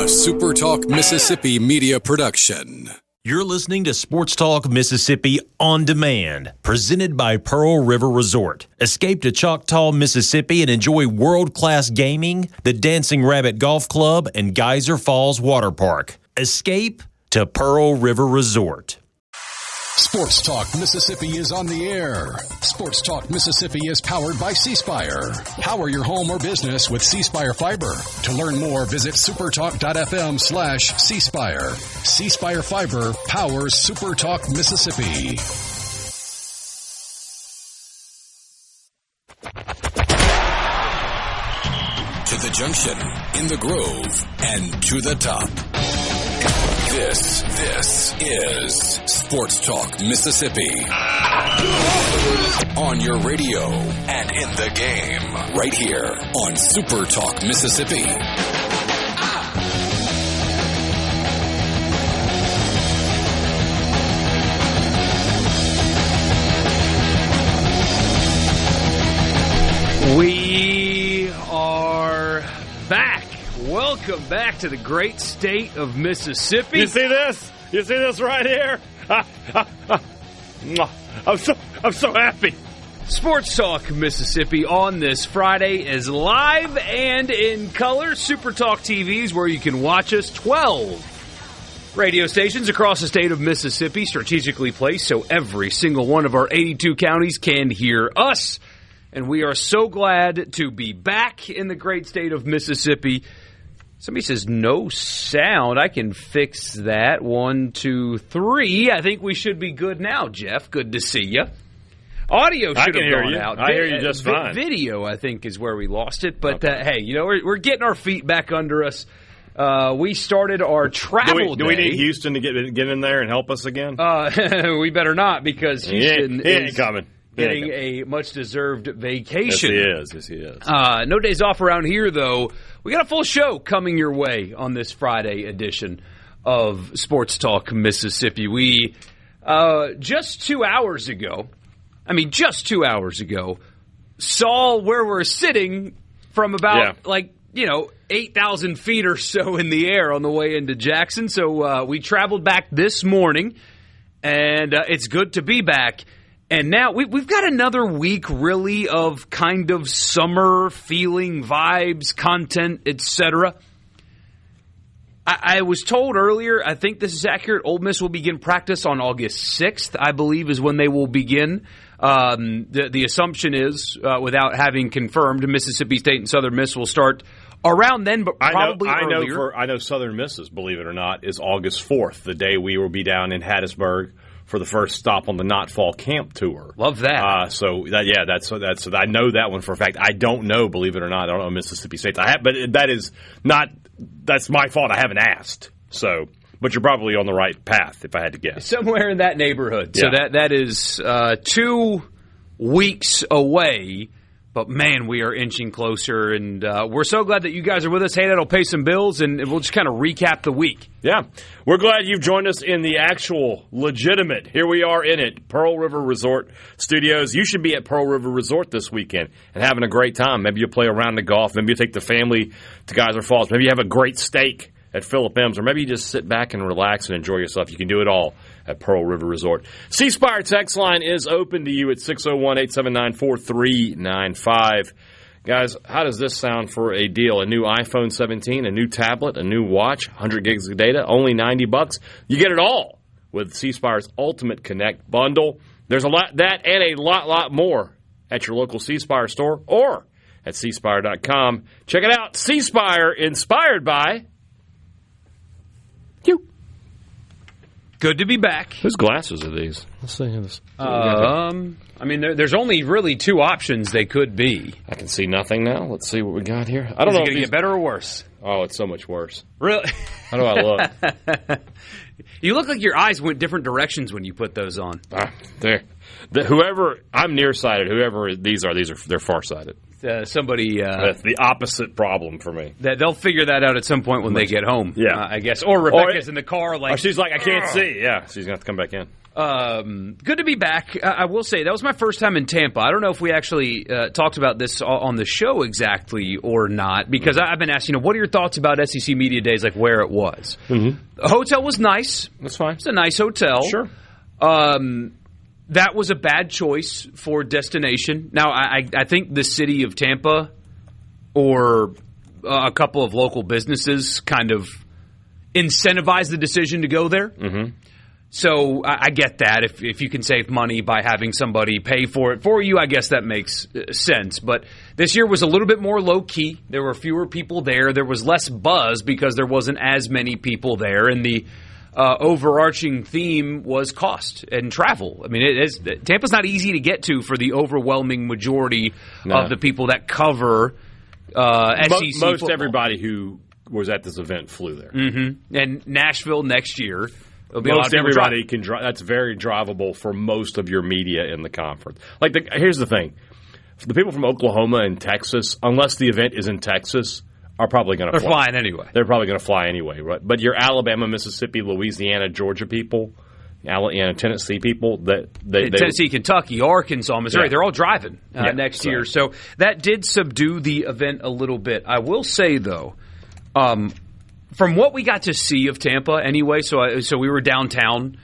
SuperTalk Mississippi media production. You're listening to Sports Talk Mississippi On Demand, presented by Pearl River Resort. Escape to Choctaw, Mississippi and enjoy world-class gaming, the Dancing Rabbit Golf Club, and Geyser Falls Water Park. Escape to Pearl River Resort. Sports Talk Mississippi is on the air. Sports Talk Mississippi is powered by C Spire. Power your home or business with C Spire Fiber. To learn more, visit supertalk.fm/C Spire. C Spire Fiber powers Super Talk Mississippi. To the junction, in the Grove, and to the top. This is Sports Talk Mississippi. On your radio and in the game. Right here on Super Talk Mississippi. We are back. Welcome back to the great state of Mississippi. You see this? You see this right here? I'm so happy. Sports Talk Mississippi on this Friday is live and in color. Super Talk TVs, where you can watch us. 12 radio stations across the state of Mississippi, strategically placed so every single one of our 82 counties can hear us. And we are so glad to be back in the great state of Mississippi. Somebody says no sound. I can fix that. 1, 2, 3. I think we should be good now, Jeff. Good to see you. Audio should have gone out. I hear you just fine. Video, I think, is where we lost it. But, hey, you know, we're getting our feet back under us. We started our travel day. Do we need Houston to get in there and help us again? We better not, because Houston he ain't coming. Getting a much-deserved vacation. Yes, he is. No days off around here, though. We got a full show coming your way on this Friday edition of Sports Talk Mississippi. We, just 2 hours ago, saw where we're sitting from about, 8,000 feet or so in the air on the way into Jackson. So we traveled back this morning, and it's good to be back. And now we've got another week, really, of kind of summer feeling, vibes, content, etc. I was told earlier, I think this is accurate, Ole Miss will begin practice on August 6th, I believe, is when they will begin. The assumption is, without having confirmed, Mississippi State and Southern Miss will start around then, but probably earlier. I know Southern Miss's, believe it or not, is August 4th, the day we will be down in Hattiesburg for the first stop on the Not Fall Camp Tour. Love that. That's I know that one for a fact. I don't know, believe it or not, I don't know Mississippi State. That's my fault. I haven't asked. So, but you're probably on the right path, if I had to guess. Somewhere in that neighborhood. Yeah. So that is 2 weeks away. But, man, we are inching closer, and we're so glad that you guys are with us. Hey, that'll pay some bills, and we'll just kind of recap the week. Yeah. We're glad you've joined us in the actual, legitimate, here we are in it, Pearl River Resort Studios. You should be at Pearl River Resort this weekend and having a great time. Maybe you'll play a round of golf. Maybe you take the family to Geyser Falls. Maybe you have a great steak at Philip M's, or maybe you just sit back and relax and enjoy yourself. You can do it all at Pearl River Resort. C Spire text line is open to you at 601-879-4395. Guys, how does this sound for a deal? A new iPhone 17, a new tablet, a new watch, 100 gigs of data, only $90. You get it all with C Spire's Ultimate Connect bundle. There's a lot that and a lot more at your local C Spire store or at cspire.com. Check it out. C Spire, inspired by you. Good to be back. Whose glasses are these? Let's see this. There's only really 2 options they could be. I can see nothing now. Let's see what we got here. I don't know. Is it going to get better or worse? Oh, it's so much worse. Really? How do I look? You look like your eyes went different directions when you put those on. Whoever, I'm nearsighted. Whoever these are, they're farsighted. Somebody that's the opposite problem for me. They'll figure that out at some point when they get home. Yeah, I guess. Or Rebecca's in the car, like, or she's like, I can't see. Yeah, she's gonna have to come back in. Good to be back. I will say that was my first time in Tampa. I don't know if we actually talked about this on the show exactly or not, because I've been asked, what are your thoughts about SEC Media Days, like where it was? Mm-hmm. The hotel was nice. That's fine. It's a nice hotel. Sure. That was a bad choice for destination. Now, I think the city of Tampa or a couple of local businesses kind of incentivized the decision to go there. Mm-hmm. So I get that. If you can save money by having somebody pay for it for you, I guess that makes sense. But this year was a little bit more low-key. There were fewer people there. There was less buzz because there wasn't as many people there. And the overarching theme was cost and travel. I mean, Tampa's not easy to get to for the overwhelming majority of the people that cover SEC Most football. Everybody who was at this event flew there. Mm-hmm. And Nashville next year. Most everybody can drive. That's very drivable for most of your media in the conference. Here's the thing. The people from Oklahoma and Texas, unless the event is in Texas, are probably going to fly. They're flying anyway. They're probably going to fly anyway. Right? But your Alabama, Mississippi, Louisiana, Georgia people, Tennessee people, Tennessee, Kentucky, Arkansas, Missouri, they're all driving next year. So that did subdue the event a little bit. I will say, though, from what we got to see of Tampa anyway, so we were downtown,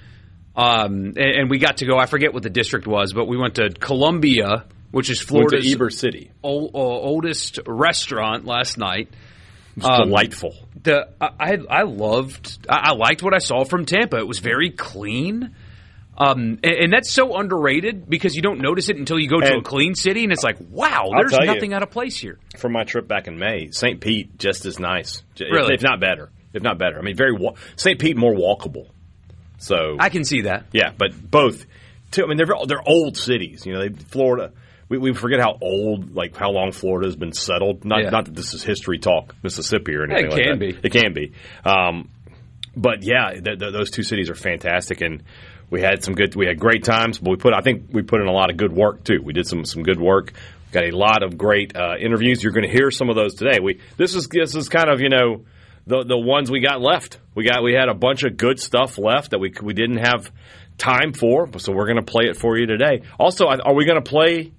and we got to go, I forget what the district was, but we went to Columbia, which is Florida's Eber City. Oldest restaurant last night. It's delightful. I liked what I saw from Tampa. It was very clean. And that's so underrated because you don't notice it until you go to a clean city, and it's like, wow, there's nothing out of place here. From my trip back in May, St. Pete just as nice, really? if not better. I mean, St. Pete more walkable. So I can see that. Yeah, but both. I mean, they're old cities. Florida. We forget how old, how long Florida has been settled. Not that this is history talk, Mississippi or anything like that. It can be. But yeah, those two cities are fantastic, and we had great times. But I think we put in a lot of good work too. We did some good work. Got a lot of great interviews. You're going to hear some of those today. This is kind of the ones we got left. We had a bunch of good stuff left that we didn't have time for. So we're going to play it for you today. Also, are we going to play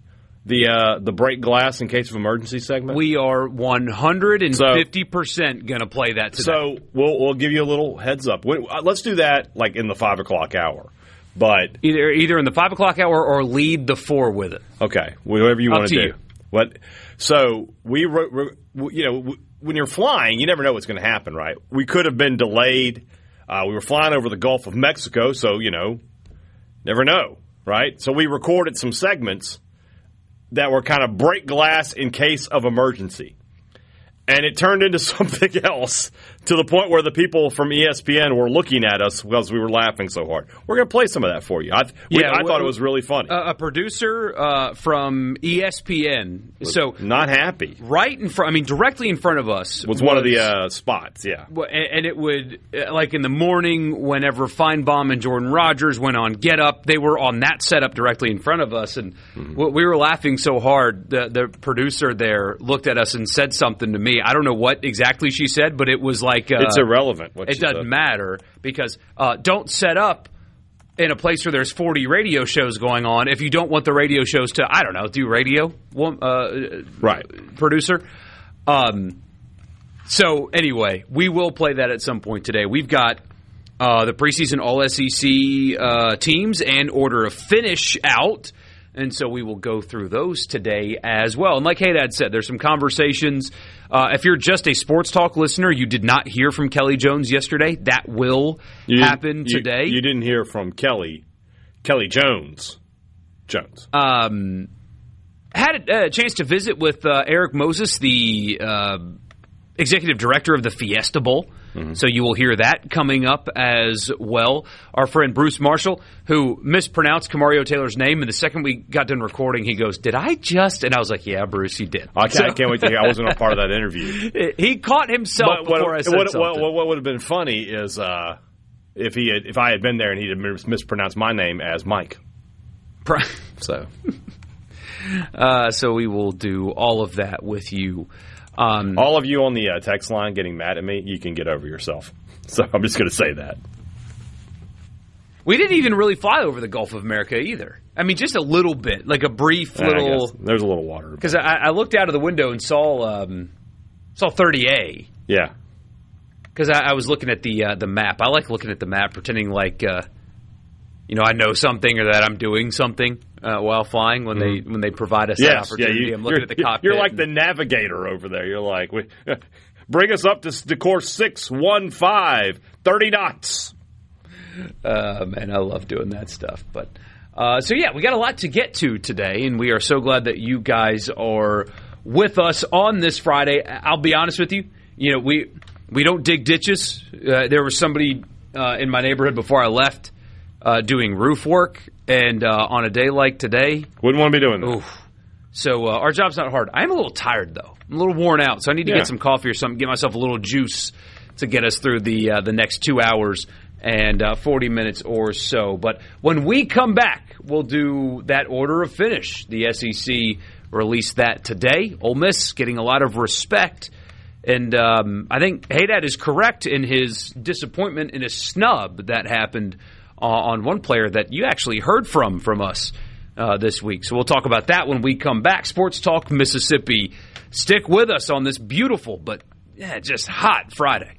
the break glass in case of emergency segment? We are 150% going to play that today. So we'll give you a little heads up. Let's do that in the 5 o'clock hour. But either in the 5 o'clock hour or lead the 4 with it. Okay, whatever you want to do. You. So when you're flying, you never know what's going to happen, right? We could have been delayed. We were flying over the Gulf of Mexico, so never know, right? So we recorded some segments that were kind of break glass in case of emergency. And it turned into something else to the point where the people from ESPN were looking at us because we were laughing so hard. We're going to play some of that for you. I thought it was really funny. A producer from ESPN was not happy. Right in front, directly in front of us. Was one of the spots, yeah. And it would, in the morning, whenever Feinbaum and Jordan Rogers went on Get Up, they were on that setup directly in front of us. And we were laughing so hard, the producer there looked at us and said something to me. I don't know what exactly she said, but it was like... it's irrelevant. It doesn't matter because don't set up in a place where there's 40 radio shows going on if you don't want the radio shows to, I don't know, do radio, right? Producer. So anyway, we will play that at some point today. We've got the preseason All-SEC teams and order of finish out. And so we will go through those today as well. And like Haydad said, there's some conversations. If you're just a Sports Talk listener, you did not hear from Kelly Jones yesterday. That will happen today. You didn't hear from Kelly Jones. Had a chance to visit with Eric Moses, the executive director of the Fiesta Bowl. Mm-hmm. So you will hear that coming up as well. Our friend Bruce Marshall, who mispronounced Kamario Taylor's name, and the second we got done recording, he goes, "Did I just?" And I was like, "Yeah, Bruce, you did." I can't wait to hear. I wasn't a part of that interview. He caught himself before I said something. What would have been funny is if I had been there and he had mispronounced my name as Mike. So. So we will do all of that with you. All of you on the text line getting mad at me, you can get over yourself. So I'm just going to say that. We didn't even really fly over the Gulf of America either. I mean, just a little bit, like a brief little. There's a little water. Because I looked out of the window and saw 30A. Yeah. Because I was looking at the map. I like looking at the map, pretending like I know something or that I'm doing something while flying when they provide us that opportunity. I'm looking at the cockpit. You're like the navigator over there. You're like, bring us up to course 615, 30 knots. Man, I love doing that stuff. But we got a lot to get to today, and we are so glad that you guys are with us on this Friday. I'll be honest with you. We don't dig ditches. There was somebody in my neighborhood before I left doing roof work, and on a day like today, wouldn't want to be doing that. Oof. So our job's not hard. I'm a little tired though. I'm a little worn out, so I need to get some coffee or something, get myself a little juice to get us through the next 2 hours and 40 minutes or so. But when we come back, we'll do that order of finish. The SEC released that today. Ole Miss getting a lot of respect. And I think Haydad is correct in his disappointment in a snub that happened on one player that you actually heard from us this week. So we'll talk about that when we come back. Sports Talk Mississippi. Stick with us on this beautiful but just hot Friday.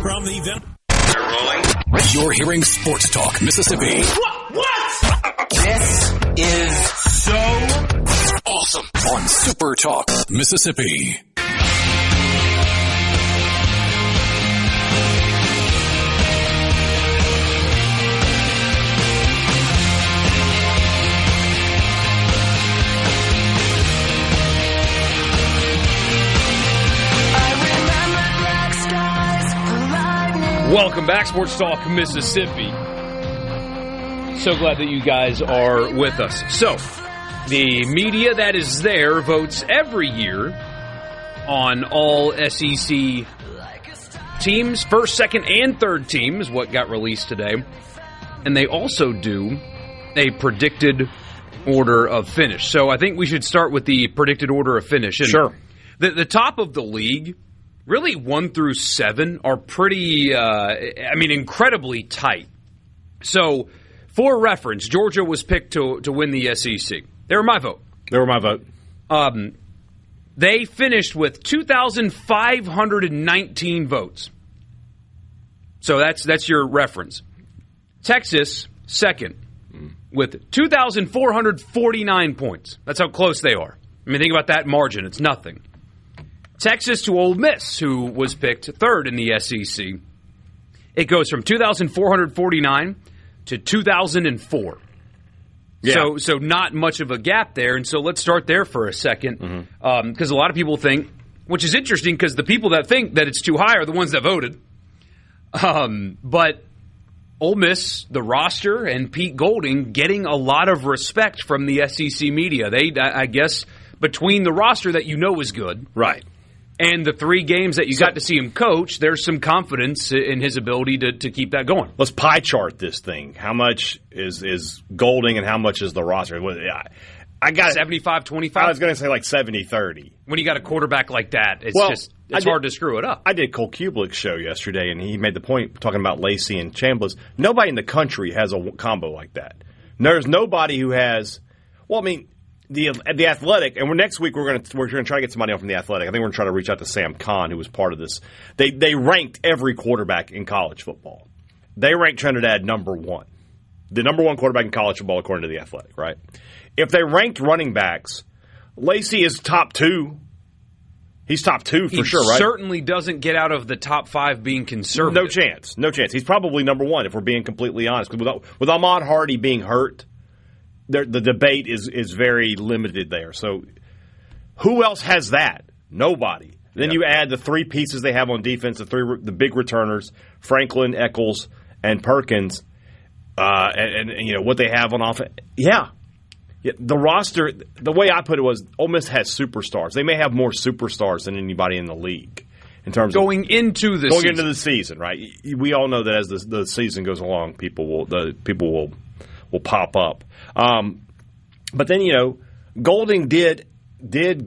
From the event. They're rolling. You're hearing Sports Talk Mississippi. What? This is so awesome on Super Talk Mississippi. Welcome back, Sports Talk Mississippi. So glad that you guys are with us. So, the media that is there votes every year on all SEC teams. First, second, and third team is what got released today. And they also do a predicted order of finish. So I think we should start with the predicted order of finish. And sure. The top of the league, really 1 through 7, are pretty, incredibly tight. So, for reference, Georgia was picked to win the SEC. They were my vote. They finished with 2,519 votes. So that's your reference. Texas, second, with 2,449 points. That's how close they are. I mean, think about that margin. It's nothing. Texas to Ole Miss, who was picked third in the SEC. It goes from 2,449 to 2,004. Yeah. So not much of a gap there. And so let's start there for a second. Because a lot of people think, which is interesting because the people that think that it's too high are the ones that voted. But Ole Miss, the roster, and Pete Golding getting a lot of respect from the SEC media. I guess, between the roster that you know is good. Right. And the 3 games that you got to see him coach, there's some confidence in his ability to keep that going. Let's pie chart this thing. How much is Golding and how much is the roster? I got 75-25? I was going to say like 70-30. When you got a quarterback like that, it's hard to screw it up. I did Cole Kublik's show yesterday, and he made the point talking about Lacey and Chambliss. Nobody in the country has a combo like that. There's nobody who has – well, I mean – The Athletic, and next week we're going to try to get somebody on from the Athletic. I think we're going to try to reach out to Sam Kahn, who was part of this. They ranked every quarterback in college football. They ranked Trinidad number 1, the number 1 quarterback in college football according to the Athletic. Right? If they ranked running backs, Lacey is top 2. He's top 2 for sure, right? He certainly doesn't get out of the top 5 being conservative. No chance. He's probably number 1 if we're being completely honest. With Ahmad Hardy being hurt. The debate is very limited there. So who else has that? Nobody. Then you add the three pieces they have on defense, the big returners, Franklin, Eccles, and Perkins, and what they have on offense. Yeah. The roster, the way I put it was, Ole Miss has superstars. They may have more superstars than anybody in the league in terms going into the season, right? We all know that as the season goes along, people will pop up. But then Golding did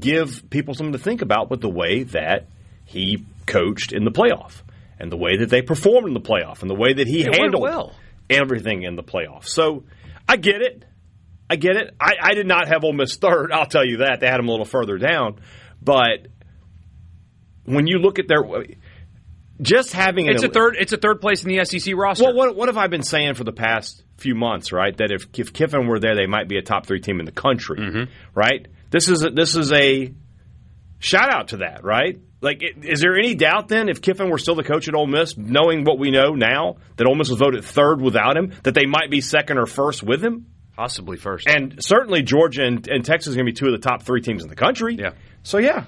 give people something to think about with the way that he coached in the playoff and the way that they performed in the playoff and the way that he handled everything in the playoff. So I get it. I did not have Ole Miss third. I'll tell you that. They had them a little further down. But when you look at their just having it's a third place in the SEC roster. Well, what have I been saying for the past few months, right? That if Kiffin were there, they might be a top 3 team in the country, right? This is a shout out to that, right? Like, is there any doubt then if Kiffin were still the coach at Ole Miss, knowing what we know now, that Ole Miss was voted third without him, that they might be second or first with him? Possibly first. And certainly Georgia and Texas are going to be 2 of the top 3 teams in the country. Yeah. So, yeah.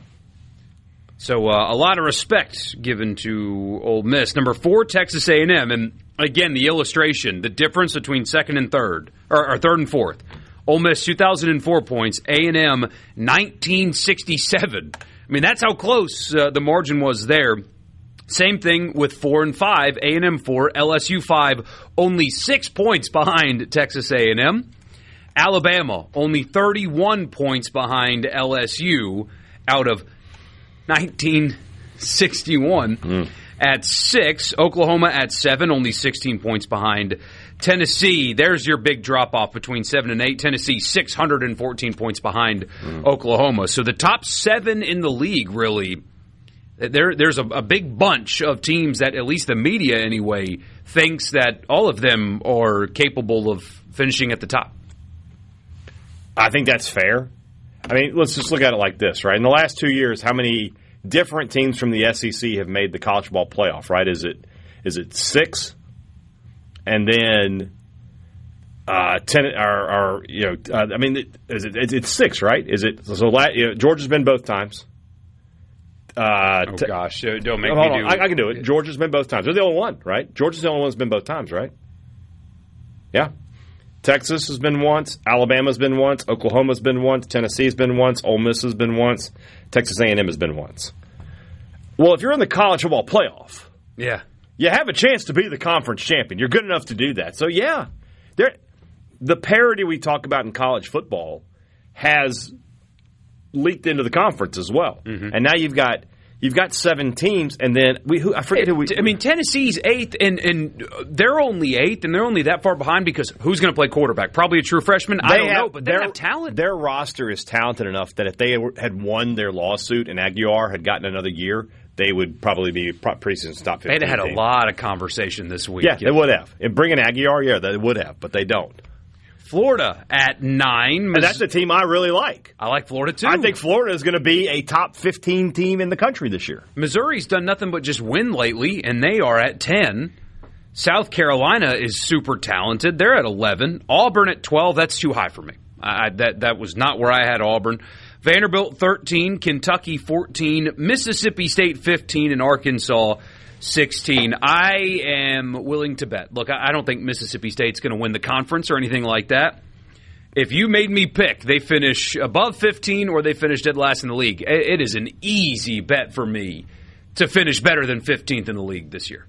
So a lot of respect given to Ole Miss. Number 4, Texas A&M. And, again, the illustration, the difference between second and third, or third and fourth. Ole Miss, 2,004 points. A&M, 1967. I mean, that's how close the margin was there. Same thing with 4 and 5. A&M 4, LSU 5, only 6 points behind Texas A&M. Alabama, only 31 points behind LSU out of 1961 at 6. Oklahoma at 7, only 16 points behind. Tennessee, there's your big drop-off between 7 and 8. Tennessee, 614 points behind Oklahoma. So the top 7 in the league, really, there's a big bunch of teams that, at least the media anyway, thinks that all of them are capable of finishing at the top. I think that's fair. I mean, let's just look at it like this, right? In the last 2 years, how many different teams from the SEC have made the college ball playoff, right? Is it 6? And then 10 it's 6, right? Is it so Georgia's been both times. Don't make me do it. I can do it. Georgia's been both times. They're the only one, right? Georgia's the only one that's been both times, right? Yeah. Texas has been once. Alabama's been once. Oklahoma's been once. Tennessee's been once. Ole Miss has been once. Texas A&M has been once. Well, if you're in the college football playoff, yeah, you have a chance to be the conference champion. You're good enough to do that. So, yeah, the parity we talk about in college football has leaked into the conference as well. And now you've got 7 teams, and then I forget who we. I mean, Tennessee's 8th, and they're only 8th, and they're only that far behind because who's going to play quarterback? Probably a true freshman. I don't know, but they have talent. Their roster is talented enough that if they had won their lawsuit and Aguiar had gotten another year, they would probably be preseason top 15. They'd have had a lot of conversation this week. Yeah, they would have. And bringing Aguiar, yeah, they would have, but they don't. Florida at 9. And that's a team I really like. I like Florida, too. I think Florida is going to be a top 15 team in the country this year. Missouri's done nothing but just win lately, and they are at 10. South Carolina is super talented. They're at 11. Auburn at 12. That's too high for me. That was not where I had Auburn. Vanderbilt 13. Kentucky 14. Mississippi State 15. And Arkansas 16. I am willing to bet. Look, I don't think Mississippi State's going to win the conference or anything like that. If you made me pick, they finish above 15 or they finish dead last in the league. It is an easy bet for me to finish better than 15th in the league this year.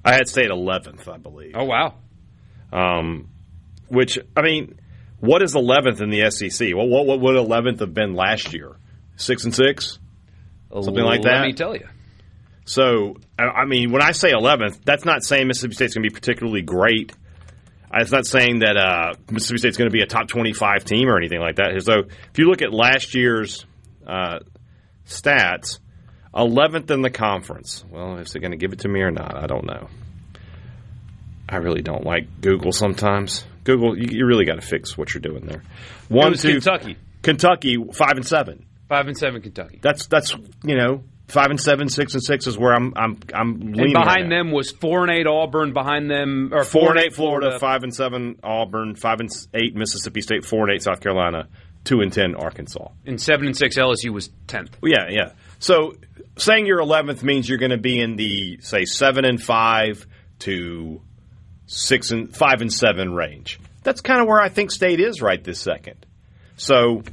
I had State 11th, I believe. Oh, wow. Which, I mean, what is 11th in the SEC? Well, what would 11th have been last year? 6-6? Something like that? Let me tell you. So, I mean, when I say 11th, that's not saying Mississippi State's going to be particularly great. It's not saying that Mississippi State's going to be a top 25 team or anything like that. So, if you look at last year's stats, 11th in the conference. Well, is it going to give it to me or not? I don't know. I really don't like Google sometimes. Google, you really got to fix what you're doing there. Kentucky. Kentucky, 5-7. 5-7 Kentucky. That's 5-7, 6-6 is where I'm leaning. And behind them was 4-8 Auburn. Behind them, or 4-8 Florida, 5-7 Auburn, 5-8 Mississippi State, 4-8 South Carolina, 2-10 Arkansas. In 7-6, LSU was 10th. Yeah. So saying you're 11th means you're going to be in the, say, 7-5 to 5-7 range. That's kind of where I think State is right this second. So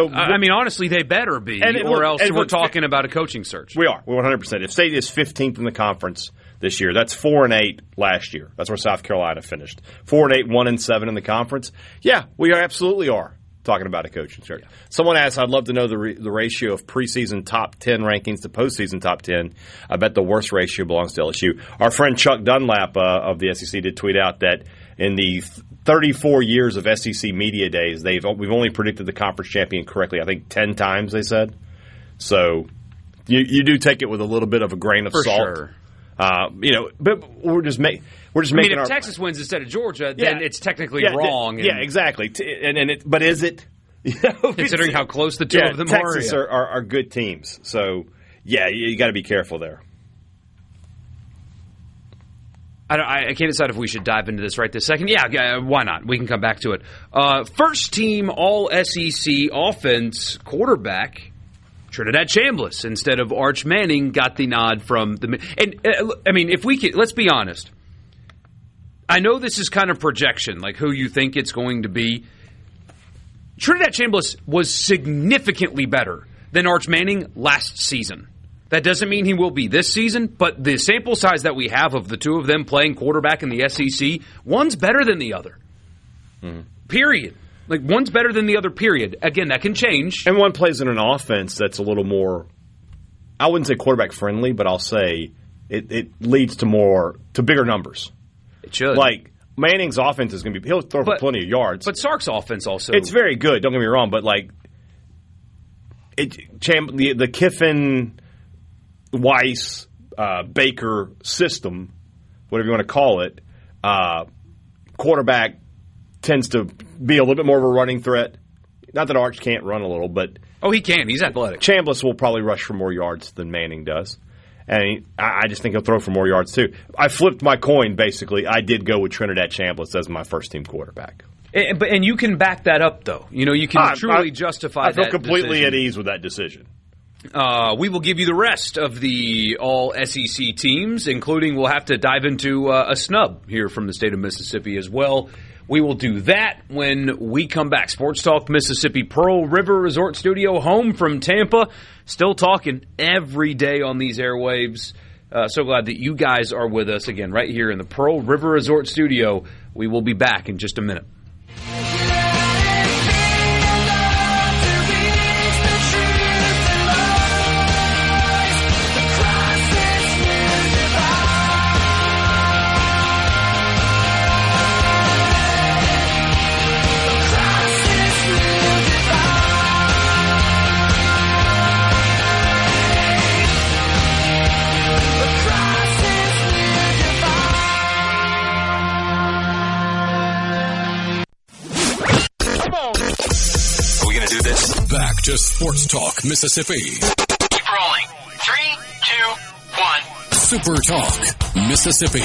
I mean, honestly, they better be, or else we're talking about a coaching search. We are. We're 100%. If State is 15th in the conference this year, that's 4-8 last year. That's where South Carolina finished. 4-8, 1-7 in the conference. Yeah, we absolutely are talking about a coaching search. Yeah. Someone asked, I'd love to know the ratio of preseason top 10 rankings to postseason top 10. I bet the worst ratio belongs to LSU. Our friend Chuck Dunlap of the SEC did tweet out that in the 34 years of SEC media days, we've only predicted the conference champion correctly, I think 10 times, they said. So you do take it with a little bit of a grain of salt. Sure. But we're just making. If Texas wins instead of Georgia, then it's technically wrong. Exactly. But is it? Considering how close the two of them Texas are good teams. So you got to be careful there. I can't decide if we should dive into this right this second. Yeah, why not? We can come back to it. First team All-SEC offense quarterback, Trinidad Chambliss, instead of Arch Manning, got the nod from the... And, if we could... Let's be honest. I know this is kind of projection, like who you think it's going to be. Trinidad Chambliss was significantly better than Arch Manning last season. That doesn't mean he will be this season, but the sample size that we have of the two of them playing quarterback in the SEC, one's better than the other. Period. Like, one's better than the other, period. Again, that can change. And one plays in an offense that's a little more, I wouldn't say quarterback friendly, but I'll say it leads to bigger numbers. It should. Like, Manning's offense is going to be, he'll throw for plenty of yards. But Sark's offense also. It's very good, don't get me wrong, but like, the Kiffin, Weiss, Baker system, whatever you want to call it, quarterback tends to be a little bit more of a running threat. Not that Arch can't run a little, but... Oh, he can. He's athletic. Chambliss will probably rush for more yards than Manning does. And I just think he'll throw for more yards, too. I flipped my coin, basically. I did go with Trinidad Chambliss as my first-team quarterback. And you can back that up, though. You can truly justify that. I feel completely at ease with that decision. We will give you the rest of the all-SEC teams, including we'll have to dive into a snub here from the state of Mississippi as well. We will do that when we come back. Sports Talk Mississippi, Pearl River Resort Studio, home from Tampa. Still talking every day on these airwaves. So glad that you guys are with us again right here in the Pearl River Resort Studio. We will be back in just a minute. Back to Sports Talk Mississippi. Keep rolling. 3, 2, 1. Super Talk Mississippi.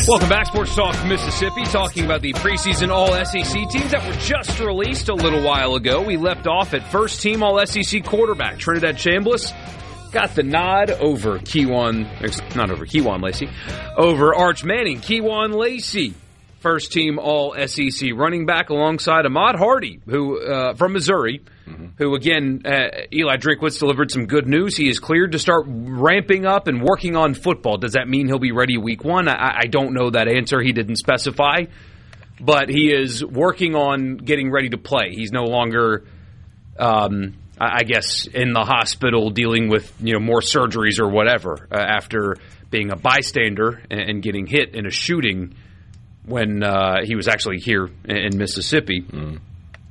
Welcome back, Sports Talk Mississippi, talking about the preseason All-SEC teams that were just released a little while ago. We left off at first-team All-SEC quarterback Trinidad Chambliss. Got the nod over over Arch Manning. Kejuan Lacey, first-team All-SEC running back alongside Ahmad Hardy, who from Missouri, who, again, Eli Drinkwitz delivered some good news. He is cleared to start ramping up and working on football. Does that mean he'll be ready week one? I don't know that answer. He didn't specify. But he is working on getting ready to play. He's no longer, I guess, in the hospital dealing with more surgeries or whatever after being a bystander and getting hit in a shooting when he was actually here in Mississippi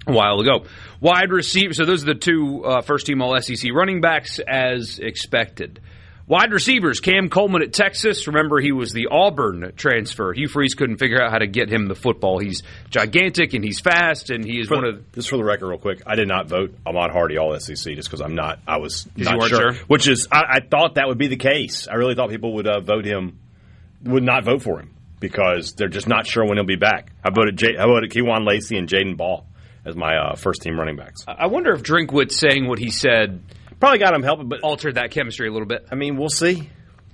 a while ago. Wide receiver, so those are the two first-team All-SEC running backs as expected. Wide receivers, Cam Coleman at Texas. Remember, he was the Auburn transfer. Hugh Freeze couldn't figure out how to get him the football. He's gigantic, and he's fast, and he is Just for the record, real quick, I did not vote Ahmad Hardy All-SEC just because I was not sure. Which is, I thought that would be the case. I really thought people would would not vote for him because they're just not sure when he'll be back. I voted Kejuan Lacey and Jaden Ball as my first-team running backs. I wonder if Drinkwitz saying what he said probably got him helping, but altered that chemistry a little bit. I mean, we'll see.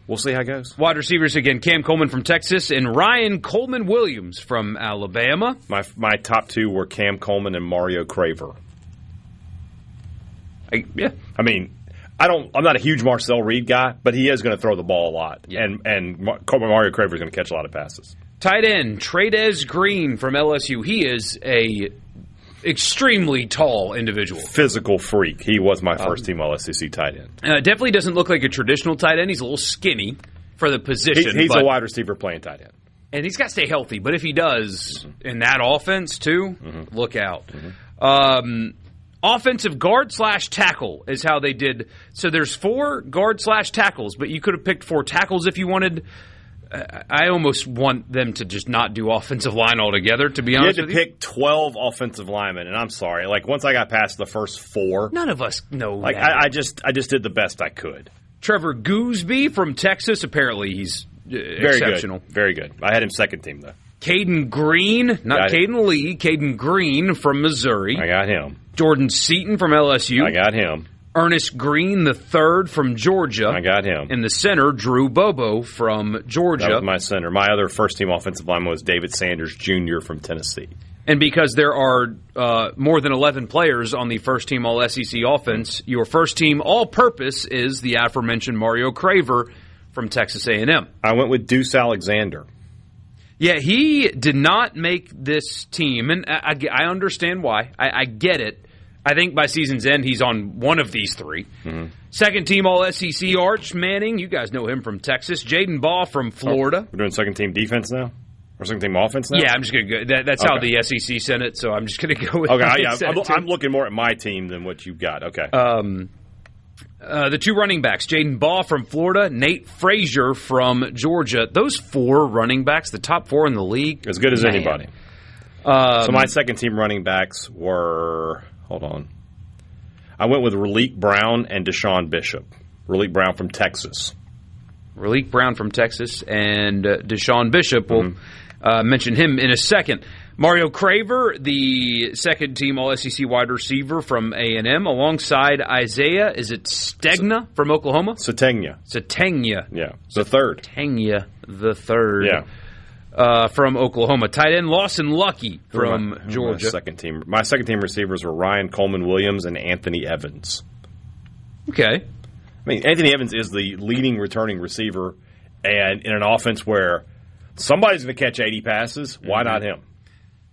We'll see how it goes. Wide receivers again, Cam Coleman from Texas and Ryan Coleman Williams from Alabama. My top two were Cam Coleman and Mario Craver. Yeah. I mean, I'm not a huge Marcel Reed guy, but he is going to throw the ball a lot. Yeah. And Mario Craver is going to catch a lot of passes. Tight end, Tradez Green from LSU. He is a extremely tall individual. Physical freak. He was my first-team All-SEC tight end. Definitely doesn't look like a traditional tight end. He's a little skinny for the position. He's a wide receiver playing tight end. And he's got to stay healthy. But if he does in that offense, too, look out. Offensive guard/tackle is how they did. So there's 4 guard/tackles, but you could have picked 4 tackles if you wanted. I almost want them to just not do offensive line altogether, to be honest with you. You had to pick 12 offensive linemen, and I'm sorry. Like, once I got past the first 4. None of us know that. I just did the best I could. Trevor Gooseby from Texas, apparently he's exceptional. Very good. I had him second team, though. Caden Green, not Caden Lee, Caden Green from Missouri. I got him. Jordan Seaton from LSU. I got him. Ernest Green III from Georgia. I got him. And the center, Drew Bobo from Georgia. That was my center. My other first-team offensive lineman was David Sanders Jr. from Tennessee. And because there are more than 11 players on the first-team All-SEC offense, your first-team all-purpose is the aforementioned Mario Craver from Texas A&M. I went with Deuce Alexander. Yeah, he did not make this team, and I understand why. I get it. I think by season's end, he's on one of these 3. Second-team All-SEC Arch Manning. You guys know him from Texas. Jaden Ball from Florida. We're doing second-team defense now? Or second-team offense now? Yeah, I'm just going to go. That's how the SEC sent it, so I'm just going to go with it. I'm looking more at my team than what you've got. Okay. The 2 running backs, Jaden Ball from Florida, Nate Frazier from Georgia. Those 4 running backs, the top 4 in the league. As good as anybody. So my second-team running backs were... Hold on. I went with Raleek Brown and Deshaun Bishop. Raleek Brown from Texas. Raleek Brown from Texas and Deshaun Bishop. We'll mention him in a second. Mario Craver, the second-team All-SEC wide receiver from A&M, alongside Isaiah, is it Stegna from Oklahoma? Sategna. Yeah, the third. Sategna the third. Yeah. From Oklahoma. Tight end Lawson Lucky from Georgia. My second team receivers were Ryan Coleman Williams and Anthony Evans. Okay. I mean, Anthony Evans is the leading returning receiver, and in an offense where somebody's going to catch 80 passes, why not him?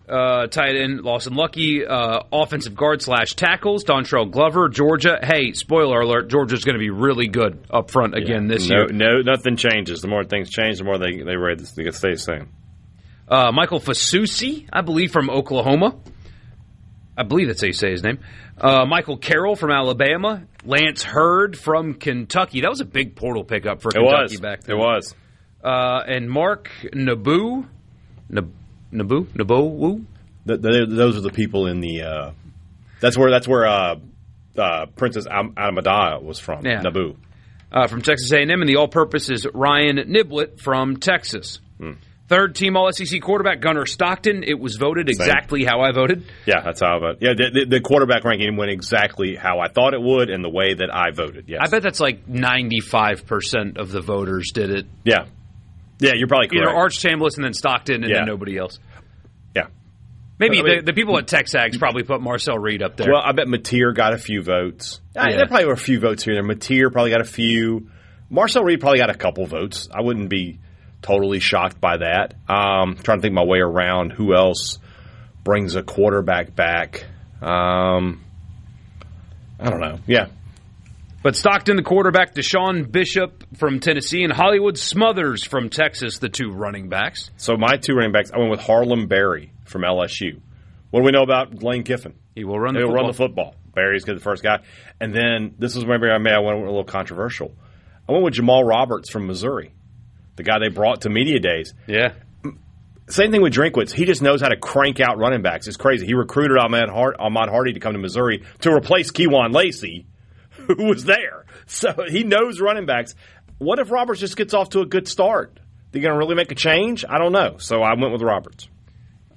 Tight end Lawson Lucky, offensive guard/tackles, Dontrell Glover, Georgia. Hey, spoiler alert, Georgia's going to be really good up front again this year. No, nothing changes. The more things change, the more they stay the same. Michael Fasusi, I believe, from Oklahoma. I believe that's how you say his name. Michael Carroll from Alabama. Lance Hurd from Kentucky. That was a big portal pickup for Kentucky back then. It was. And Mark Naboo. Nabowu? Those are the people in the. That's where Princess Amidala was from. Yeah. Naboo. From Texas A&M, and the all-purpose is Ryan Niblett from Texas. Third-team All-SEC quarterback Gunnar Stockton. It was voted exactly how I voted. Yeah, that's how I voted. Yeah, the quarterback ranking went exactly how I thought it would and the way that I voted. Yes, I bet that's like 95% of the voters did it. Yeah. Yeah, you're probably correct. Either Arch Chambliss and then Stockton and then nobody else. Yeah. Maybe the people at Texags probably put Marcel Reed up there. Well, I bet Mateer got a few votes. There probably were a few votes here and there. Mateer probably got a few. Marcel Reed probably got a couple votes. I wouldn't be totally shocked by that. Trying to think my way around who else brings a quarterback back. I don't know. Yeah. But Stockton, the quarterback, Deshaun Bishop from Tennessee, and Hollywood Smothers from Texas, the 2 running backs. So my 2 running backs, I went with Harlem Berry from LSU. What do we know about Lane Kiffin? He will run the football. football. Run the football. Barry's the first guy. And then, this is maybe I went a little controversial. I went with Jamal Roberts from Missouri, the guy they brought to media days. Yeah. Same thing with Drinkwitz. He just knows how to crank out running backs. It's crazy. He recruited Ahmad Hardy to come to Missouri to replace Kejuan Lacey, who was there. So he knows running backs. What if Roberts just gets off to a good start? They're going to really make a change? I don't know. So I went with Roberts.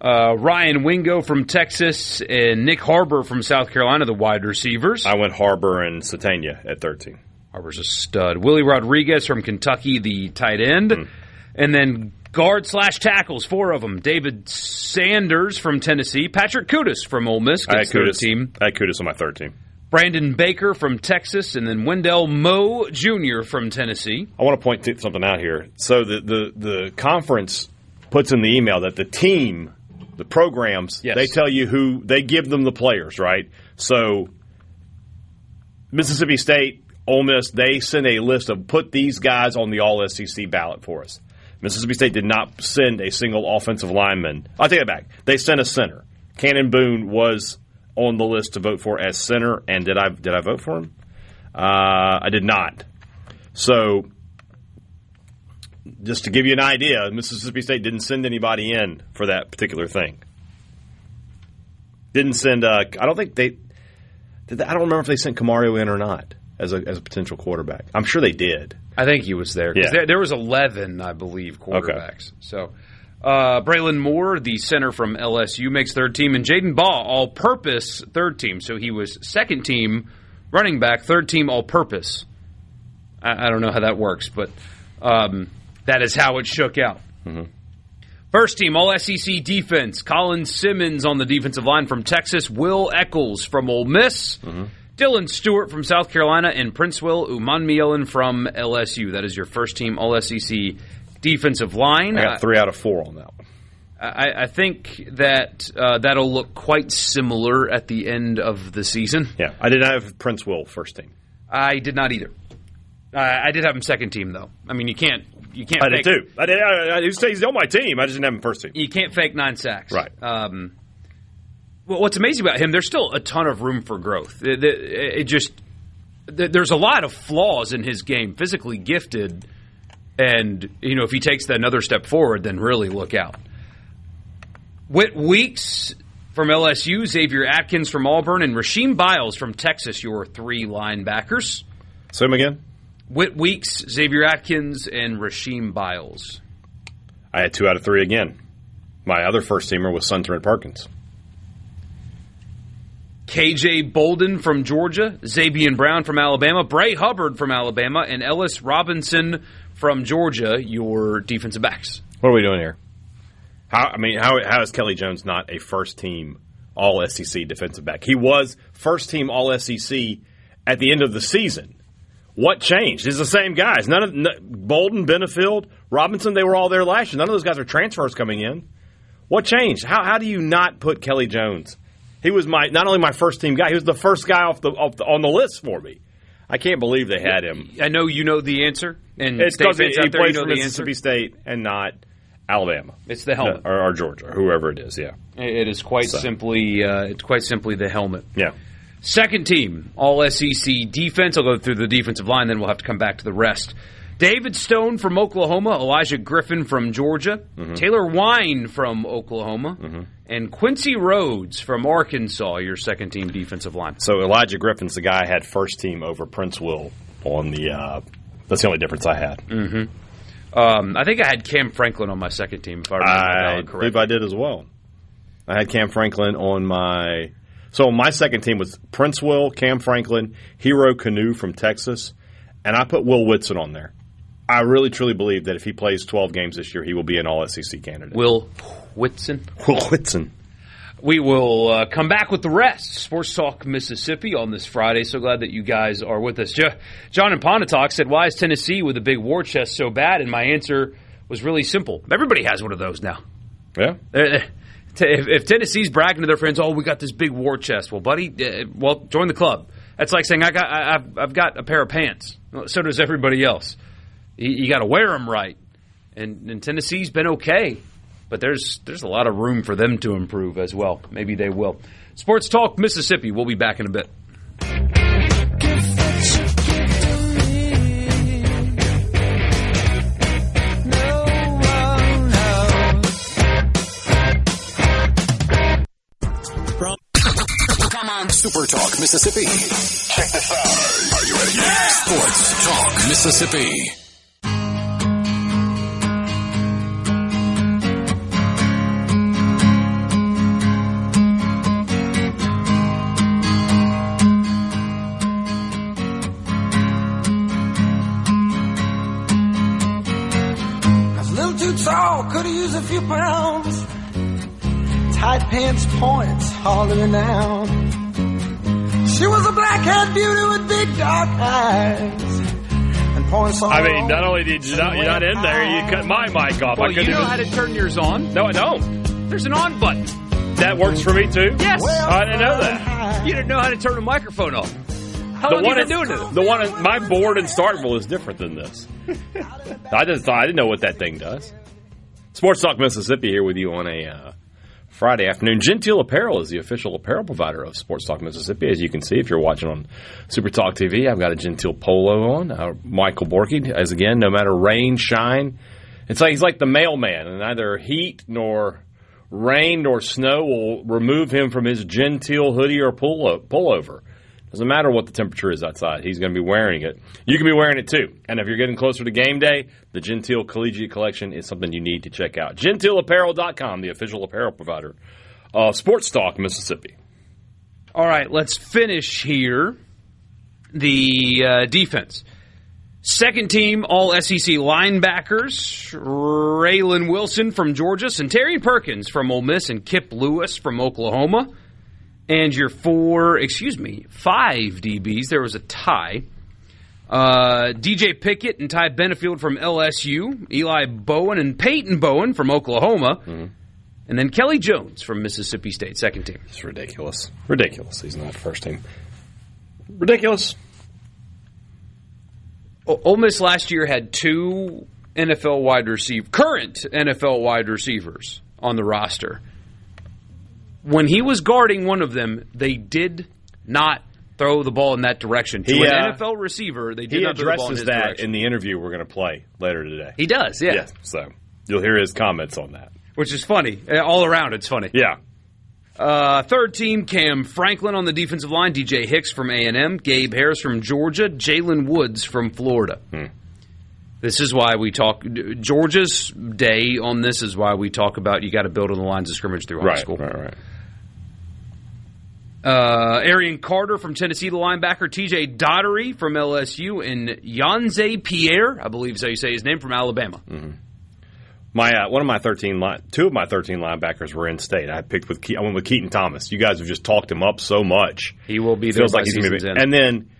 Ryan Wingo from Texas and Nick Harbor from South Carolina, the wide receivers. I went Harbor and Satania at 13. Harbor's a stud. Willie Rodriguez from Kentucky, the tight end. And then guard/tackles, 4 of them. David Sanders from Tennessee. Patrick Kudus from Ole Miss gets third team. I had Kudus on my third team. Brandon Baker from Texas, and then Wendell Moe Jr. from Tennessee. I want to point something out here. So the conference puts in the email that the team, the programs, yes, they tell you who, they give them the players, right? So Mississippi State, Ole Miss, they send a list of put these guys on the All-SEC ballot for us. Mississippi State did not send a single offensive lineman. I'll take it back. They sent a center. Cannon Boone was on the list to vote for as center, and did I vote for him? I did not. So, just to give you an idea, Mississippi State didn't send anybody in for that particular thing. Didn't send. I don't think they. I don't remember if they sent Camario in or not as a potential quarterback. I'm sure they did. I think he was there. Yeah. There was 11, I believe, quarterbacks. Okay. So, Braylon Moore, the center from LSU, makes third team, and Jaden Baugh, all-purpose third team. So he was second team running back, third team all-purpose. I don't know how that works, but that is how it shook out. Mm-hmm. First team all-SEC defense, Colin Simmons on the defensive line from Texas, Will Eccles from Ole Miss, Dylan Stewart from South Carolina, and Princewell Umanmielen from LSU. That is your first team all-SEC defensive line. I got 3 out of 4 on that one. I think that that'll look quite similar at the end of the season. Yeah, I did not have Princewell first team. I did not either. I did have him second team, though. I mean, you can't. I did too. He's on my team. I just didn't have him first team. You can't fake 9 sacks. Right. Well, what's amazing about him, there's still a ton of room for growth. There's a lot of flaws in his game, physically gifted, and if he takes that another step forward, then really look out. Whit Weeks from LSU, Xavier Atkins from Auburn, and Rasheem Biles from Texas, your 3 linebackers. Say him again. Whit Weeks, Xavier Atkins, and Rasheem Biles. I had 2 out of 3 again. My other first teamer was Sunterman Perkins. KJ Bolden from Georgia, Zabian Brown from Alabama, Bray Hubbard from Alabama, and Ellis Robinson from Georgia, your defensive backs. What are we doing here? How is Kelly Jones not a first-team All-SEC defensive back? He was first-team All-SEC at the end of the season. What changed? It's the same guys. Bolden, Benefield, Robinson, they were all there last year. None of those guys are transfers coming in. What changed? How do you not put Kelly Jones? He was not only my first-team guy, he was the first guy on the list for me. I can't believe they had him. I know you know the answer. And it's because he plays for Mississippi State and not Alabama. It's the helmet. Or Georgia, or whoever it is, yeah. It is quite simply the helmet. Yeah. Second team, All-SEC defense. I'll go through the defensive line, then we'll have to come back to the rest. David Stone from Oklahoma, Elijah Griffin from Georgia, Taylor Wine from Oklahoma, and Quincy Rhodes from Arkansas, your second-team defensive line. So Elijah Griffin's the guy I had first team over Princewell on the that's the only difference I had. I think I had Cam Franklin on my second team, if I remember correctly. I believe I did as well. I had Cam Franklin on my... So my second team was Princewell, Cam Franklin, Hero Canoe from Texas, and I put Will Whitson on there. I really, truly believe that if he plays 12 games this year, he will be an All-SEC candidate. Will Whitson? Will Whitson. We will come back with the rest. Sports Talk Mississippi on this Friday. So glad that you guys are with us. John in Pontotoc said, why is Tennessee with a big war chest so bad? And my answer was really simple. Everybody has one of those now. Yeah. If Tennessee's bragging to their friends, we got this big war chest. Well, buddy, join the club. That's like saying I've got a pair of pants. So does everybody else. You got to wear them right. And Tennessee's been okay, but there's a lot of room for them to improve as well. Maybe they will. Sports Talk Mississippi. We'll be back in a bit. Come on. SuperTalk Mississippi. Check this out. Are you ready? Yeah. Sports Talk Mississippi. Could have used a few pounds. Tight pants points hollering out. She was a black-haired beauty with big dark eyes. And points all I mean, not only did you're not in there, you cut my mic off. Well, you know how to turn yours on. No, I don't. There's an on button. That works for me, too? Yes. I didn't know that. You didn't know how to turn the microphone off. How long have you been doing it? The one, my board and startable is different than this. I didn't know what that thing does. Sports Talk Mississippi here with you on a Friday afternoon. Genteel Apparel is the official apparel provider of Sports Talk Mississippi. As you can see, if you're watching on SuperTalk TV, I've got a Genteel polo on. Michael Borky, as again, no matter rain, shine. It's like he's like the mailman, and neither heat nor rain nor snow will remove him from his Genteel hoodie or pullover. Doesn't matter what the temperature is outside. He's going to be wearing it. You can be wearing it, too. And if you're getting closer to game day, the Genteel Collegiate Collection is something you need to check out. GenteelApparel.com, the official apparel provider of Sports Talk Mississippi. All right, let's finish here. The defense. Second team All-SEC linebackers, Raylan Wilson from Georgia, Centarian Perkins from Ole Miss, and Kip Lewis from Oklahoma. And your 5 DBs, there was a tie. DJ Pickett and Ty Benefield from LSU, Eli Bowen and Peyton Bowen from Oklahoma, and then Kelly Jones from Mississippi State, second team. It's ridiculous. Ridiculous. He's not first team. Ridiculous. Ole Miss last year had 2 current NFL wide receivers on the roster. When he was guarding one of them, they did not throw the ball in that direction. To an NFL receiver, they did not throw the ball in his direction. He addresses that in the interview we're going to play later today. He does, yeah. Yes, so you'll hear his comments on that. Which is funny. All around, it's funny. Yeah. Third team, Cam Franklin on the defensive line, DJ Hicks from A&M, Gabe Harris from Georgia, Jalen Woods from Florida. This is why we talk – Georgia's day on this is why we talk about you got to build on the lines of scrimmage through high school. Right. Arian Carter from Tennessee, the linebacker, TJ Daugherty from LSU, and Yanze Pierre, I believe is how you say his name, from Alabama. Mm-hmm. Two of my 13 linebackers were in state. I went with Keaton Thomas. You guys have just talked him up so much. He will be there by season's end. And then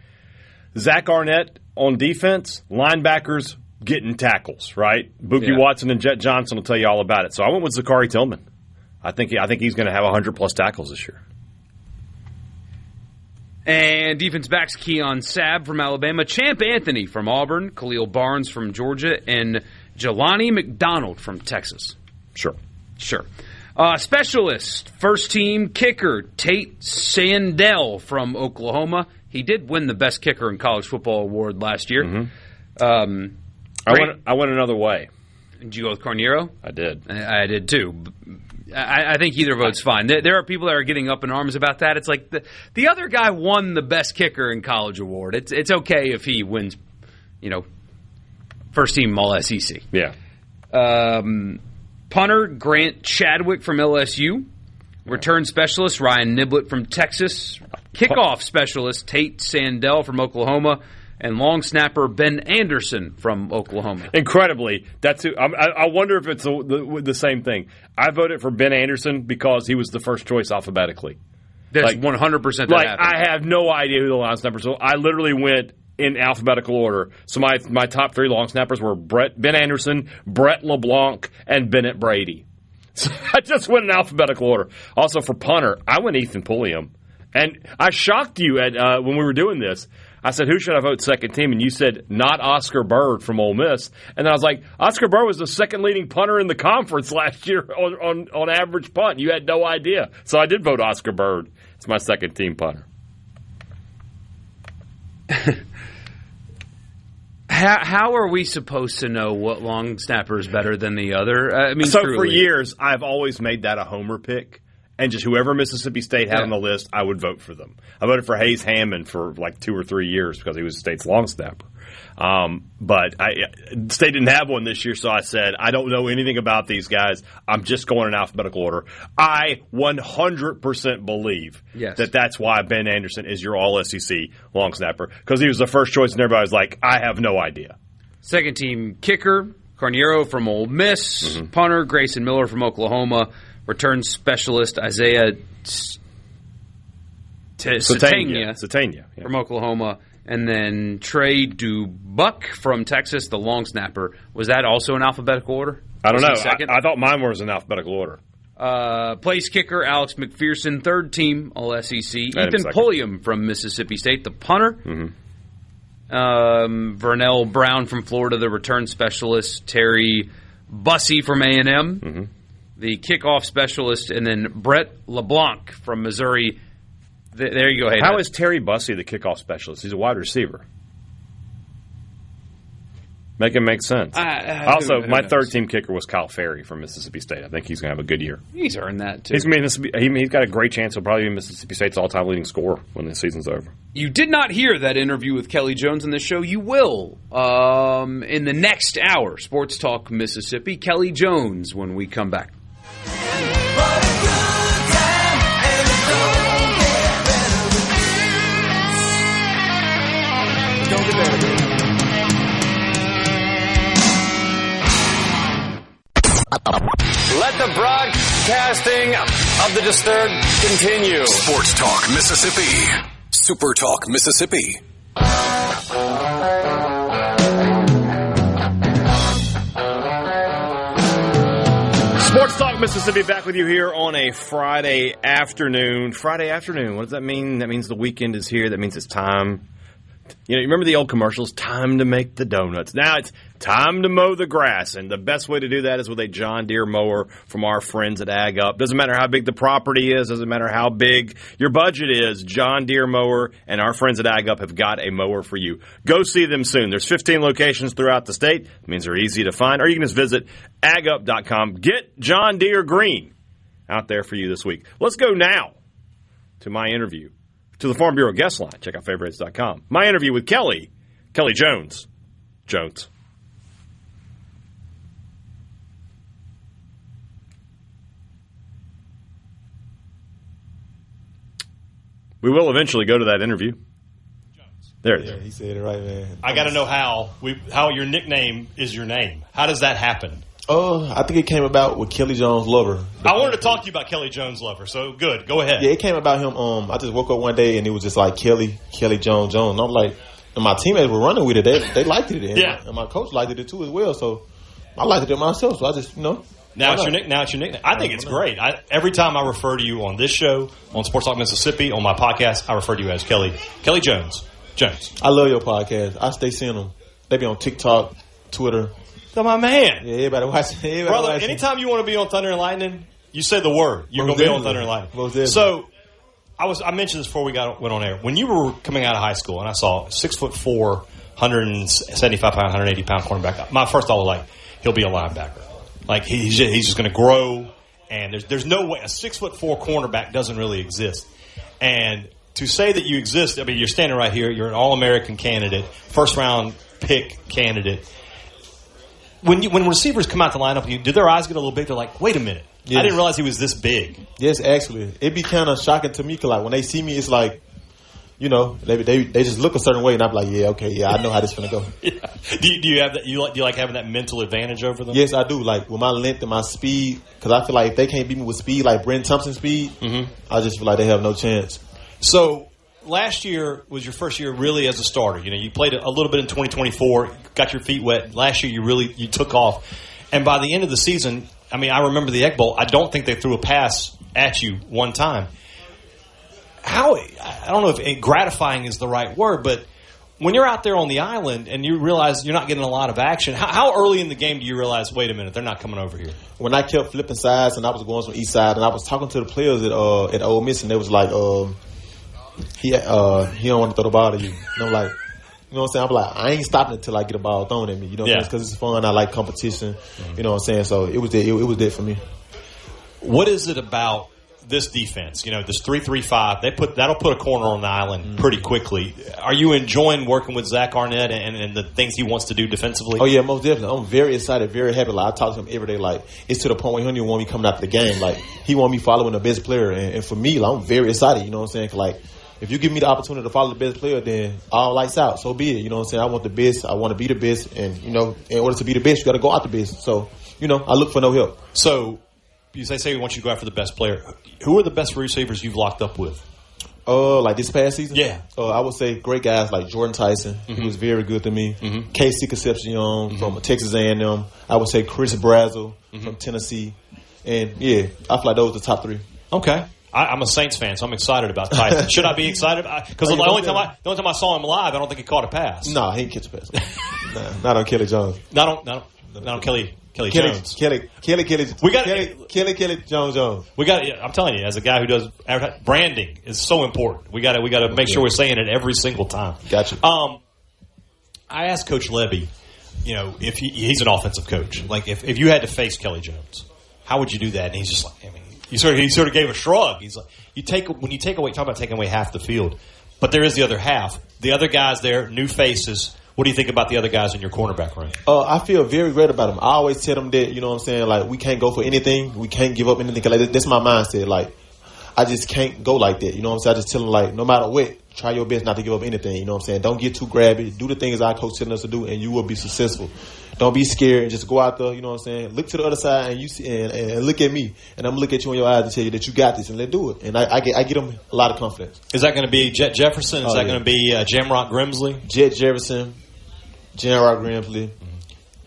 Zach Arnett on defense, linebackers getting tackles, right? Buki Watson and Jet Johnson will tell you all about it. So I went with Zachary Tillman. I think he's going to have 100-plus tackles this year. And defense backs Keon Sabb from Alabama, Champ Anthony from Auburn, Khalil Barnes from Georgia, and Jelani McDonald from Texas. Sure. Specialist, first team kicker, Tate Sandell from Oklahoma. He did win the best kicker in college football award last year. Mm-hmm. I went another way. Did you go with Cornero? I did. I did too. I think either vote's fine. There are people that are getting up in arms about that. It's like the other guy won the best kicker in college award. It's okay if he wins, first team All-SEC. Yeah. Punter Grant Chadwick from LSU. Return specialist Ryan Niblett from Texas. Kickoff specialist Tate Sandell from Oklahoma. And long snapper Ben Anderson from Oklahoma. Incredibly, that's who, I wonder if it's the same thing. I voted for Ben Anderson because he was the first choice alphabetically. That's 100% that happened. I have no idea who the long snapper is. So I literally went in alphabetical order. So my top 3 long snappers were Ben Anderson, Brett LeBlanc, and Bennett Brady. So I just went in alphabetical order. Also for punter, I went Ethan Pulliam. And I shocked you when we were doing this. I said, who should I vote second team? And you said, not Oscar Bird from Ole Miss. And then I was like, Oscar Bird was the second leading punter in the conference last year on average punt. You had no idea. So I did vote Oscar Bird. It's my second team punter. How are we supposed to know what long snapper is better than the other? So truly. For years, I've always made that a homer pick. and just whoever Mississippi State had on the list, I would vote for them. I voted for Hayes Hammond for like 2 or 3 years because he was State's long snapper. But State didn't have one this year, so I said, I don't know anything about these guys. I'm just going in alphabetical order. I 100% believe that that's why Ben Anderson is your all-SEC long snapper, because he was the first choice, and everybody was like, I have no idea. Second team kicker, Carniero from Ole Miss. Punter, Grayson Miller from Oklahoma. Return specialist, Isaiah Satania from Oklahoma. And then Trey Dubuck from Texas, the long snapper. Was that also in alphabetical order? I don't know. I thought mine was in alphabetical order. Place kicker, Alex McPherson, third team All-SEC. Ethan Pulliam from Mississippi State, the punter. Vernell Brown from Florida, the return specialist. Terry Bussey from A&M, the kickoff specialist. And then Brett LeBlanc from Missouri. There you go. Hey, how is Terry Bussey the kickoff specialist? He's a wide receiver. Make it make sense. Also, my third-team kicker was Kyle Ferry from Mississippi State. I think he's going to have a good year. He's earned that, too. He's got a great chance. He'll probably be Mississippi State's all-time leading scorer when the season's over. You did not hear that interview with Kelly Jones in this show. You will in the next hour. Sports Talk Mississippi. Kelly Jones when we come back. Let the broadcasting of the disturbed continue. Sports Talk Mississippi. Super Talk Mississippi. Sports Talk Mississippi back with you here on a Friday afternoon. Friday afternoon, what does that mean? That means the weekend is here. That means it's time. You remember the old commercials? Time to make the donuts. Now it's time to mow the grass. And the best way to do that is with a John Deere mower from our friends at Ag Up. Doesn't matter how big the property is. Doesn't matter how big your budget is. John Deere mower and our friends at Ag Up have got a mower for you. Go see them soon. There's 15 locations throughout the state. It means they're easy to find. Or you can just visit agup.com. Get John Deere green out there for you this week. Let's go now to my interview. To the Farm Bureau guest line. Check out favorites.com. My interview with Kelly Jones. We will eventually go to that interview. There it is. Yeah, he said it right, man. I got to know how your nickname is your name. How does that happen? I think it came about with Kelly Jones Lover. I wanted to talk to you about Kelly Jones Lover, so good. Go ahead. Yeah, it came about him. I just woke up one day and it was just like Kelly Jones. And I'm like, and my teammates were running with it. They liked it. And my coach liked it too as well. So I liked it myself. So I just, Now it's your nickname. I think it's great. Every time I refer to you on this show, on Sports Talk Mississippi, on my podcast, I refer to you as Kelly Jones. I love your podcast. I stay seeing them. They be on TikTok, Twitter. So my man. Yeah, everybody watch it. Brother, anytime you want to be on Thunder and Lightning, you say the word. You're going to be on Thunder and Lightning. So I mentioned this before we went on air. When you were coming out of high school and I saw 6'4", 175 pound, 180 pound cornerback, my first thought was like, he'll be a linebacker. Like he's just going to grow, and there's no way a 6'4" cornerback doesn't really exist. And to say that you exist, I mean, you're standing right here. You're an All-American candidate, first round pick candidate. When receivers come out to line up with you, do their eyes get a little big? They're like, wait a minute. Yes. I didn't realize he was this big. Yes, actually. It'd be kind of shocking to me because like, when they see me, it's like, they just look a certain way, and I'm like, I know how this is going to go. Yeah. Do you have that? Do you like having that mental advantage over them? Yes, I do. Like, with my length and my speed, because I feel like if they can't beat me with speed, like Brent Thompson speed, I just feel like they have no chance. So, last year was your first year really as a starter. You played a little bit in 2024, got your feet wet. Last year you took off. And by the end of the season, I mean, I remember the Egg Bowl. I don't think they threw a pass at you one time. I don't know if gratifying is the right word, but when you're out there on the island and you realize you're not getting a lot of action, how early in the game do you realize, wait a minute, they're not coming over here? When I kept flipping sides and I was going from east side and I was talking to the players at Ole Miss and they was like, he don't want to throw the ball to you. And I'm like, you know what I'm saying? I'm like, I ain't stopping until I get a ball thrown at me. You know what I'm saying? Because it's fun. I like competition. You know what I'm saying? So it was there for me. What is it about this defense, this 3-3-5, that'll put a corner on the island pretty quickly. Are you enjoying working with Zach Arnett and the things he wants to do defensively? Oh, yeah, most definitely. I'm very excited, very happy. Like, I talk to him every day. Like, it's to the point where he don't even want me coming out the game. Like, he want me following the best player. And for me, like, I'm very excited, you know what I'm saying? Like, if you give me the opportunity to follow the best player, then all lights out. So be it, you know what I'm saying? I want the best. I want to be the best. And, in order to be the best, you got to go out the best. So, I look for no help. So, you say we want you to go after the best player. Who are the best receivers you've locked up with? Like this past season? Yeah. I would say great guys like Jordan Tyson, who was very good to me. Casey Concepcion from Texas A&M. I would say Chris Brazzell from Tennessee. And, yeah, I feel like those are the top 3. Okay. I'm a Saints fan, so I'm excited about Tyson. Should I be excited? Because the only time I saw him live, I don't think he caught a pass. No, he didn't catch a pass. Not on Kelly Jones. Not on Kelly Jones. Kelly Jones. We got. I'm telling you, as a guy who does branding is so important. We got to make sure we're saying it every single time. Gotcha. I asked Coach Levy, if he's an offensive coach, like if you had to face Kelly Jones, how would you do that? And he's just like, he sort of gave a shrug. He's like, when you take away, talk about taking away half the field, but there is the other half. The other guys there, new faces. What do you think about the other guys in your cornerback room? I feel very great about them. I always tell them that, you know what I'm saying, like, we can't go for anything. We can't give up anything. Like, that's my mindset. Like, I just can't go like that. You know what I'm saying? I just tell them, like, no matter what, try your best not to give up anything. You know what I'm saying? Don't get too grabby. Do the things our coach telling us to do, and you will be successful. Don't be scared and just go out there, you know what I'm saying? Look to the other side and you see, and look at me. And I'm going to look at you in your eyes and tell you that you got this, and let's do it. And I get them a lot of confidence. Is that going to be Jet Jefferson? Is that going to be Jamrock Grimsley? Jet Jefferson, Jamrock Grimsley,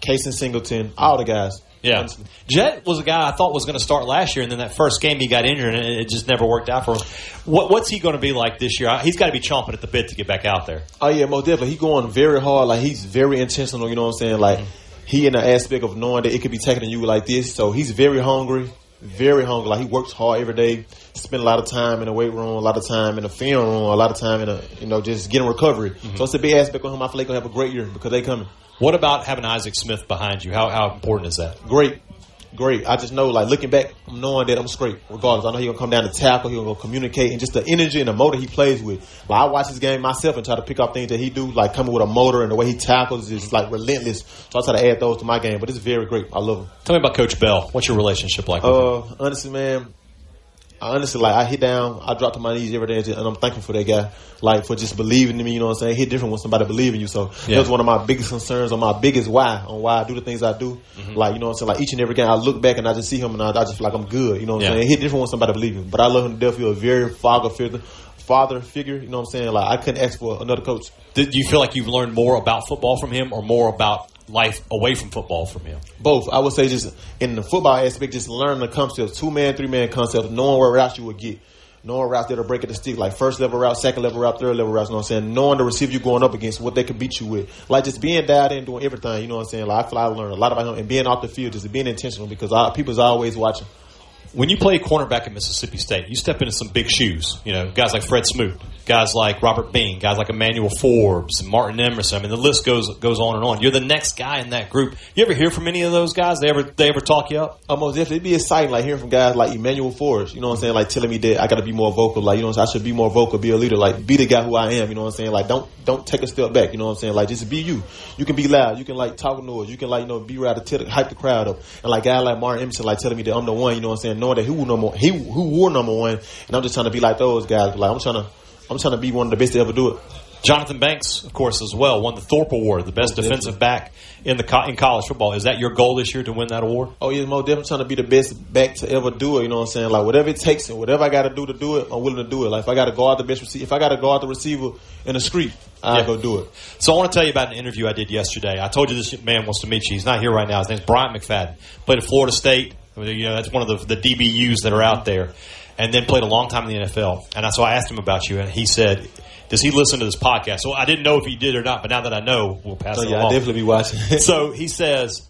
Casey Singleton, all the guys. Yeah. Honestly. Jet was a guy I thought was going to start last year, and then that first game he got injured, and it just never worked out for him. What's he going to be like this year? He's got to be chomping at the bit to get back out there. Oh, yeah, most definitely. He's going very hard. Like, he's very intentional, you know what I'm saying? Like, he in the aspect of knowing that it could be taken to you like this. So he's very hungry. Very hungry. Like, he works hard every day. Spend a lot of time in the weight room, a lot of time in the film room, a lot of time in just getting recovery. So it's a big aspect of him. I feel like he'll have a great year because they coming. What about having Isaac Smith behind you? How important is that? Great. I just know, like, looking back, I'm knowing that I'm straight regardless. I know he's going to come down to tackle. He's going to communicate. And just the energy and the motor he plays with. Like, I watch his game myself and try to pick up things that he do, like coming with a motor and the way he tackles is, like, relentless. So I try to add those to my game. But it's very great. I love him. Tell me about Coach Bell. What's your relationship like with him? Honestly, man, I hit down, I drop to my knees every day, and I'm thankful for that guy, like, for just believing in me, you know what I'm saying? It hit different when somebody believes in you, so that was one of my biggest concerns, on my biggest why I do the things I do. Like, you know what I'm saying? Like, each and every game, I look back and I just see him, and I just feel like I'm good, you know what I'm saying? It hit different when somebody believes in me, but I love him to death. He's a very father figure, you know what I'm saying? Like, I couldn't ask for another coach. Do you feel like you've learned more about football from him or more about life away from football from him? Both. I would say just in the football aspect, just learning the concepts, 2-man, 3-man concepts, knowing where routes you would get. Knowing routes that'll break at the stick, like first level route, second level route, third level routes, you know what I'm saying? Knowing the receiver you're going up against, what they can beat you with. Like, just being dialed in, doing everything, you know what I'm saying? Like, I feel like I learned a lot about him, and being off the field, just being intentional, because people's always watching. When you play cornerback at Mississippi State, you step into some big shoes. You know, guys like Fred Smoot, guys like Robert Bean, guys like Emmanuel Forbes, and Martin Emerson. I mean, the list goes on and on. You're the next guy in that group. You ever hear from any of those guys? They ever talk you up? Most definitely. It'd be exciting, like, hearing from guys like Emmanuel Forbes, you know what I'm saying? Like, telling me that I got to be more vocal. Like, you know what I'm saying? I should be more vocal, be a leader. Like, be the guy who I am, you know what I'm saying? Like, don't take a step back, you know what I'm saying? Like, just be you. You can be loud. You can, like, talk noise. You can, like, be ready to hype the crowd up. And, like, guys like Martin Emerson, like, telling me that I'm the one, you know what I'm saying? Knowing that who were number one, and I'm just trying to be like those guys. Like, I'm trying to be one of the best to ever do it. Jonathan Banks, of course, as well, won the Thorpe Award, the best defensive back in college football. Is that your goal this year, to win that award? Oh, yeah, most definitely trying to be the best back to ever do it. You know what I'm saying? Like, whatever it takes and whatever I got to do it, I'm willing to do it. Like, if I got to guard the best receiver, if I got to guard the receiver in the street, I'll go do it. So I want to tell you about an interview I did yesterday. I told you this man wants to meet you. He's not here right now. His name's Bryant McFadden. Played at Florida State. You know, that's one of the DBUs that are out there. And then played a long time in the NFL. And so I asked him about you, and he said, does he listen to this podcast? So I didn't know if he did or not, but now that I know, we'll pass it along. I'll definitely be watching. So he says,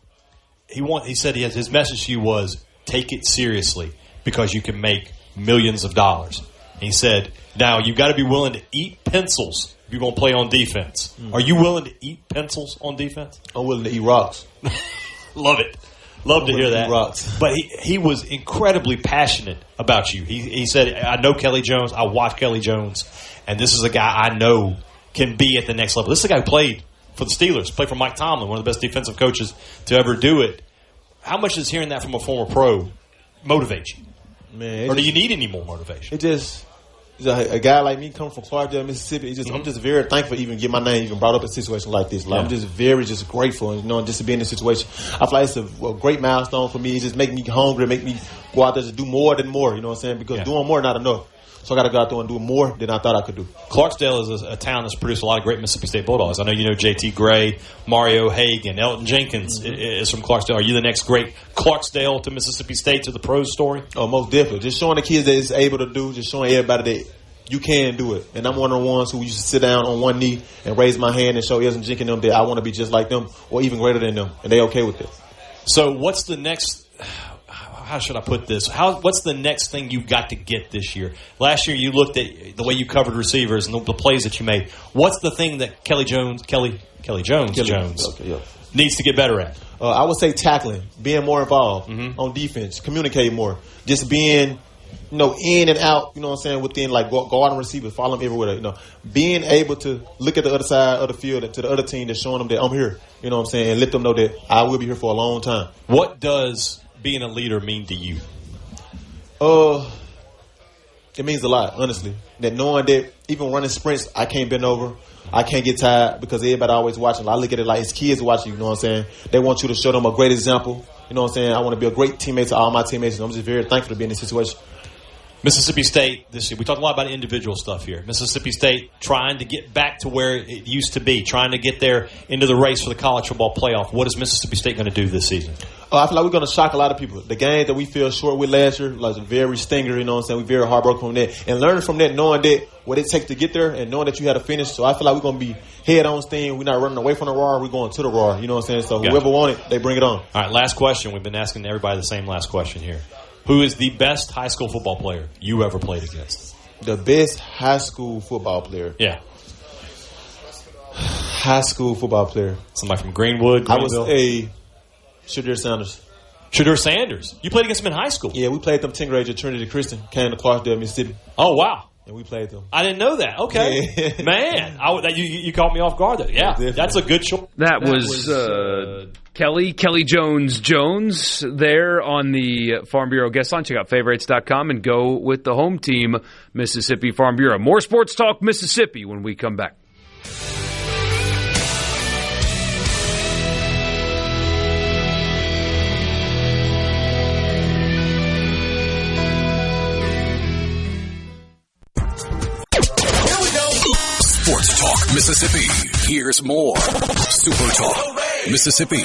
his message to you was, take it seriously because you can make millions of dollars. And he said, now you've got to be willing to eat pencils if you're going to play on defense. Are you willing to eat pencils on defense? I'm willing to eat rocks. Love it. Love to hear that. Rocks. But he was incredibly passionate about you. He said, I know Kelly Jones. I watch Kelly Jones. And this is a guy I know can be at the next level. This is a guy who played for the Steelers, played for Mike Tomlin, one of the best defensive coaches to ever do it. How much does hearing that from a former pro motivate you? Man, or do you need any more motivation? A guy like me coming from Clarksdale, Mississippi, I'm just very thankful to even get my name even brought up in a situation like this. I'm just very grateful, just to be in this situation. I feel like it's a great milestone for me. It just make me hungry, make me go out there to do more than more, you know what I'm saying? Because doing more is not enough. So I got to go out there and do more than I thought I could do. Clarksdale is a town that's produced a lot of great Mississippi State Bulldogs. I know you know J.T. Gray, Mario Hagan, Elton Jenkins is from Clarksdale. Are you the next great Clarksdale to Mississippi State to the pros story? Oh, most definitely. Just showing the kids that it's able to do, just showing everybody that you can do it. And I'm one of the ones who used to sit down on one knee and raise my hand and show Elton Jenkins them that I want to be just like them or even greater than them. And they okay with it. So what's the next... How should I put this? What's the next thing you've got to get this year? Last year you looked at the way you covered receivers and the plays that you made. What's the thing that Kelly Jones needs to get better at? I would say tackling, being more involved on defense, communicating more, just being in and out, you know what I'm saying, within like guard and receiver, follow them everywhere, being able to look at the other side of the field to the other team that's showing them that I'm here, you know what I'm saying, and let them know that I will be here for a long time. What does being a leader mean to you? It means a lot, honestly. That knowing that even running sprints, I can't bend over, I can't get tired because everybody always watching. I look at it like his kids watching, you know what I'm saying? They want you to show them a great example, you know what I'm saying? I want to be a great teammate to all my teammates, and I'm just very thankful to be in this situation. Mississippi State this year, we talked a lot about individual stuff here. Mississippi State trying to get back to where it used to be, trying to get there into the race for the college football playoff. What is Mississippi State going to do this season? I feel like we're going to shock a lot of people. The game that we fell short with last year was very stinger, you know what I'm saying? We're very heartbroken from that. And learning from that, knowing that what it takes to get there and knowing that you had to finish. So I feel like we're going to be head on steam. We're not running away from the roar. We're going to the roar, you know what I'm saying? So whoever wants it, they bring it on. All right, last question. We've been asking everybody the same last question here. Who is the best high school football player you ever played against? The best high school football player? Yeah. High school football player. Somebody from Greenwood, Greenville? I was a Shadur Sanders. Shadur Sanders? You played against him in high school? Yeah, we played them 10th grade at Trinity Christian, came to Clarksdale, Mississippi. Oh, wow. And we played them. I didn't know that. Okay. Yeah. Man, you caught me off guard there. Yeah, that's a good choice. That was Kelly Jones there on the Farm Bureau guest line. Check out favorites.com and go with the home team, Mississippi Farm Bureau. More Sports Talk Mississippi when we come back. Sports Talk Mississippi. Here's more. Super Talk Mississippi.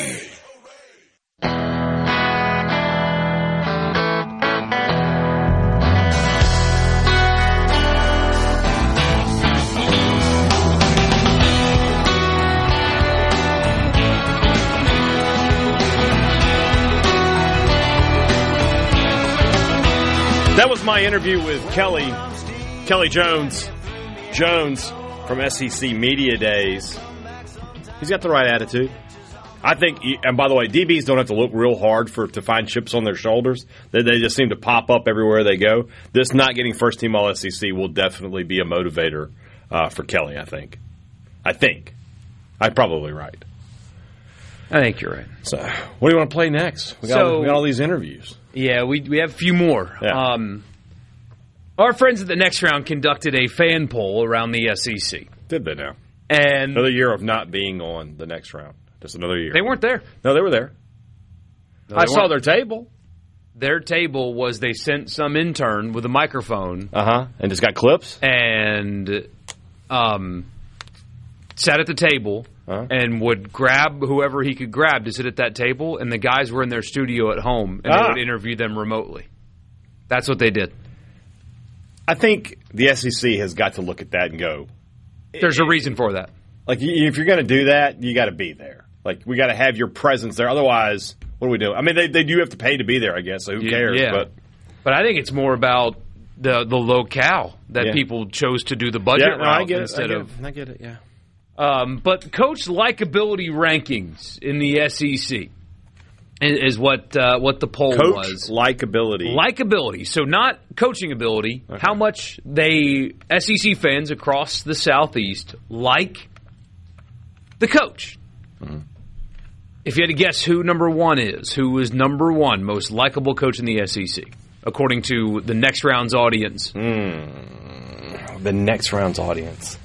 That was my interview with Kelly Jones from SEC Media Days. He's got the right attitude. I think, and by the way, DBs don't have to look real hard to find chips on their shoulders. They just seem to pop up everywhere they go. This not getting first team All SEC will definitely be a motivator for Kelly, I think. I'm probably right. I think you're right. So, what do you want to play next? We got all these interviews. Yeah, we have a few more. Yeah. Our friends at the Next Round conducted a fan poll around the SEC. Did they now? And another year of not being on the Next Round. Just another year. They weren't there. No, they were there. No, I saw their table. Their table was they sent some intern with a microphone. And just got clips? And sat at the table and would grab whoever he could grab to sit at that table, and the guys were in their studio at home, and they would interview them remotely. That's what they did. I think the SEC has got to look at that and go, there's a reason for that. Like, if you're going to do that, you got to be there. Like, we got to have your presence there. Otherwise, what do we do? I mean, they do have to pay to be there, I guess, so who cares? Yeah. But I think it's more about the locale that people chose to do the budget route instead of. I get it, yeah. But coach likability rankings in the SEC. is what the poll Coach was. Likability. Likability. So not coaching ability. Okay. How much SEC fans across the Southeast like the coach. Mm-hmm. If you had to guess who number one is, who is number one most likable coach in the SEC, according to the next round's audience. The next round's audience.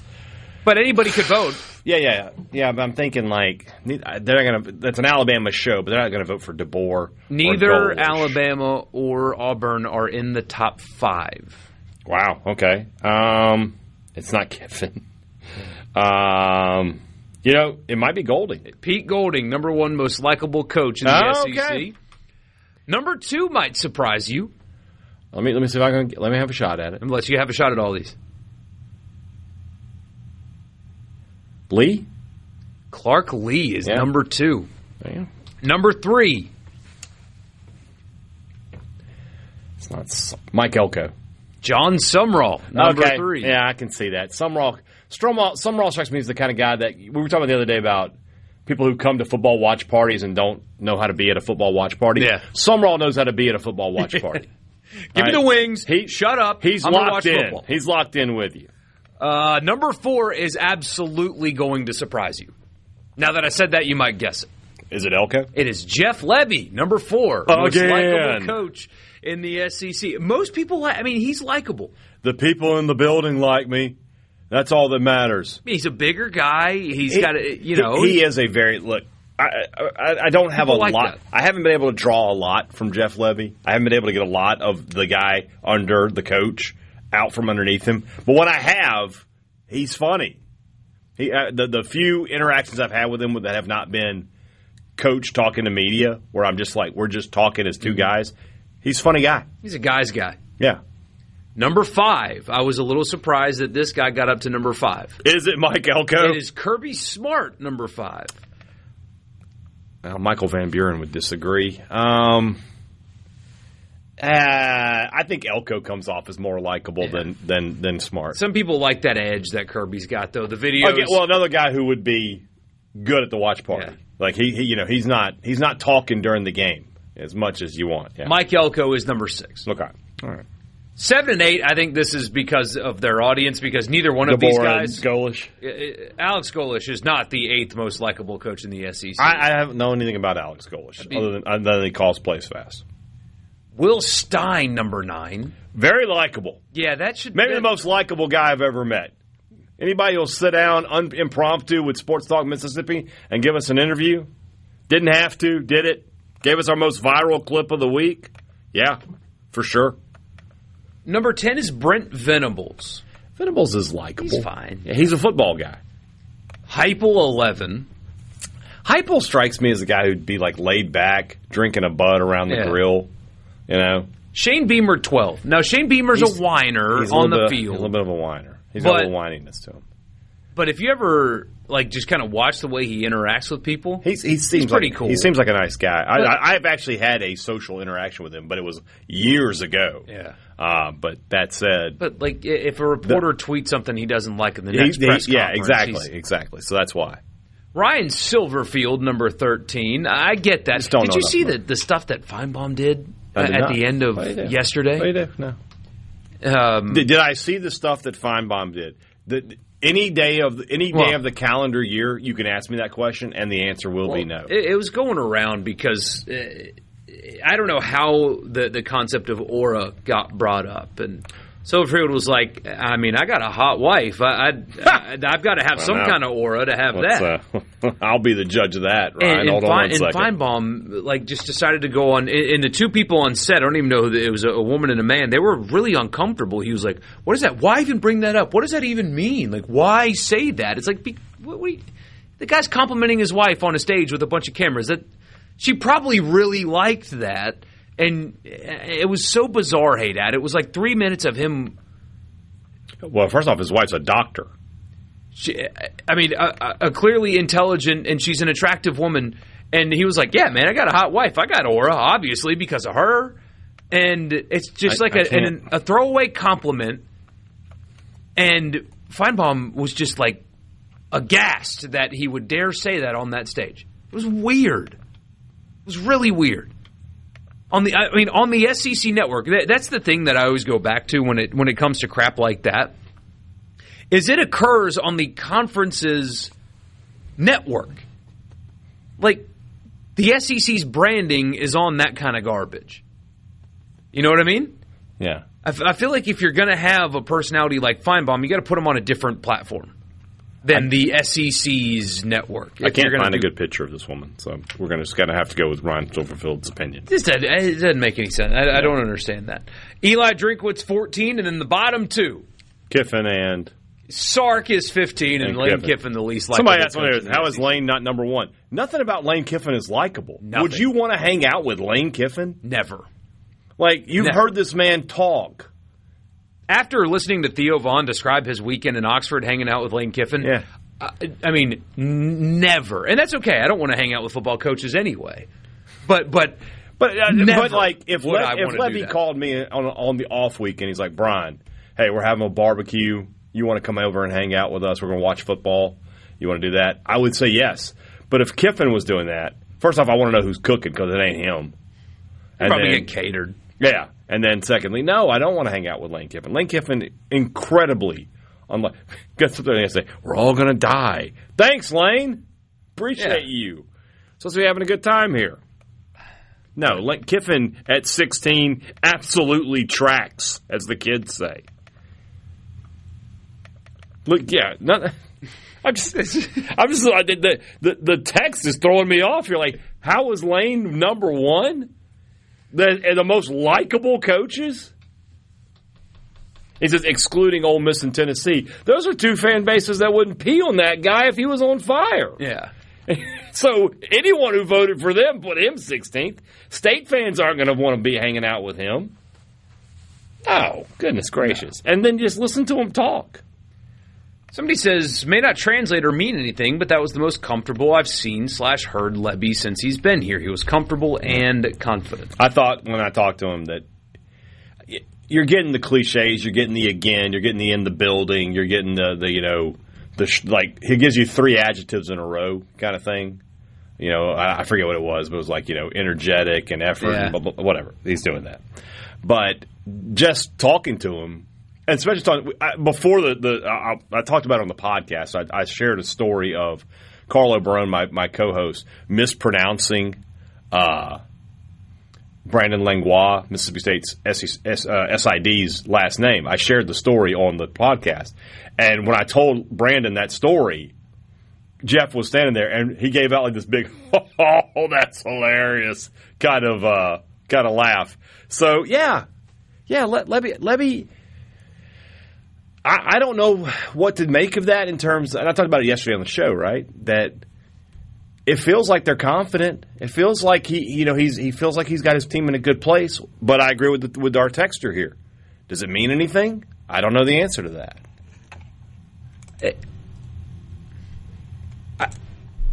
But anybody could vote. Yeah. But I'm thinking they're not going to. That's an Alabama show, but they're not going to vote for DeBoer. Neither Alabama or Auburn are in the top 5. Wow. Okay. It's not Kiffin. It might be Golding. Pete Golding, number one most likable coach in the SEC. Okay. Number 2 might surprise you. Let me see if I can. Let me have a shot at it. Unless you have a shot at all these. Lee? Clark Lee is number 2. Yeah. Number 3. It's not Mike Elko. John Sumrall, number 3. Yeah, I can see that. Sumrall strikes me as the kind of guy that we were talking about the other day about people who come to football watch parties and don't know how to be at a football watch party. Yeah. Sumrall knows how to be at a football watch party. Give me the wings. Shut up. He's locked in. Football. He's locked in with you. Number 4 is absolutely going to surprise you. Now that I said that, you might guess it. Is it Elko? It is Jeff Levy, number 4. Most likable coach in the SEC. Most people, he's likable. The people in the building like me. That's all that matters. He's a bigger guy. He is a very, look, I don't have a lot. That. I haven't been able to draw a lot from Jeff Levy. I haven't been able to get a lot of the guy under the coach out from underneath him. But when I have, he's funny. The few interactions I've had with him that have not been coach talking to media, where I'm just like, we're just talking as two guys, he's a funny guy. He's a guy's guy. Yeah. Number 5. I was a little surprised that this guy got up to number 5. Is it Mike Elko? It is Kirby Smart, number 5. Well, Michael Van Buren would disagree. I think Elko comes off as more likable than Smart. Some people like that edge that Kirby's got, though. The videos. Okay, well, another guy who would be good at the watch party. Yeah. Like he's not talking during the game as much as you want. Yeah. Mike Elko is number 6. Okay, all right. 7 and 8, I think this is because of their audience, because neither one of these guys. Golesh. Alex Golesh is not the 8th most likable coach in the SEC. I haven't known anything about Alex Golesh other than he calls plays fast. Will Stein, number 9. Very likable. Yeah, that should maybe the most likable guy I've ever met. Anybody who'll sit down impromptu with SportsTalk Mississippi and give us an interview? Didn't have to, did it? Gave us our most viral clip of the week? Yeah, for sure. Number 10 is Brent Venables. Venables is likable. He's fine. Yeah, he's a football guy. Heupel, 11. Heupel strikes me as a guy who'd be like laid back, drinking a bud around the grill, you know. Shane Beamer, 12. Now, Shane Beamer's a whiner on the field. He's a little bit of a whiner. He's got a little whininess to him. But if you ever just kind of watch the way he interacts with people, he seems pretty cool. He seems like a nice guy. I've actually had a social interaction with him, but it was years ago. Yeah. But that said, if a reporter tweets something he doesn't like in the next press conference, exactly. So that's why. Ryan Silverfield, number 13. I get that. Did you see the stuff that Feinbaum did at the end of yesterday? Oh, you did? No. Did I see the stuff that Feinbaum did? Any day of the calendar year, you can ask me that question, and the answer will be no. It was going around because I don't know how the concept of aura got brought up, and Silverfield was like, I got a hot wife. I've got to have some kind of aura to have that. I'll be the judge of that, Ryan. Hold on one second. And Feinbaum just decided to go on. And the two people on set, I don't even know who it was, a woman and a man. They were really uncomfortable. He was like, "What is that? Why even bring that up? What does that even mean? Like, why say that?" It's like, the guy's complimenting his wife on a stage with a bunch of cameras. That she probably really liked that. And it was so bizarre, Haydad. It was like 3 minutes of him. Well, first off, his wife's a doctor. A clearly intelligent, and she's an attractive woman. And he was like, yeah, man, I got a hot wife. I got aura, obviously, because of her. And it's just a throwaway compliment. And Feinbaum was just like aghast that he would dare say that on that stage. It was weird. It was really weird. On the SEC network, that's the thing that I always go back to when it comes to crap like that, is it occurs on the conference's network. Like, the SEC's branding is on that kind of garbage. You know what I mean? Yeah. I feel like if you're going to have a personality like Feinbaum, you got to put him on a different platform than the SEC's network. I can't find a good picture of this woman, so we're just going to have to go with Ryan Silverfield's opinion. It doesn't make any sense. I don't understand that. Eli Drinkwitz, 14, and then the bottom two. Kiffin and... Sark is 15, and Lane Kiffin the least likable. Somebody asked me, how is Lane not number one? Nothing about Lane Kiffin is likable. Nothing. Would you want to hang out with Lane Kiffin? Never. Like, you've heard this man talk. After listening to Theo Vaughn describe his weekend in Oxford hanging out with Lane Kiffin, never. And that's okay. I don't want to hang out with football coaches anyway. But like, if Levy called me on the off week and he's like, Brian, hey, we're having a barbecue. You want to come over and hang out with us? We're going to watch football. You want to do that? I would say yes. But if Kiffin was doing that, first off, I want to know who's cooking because it ain't him. And probably get catered. Yeah. And then secondly, no, I don't want to hang out with Lane Kiffin. Lane Kiffin, incredibly unlike. Gets up there and say, we're all going to die. Thanks, Lane. Appreciate you. Supposed to be having a good time here. No, Lane Kiffin at 16 absolutely tracks, as the kids say. Look, the text is throwing me off. You're like, how is Lane number one? The most likable coaches? He says, excluding Ole Miss and Tennessee. Those are two fan bases that wouldn't pee on that guy if he was on fire. Yeah. So anyone who voted for them put him 16th. State fans aren't going to want to be hanging out with him. Oh, goodness gracious. And then just listen to him talk. Somebody says, may not translate or mean anything, but that was the most comfortable I've seen / heard Lebby since he's been here. He was comfortable and confident. I thought when I talked to him that you're getting the cliches, you're getting the again, you're getting the in the building, you're getting like he gives you 3 adjectives in a row kind of thing. You know, I forget what it was, but it was like, energetic and effort and blah, blah, blah, whatever. He's doing that. But just talking to him, and especially before I talked about it on the podcast. I shared a story of Carlo Barone, my co-host, mispronouncing Brandon Langlois, Mississippi State's SID's last name. I shared the story on the podcast, and when I told Brandon that story, Jeff was standing there, and he gave out like this big, "Oh, that's hilarious!" kind of laugh. So Lebby. I don't know what to make of that in terms, and I talked about it yesterday on the show, right? That it feels like they're confident. It feels like he feels like he's got his team in a good place. But I agree with our texter here. Does it mean anything? I don't know the answer to that.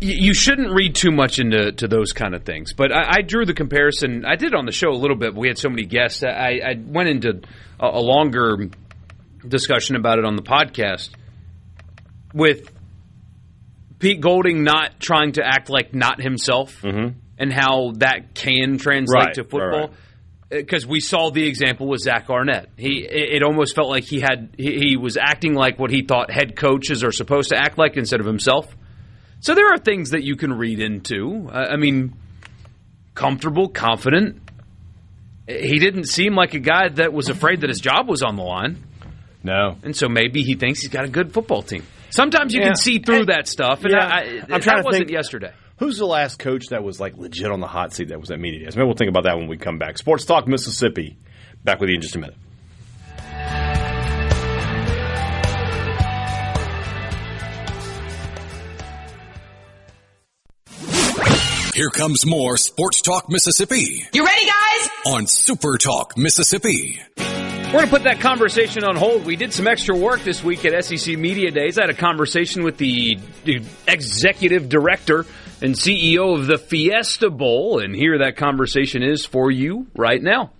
You shouldn't read too much into those kind of things. But I drew the comparison. I did on the show a little bit, but we had so many guests. I went into a longer discussion about it on the podcast with Pete Golding not trying to act like not himself and how that can translate to football. Because we saw the example with Zach Arnett. It almost felt like he was acting like what he thought head coaches are supposed to act like instead of himself. So there are things that you can read into. Comfortable, confident. He didn't seem like a guy that was afraid that his job was on the line. No. And so maybe he thinks he's got a good football team. Sometimes you can see through that stuff, and I'm trying to think yesterday. Who's the last coach that was like legit on the hot seat that was at media days? Maybe we'll think about that when we come back. Sports Talk Mississippi. Back with you in just a minute. Here comes more Sports Talk Mississippi. You ready, guys? On SuperTalk Mississippi. We're going to put that conversation on hold. We did some extra work this week at SEC Media Days. I had a conversation with the executive director and CEO of the Fiesta Bowl, and here that conversation is for you right now.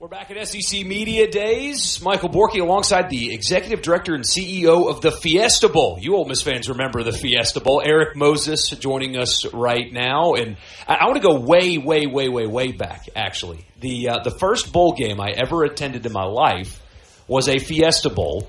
We're back at SEC Media Days. Michael Borky alongside the Executive Director and CEO of the Fiesta Bowl. You Ole Miss fans remember the Fiesta Bowl. Eric Moses joining us right now. And I want to go way back, actually. The first bowl game I ever attended in my life was a Fiesta Bowl,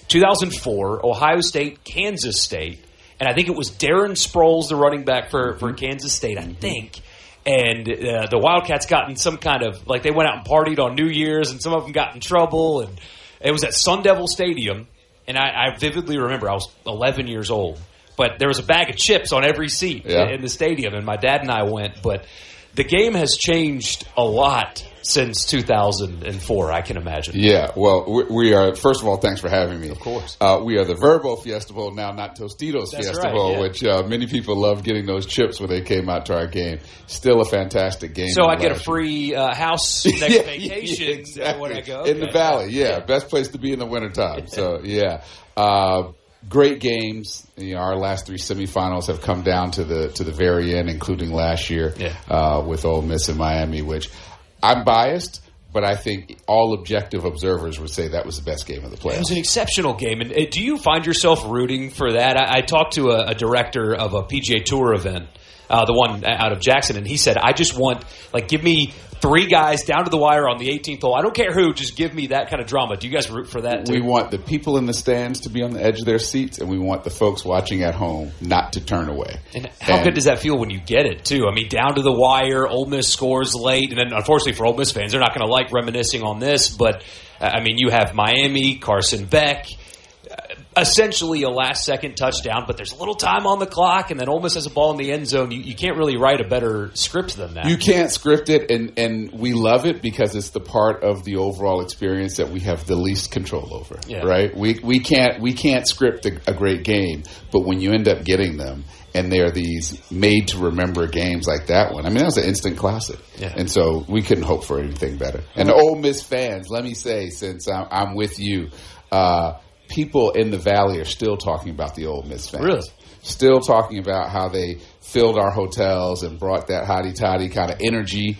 2004, Ohio State, Kansas State. And I think it was Darren Sproles, the running back for Kansas State, I think. And the Wildcats got in some kind of, like, they went out and partied on New Year's, and some of them got in trouble. And it was at Sun Devil Stadium, and I vividly remember I was 11 years old. But there was a bag of chips on every seat in the stadium, and my dad and I went. But the game has changed a lot since 2004, I can imagine. Yeah, well, we are, first of all, thanks for having me. Of course. We are the Verbo Fiesta Bowl, now not Tostitos Fiesta Bowl, which many people love getting those chips when they came out to our game. Still a fantastic game. So I get a free house next vacation exactly. when I go. In the Valley, best place to be in the wintertime. So, great games. Our last 3 semifinals have come down to the very end, including last year with Ole Miss and Miami, which I'm biased, but I think all objective observers would say that was the best game of the playoffs. It was an exceptional game. And do you find yourself rooting for that? I talked to a director of a PGA Tour event, the one out of Jackson, and he said, I just want, give me 3 guys down to the wire on the 18th hole. I don't care who, just give me that kind of drama. Do you guys root for that too? We want the people in the stands to be on the edge of their seats, and we want the folks watching at home not to turn away. And how good does that feel when you get it, too? I mean, down to the wire, Ole Miss scores late, and then unfortunately for Ole Miss fans, they're not going to like reminiscing on this, but, you have Miami, Carson Beck, essentially a last-second touchdown, but there's a little time on the clock, and then Ole Miss has a ball in the end zone. You can't really write a better script than that. You can't script it, and we love it because it's the part of the overall experience that we have the least control over, right? We can't script a great game, but when you end up getting them, and they're these made-to-remember games like that one, that was an instant classic. Yeah. And so we couldn't hope for anything better. And the Ole Miss fans, let me say, since I'm with you, people in the Valley are still talking about the Ole Miss fans. Really? Still talking about how they filled our hotels and brought that hotty-totty kind of energy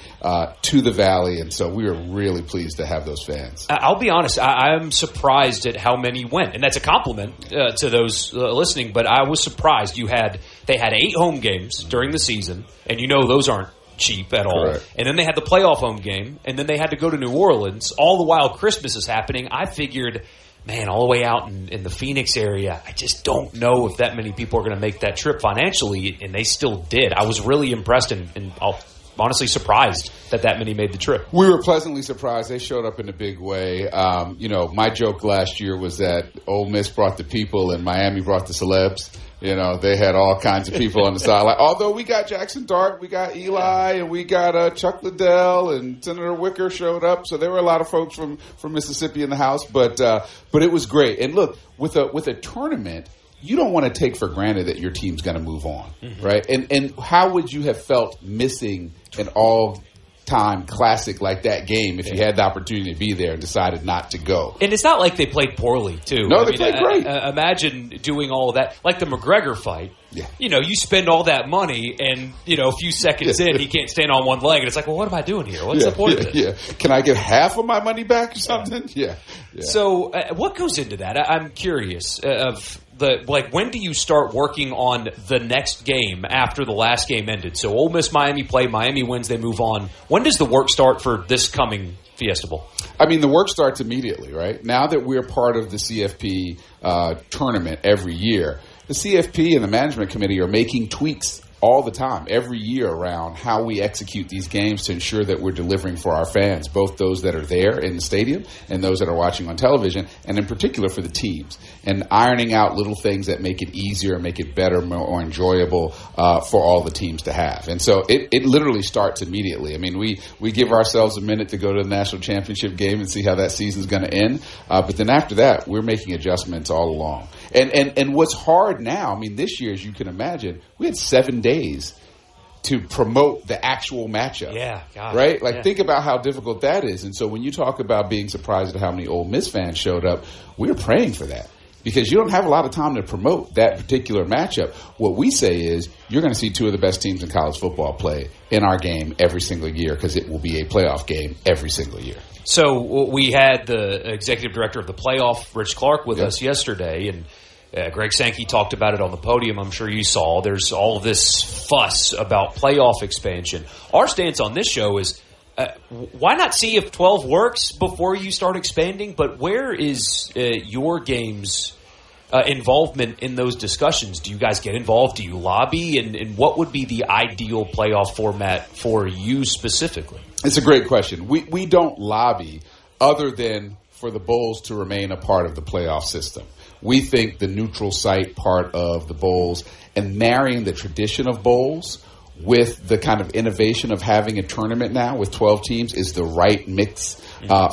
to the Valley. And so we were really pleased to have those fans. I'll be honest, I'm surprised at how many went. And that's a compliment to those listening, but I was surprised. They had 8 home games during the season, and those aren't cheap at all. Correct. And then they had the playoff home game, and then they had to go to New Orleans. All the while Christmas is happening, I figured, man, all the way out in the Phoenix area, I just don't know if that many people are going to make that trip financially, and they still did. I was really impressed and honestly surprised that many made the trip. We were pleasantly surprised. They showed up in a big way. My joke last year was that Ole Miss brought the people and Miami brought the celebs. They had all kinds of people on the sideline. Although we got Jackson Dart, we got Eli, and we got Chuck Liddell, and Senator Wicker showed up. So there were a lot of folks from Mississippi in the house, but it was great. And look, with a tournament, you don't want to take for granted that your team's going to move on, right? And how would you have felt missing an all-time classic like that game if you had the opportunity to be there and decided not to go? And it's not like they played poorly, too. No, they played great. Imagine doing all of that. Like the McGregor fight. Yeah. You spend all that money and, a few seconds in, he can't stand on one leg. And it's like, well, what am I doing here? What's the point of this? Yeah. Can I get half of my money back or something? Yeah. So what goes into that? I'm curious of when do you start working on the next game after the last game ended? So Ole Miss, Miami play. Miami wins. They move on. When does the work start for this coming Fiesta Bowl? The work starts immediately, right? Now that we're part of the CFP tournament every year, the CFP and the management committee are making tweaks all the time, every year, around how we execute these games to ensure that we're delivering for our fans, both those that are there in the stadium and those that are watching on television, and in particular for the teams, and ironing out little things that make it easier, make it better, more enjoyable for all the teams to have. And so it literally starts immediately. We give ourselves a minute to go to the national championship game and see how that season's going to end, but then after that, we're making adjustments all along. And what's hard now, this year, as you can imagine, we had 7 days to promote the actual matchup. Yeah, God. Right? Think about how difficult that is. And so when you talk about being surprised at how many Ole Miss fans showed up, we were praying for that. because you don't have a lot of time to promote that particular matchup. What we say is you're going to see two of the best teams in college football play in our game every single year, because it will be a playoff game every single year. So we had the executive director of the playoff, Rich Clark, with us yesterday, and Greg Sankey talked about it on the podium. I'm sure you saw. There's all this fuss about playoff expansion. Our stance on this show is, why not see if 12 works before you start expanding? But where is your game's involvement in those discussions? Do you guys get involved? Do you lobby? And what would be the ideal playoff format for you specifically? It's a great question. We don't lobby other than for the bowls to remain a part of the playoff system. We think the neutral site part of the bowls and marrying the tradition of bowls with the kind of innovation of having a tournament now with 12 teams is the right mix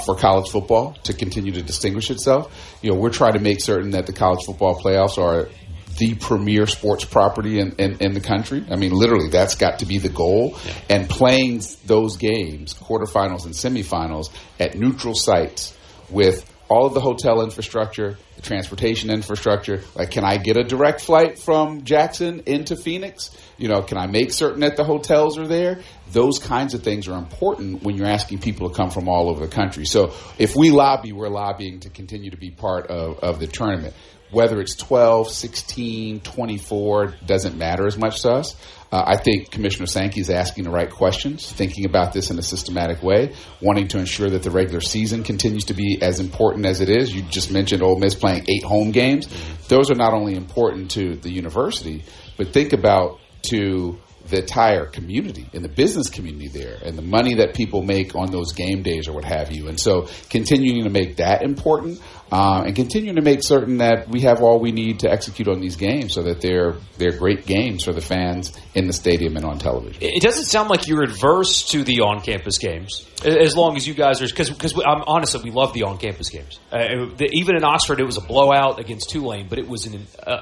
for college football to continue to distinguish itself. We're trying to make certain that the college football playoffs are the premier sports property in the country. I mean, literally, that's got to be the goal. Yeah. And playing those games, quarterfinals and semifinals, at neutral sites with all of the hotel infrastructure, the transportation infrastructure. Like, can I get a direct flight from Jackson into Phoenix? Can I make certain that the hotels are there? Those kinds of things are important when you're asking people to come from all over the country. So if we lobby, we're lobbying to continue to be part of the tournament. Whether it's 12, 16, 24, doesn't matter as much to us. I think Commissioner Sankey is asking the right questions, thinking about this in a systematic way, wanting to ensure that the regular season continues to be as important as it is. You just mentioned Ole Miss playing 8 home games. Those are not only important to the university, but think about to the entire community and the business community there and the money that people make on those game days or what have you. And so continuing to make that important and continuing to make certain that we have all we need to execute on these games so that they're great games for the fans in the stadium and on television. It doesn't sound like you're adverse to the on-campus games, as long as you guys are, because honestly, we love the on-campus games. Even in Oxford, it was a blowout against Tulane, but it was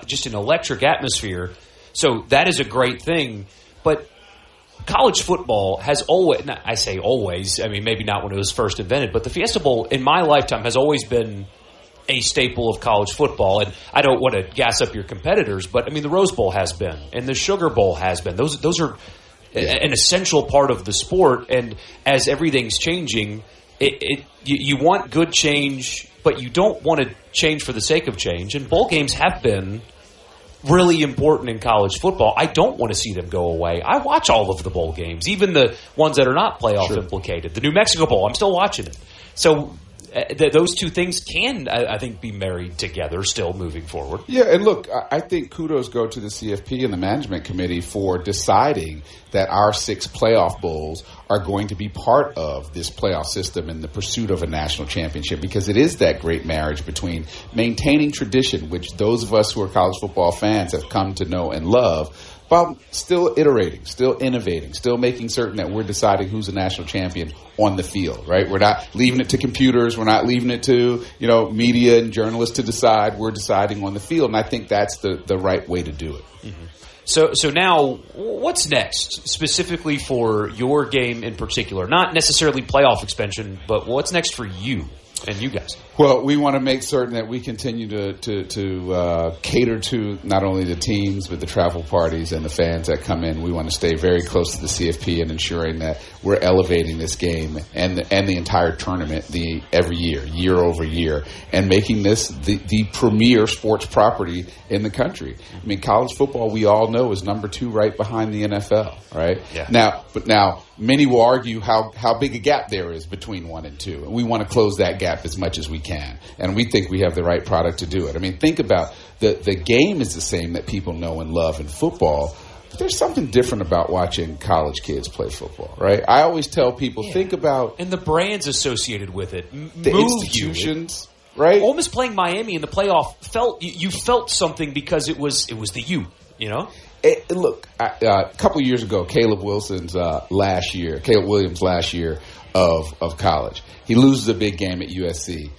just an electric atmosphere. So that is a great thing. But college football has always, I say always, I mean, maybe not when it was first invented, but the Fiesta Bowl in my lifetime has always been a staple of college football. And I don't want to gas up your competitors, but I mean, the Rose Bowl has been, and the Sugar Bowl has been. Those are an essential part of the sport. And as everything's changing, you want good change, but you don't want to change for the sake of change. And bowl games have been really important in college football. I don't want to see them go away. I watch all of the bowl games, even the ones that are not playoff implicated. The New Mexico Bowl, I'm still watching it. So those two things can, I think, be married together still moving forward. Yeah, and look, I think kudos go to the CFP and the management committee for deciding that our 6 playoff bowls are going to be part of this playoff system in the pursuit of a national championship, because it is that great marriage between maintaining tradition, which those of us who are college football fans have come to know and love, while still iterating, still innovating, still making certain that we're deciding who's a national champion on the field, right? We're not leaving it to computers. We're not leaving it to, media and journalists to decide. We're deciding on the field, and I think that's the right way to do it. Mm-hmm. So now, what's next, specifically for your game in particular? Not necessarily playoff expansion, but what's next for you and you guys? Well, we want to make certain that we continue to cater to not only the teams, but the travel parties and the fans that come in. We want to stay very close to the CFP and ensuring that we're elevating this game and the entire tournament every year over year, and making this the premier sports property in the country. I mean, college football, we all know, is number 2 right behind the NFL, right? Yeah. Now, many will argue how big a gap there is between 1 and 2, and we want to close that gap as much as we can, and we think we have the right product to do it. I mean, think about the game is the same that people know and love in football, but there's something different about watching college kids play football, right? I always tell people, think about... And the brands associated with it. The institutions, right? Ole Miss playing Miami in the playoff, you felt something because it was the U, Look, a couple of years ago, Caleb Williams' last year of college, he loses a big game at USC,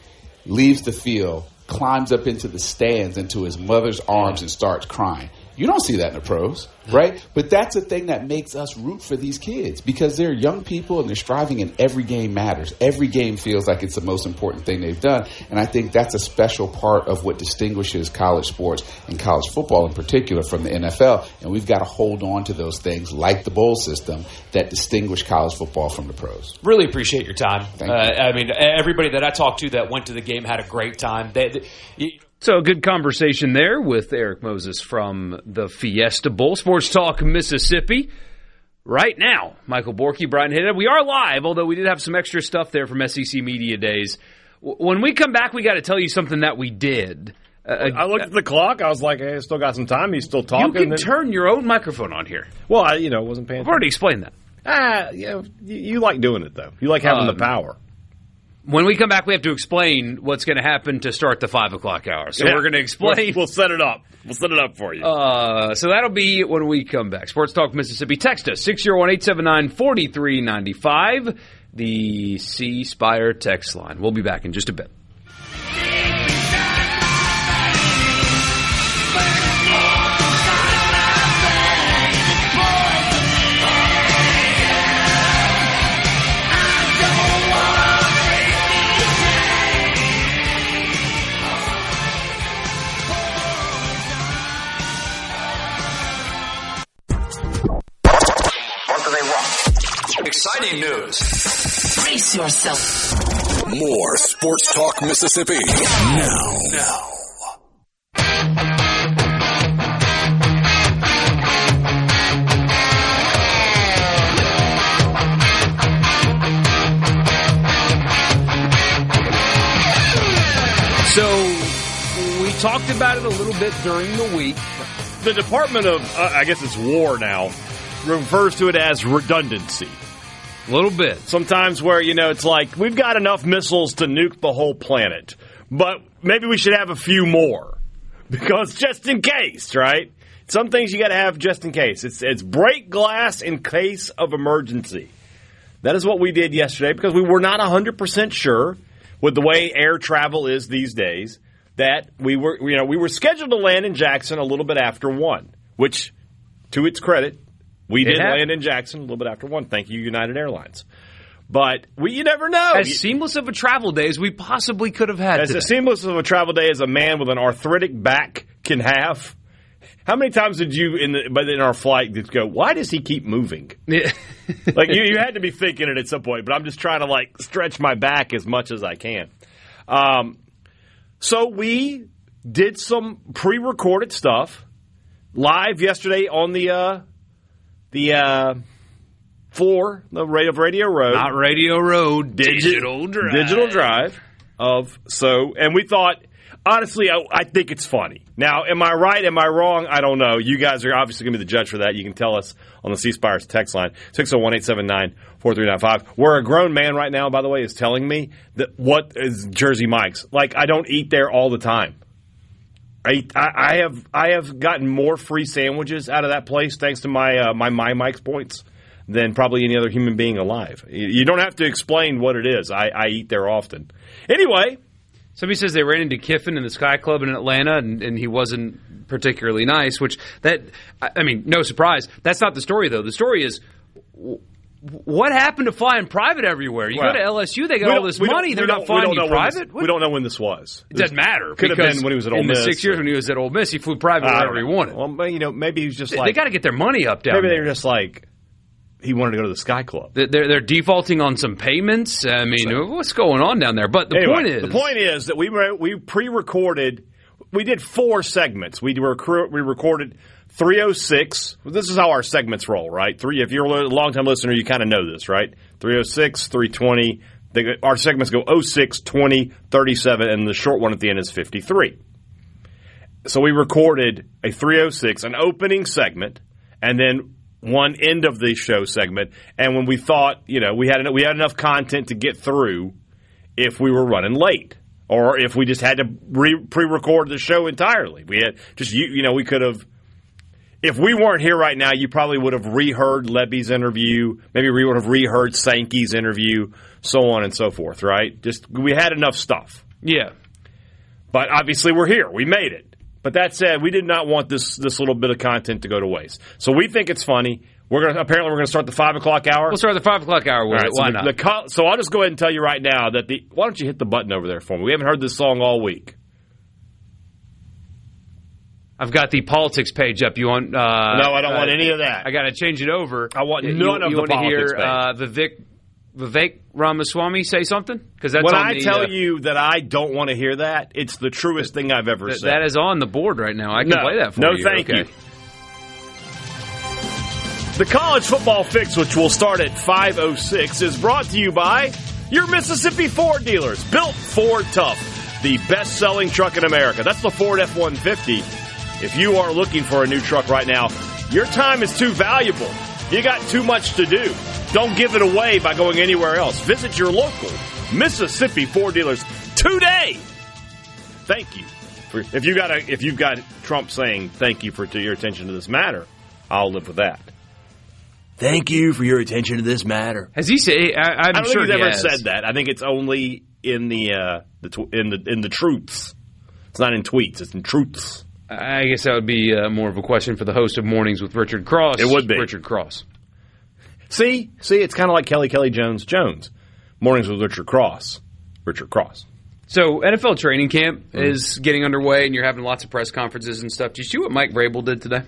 leaves the field, climbs up into the stands, into his mother's arms, and starts crying. You don't see that in the pros, right? But that's the thing that makes us root for these kids because they're young people and they're striving and every game matters. Every game feels like it's the most important thing they've done. And I think that's a special part of what distinguishes college sports and college football in particular from the NFL. And we've got to hold on to those things like the bowl system that distinguish college football from the pros. Really appreciate your time. Thank you. I mean, everybody that I talked to that went to the game had a great time. So a good conversation there with Eric Moses from the Fiesta Bowl. Sports Talk Mississippi. Right now, Michael Borky, Brian Hayden. We are live, although we did have some extra stuff there from SEC Media Days. When we come back, we got to tell you something that we did. I looked at the clock. I was like, hey, I still got some time. He's still talking. You can turn your own microphone on here. Well, I wasn't paying attention. I've already explained that. You like doing it, though. You like having the power. When we come back, we have to explain what's going to happen to start the 5 o'clock hour. So we're going to explain. We'll set it up. We'll set it up for you. So that'll be when we come back. Sports Talk Mississippi. Text us, 601-879-4395, the C Spire text line. We'll be back in just a bit. Exciting news. Brace yourself. More Sports Talk Mississippi. Now. So we talked about it a little bit during the week. The Department of, I guess it's War now, refers to it as redundancy. A little bit. Sometimes where, it's like, we've got enough missiles to nuke the whole planet, but maybe we should have a few more. Because just in case, right? Some things you got to have just in case. It's break glass in case of emergency. That is what we did yesterday because we were not 100% sure with the way air travel is these days that we were scheduled to land in Jackson a little bit after 1, which, to its credit, we did land in Jackson a little bit after 1. Thank you, United Airlines. But you never know. As seamless of a travel day as we possibly could have had today. As seamless of a travel day as a man with an arthritic back can have. How many times did you, in our flight, just go, why does he keep moving? Yeah. Like, you had to be thinking it at some point, but I'm just trying to, stretch my back as much as I can. So we did some pre-recorded stuff live yesterday on the floor of Radio Road. Not Radio Road, Digital Drive. And we thought, honestly, I think it's funny. Now, am I right? Am I wrong? I don't know. You guys are obviously going to be the judge for that. You can tell us on the C Spire's text line, 601-879-4395. Where a grown man right now, by the way, is telling me that what is Jersey Mike's. I don't eat there all the time. I have gotten more free sandwiches out of that place thanks to my Mike's points than probably any other human being alive. You don't have to explain what it is. I eat there often. Anyway, somebody says they ran into Kiffin in the Sky Club in Atlanta, and he wasn't particularly nice. No surprise. That's not the story, though. The story is, what happened to flying private everywhere? You go to LSU, they got all this money. They're not flying you private? We don't know when this was. It doesn't matter. Could have been when he was at Ole Miss. In the 6 years when he was at Ole Miss, he flew private wherever he wanted. Well, maybe he was just they got to get their money up down there. Maybe they were just he wanted to go to the Sky Club. They're defaulting on some payments. I mean, what's going on down there? But the point is that we pre-recorded. We did 4 segments. We recorded 306. This is how our segments roll, right? If you're a long-time listener, you kind of know this, right? 306, 320. Our segments go 06, 20, 37, and the short one at the end is 53. So we recorded a 306, an opening segment, and then one end of the show segment. And when we thought, we had enough content to get through if we were running late. Or if we just had to pre-record the show entirely. We had we could have. If we weren't here right now, you probably would have reheard Lebby's interview. Maybe we would have reheard Sankey's interview, so on and so forth, right? We had enough stuff. Yeah. But obviously we're here. We made it. But that said, we did not want this little bit of content to go to waste. So we think it's funny. Apparently we're going to start the 5 o'clock hour. We'll start the 5 o'clock hour with it. Why not? So I'll just go ahead and tell you right now that why don't you hit the button over there for me? We haven't heard this song all week. I've got the politics page up. You want? No, I don't want any of that. I got to change it over. I want none of the politics page. Vivek Ramaswamy say something? Because that's when on I tell you that I don't want to hear that, it's the truest thing I've ever said. That is on the board right now. I can play that for you. No, thank you. The College Football Fix, which will start at 5:06, is brought to you by your Mississippi Ford dealers. Built Ford Tough, the best-selling truck in America. That's the Ford F-150. If you are looking for a new truck right now, your time is too valuable. You got too much to do. Don't give it away by going anywhere else. Visit your local Mississippi Ford dealers today. Thank you. If you've got Trump saying thank you for your attention to this matter, I'll live with that. Thank you for your attention to this matter. Has he said? I don't think he's ever said that. I think it's only in the truths. It's not in tweets. It's in truths. I guess that would be more of a question for the host of Mornings with Richard Cross. It would be Richard Cross. See, it's kind of like Kelly Jones. Mornings with Richard Cross. Richard Cross. So NFL training camp is getting underway, and you're having lots of press conferences and stuff. Did you see what Mike Vrabel did today?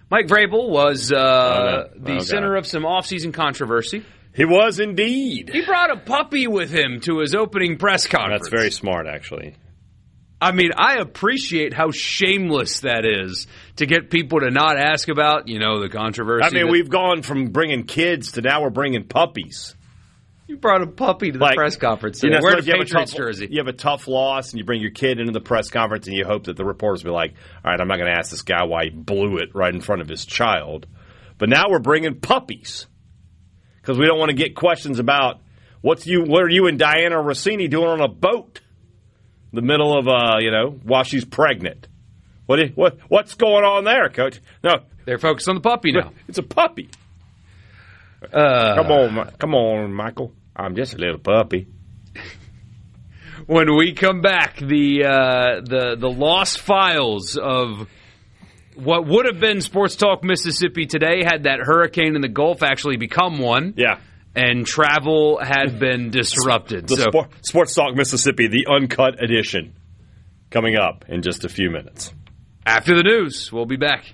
Mike Vrabel was the center of some offseason controversy. He was indeed. He brought a puppy with him to his opening press conference. That's very smart, actually. I mean, I appreciate how shameless that is to get people to not ask about, the controversy. I mean, we've gone from bringing kids to now we're bringing puppies. You brought a puppy to the press conference. Wear the Patriots jersey. You have a tough loss, and you bring your kid into the press conference, and you hope that the reporters will be like, all right, I'm not going to ask this guy why he blew it right in front of his child. But now we're bringing puppies because we don't want to get questions about what are you and Diana Rossini doing on a boat in the middle of, while she's pregnant. What's going on there, Coach? No, they're focused on the puppy now. It's a puppy. Come on, Michael. I'm just a little puppy. When we come back, the lost files of what would have been Sports Talk Mississippi today had that hurricane in the Gulf actually become one. Yeah. And travel had been disrupted. Sports Talk Mississippi, the uncut edition, coming up in just a few minutes. After the news, we'll be back.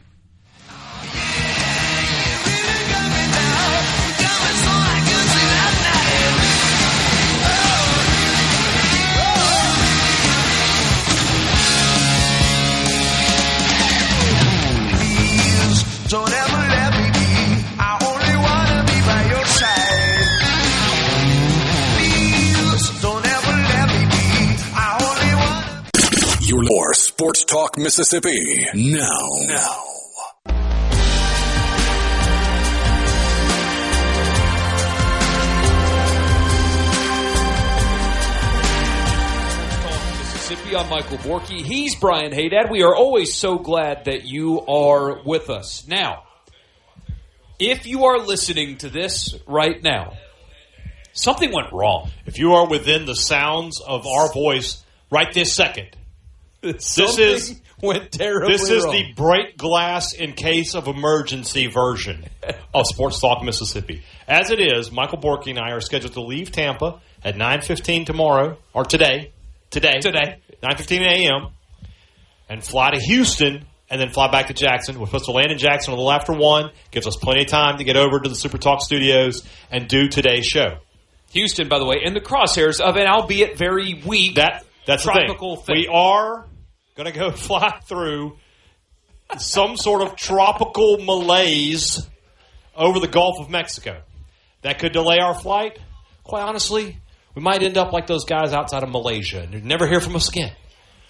Don't ever let me be. I only wanna be by your side. Please, don't ever let me be. I only wanna. Your more Sports Talk Mississippi now. I'm Michael Borky. He's Brian Haydad. We are always so glad that you are with us. Now, if you are listening to this right now, something went wrong. If you are within the sounds of our voice right this second, Something went terribly This is wrong. the break glass in case of emergency version of Sports Talk Mississippi. As it is, Michael Borky and I are scheduled to leave Tampa at 9:15 tomorrow, or today, 9:15 a.m., and fly to Houston, and then fly back to Jackson. We're supposed to land in Jackson a little after 1. Gives us plenty of time to get over to the SuperTalk studios and do today's show. Houston, by the way, in the crosshairs of an albeit very weak that's tropical the thing. We are going to go fly through some sort of tropical malaise over the Gulf of Mexico. That could delay our flight. Quite honestly, we might end up like those guys outside of Malaysia and never hear from us again.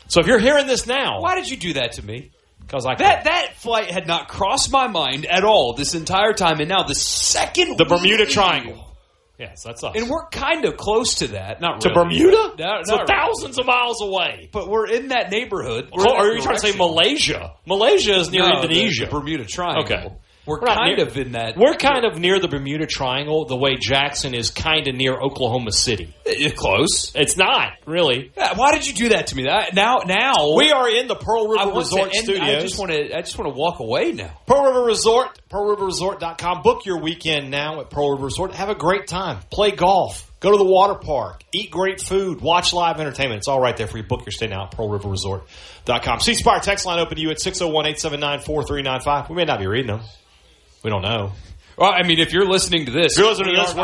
So if you're hearing this now... Why did you do that to me? Because that flight had not crossed my mind at all this entire time, and now the second the Bermuda Triangle. Yes, that's us. And we're kind of close to that. Not to really. Bermuda? It's thousands of miles away. But we're in that neighborhood. Or are you trying to say Malaysia? Malaysia is near Indonesia. The Bermuda Triangle. Okay. We're kind of in that. We're kind of near the Bermuda Triangle, the way Jackson is kind of near Oklahoma City. Close. It's not, really. Why did you do that to me? Now we are in the Pearl River Resort Studios. I just want to walk away now. Pearl River Resort, pearlriverresort.com. Book your weekend now at Pearl River Resort. Have a great time. Play golf. Go to the water park. Eat great food. Watch live entertainment. It's all right there for you. Book your stay now at pearlriverresort.com. C-Spire text line open to you at 601-879-4395. We may not be reading them. We don't know. Well, I mean, if you're listening to this, we're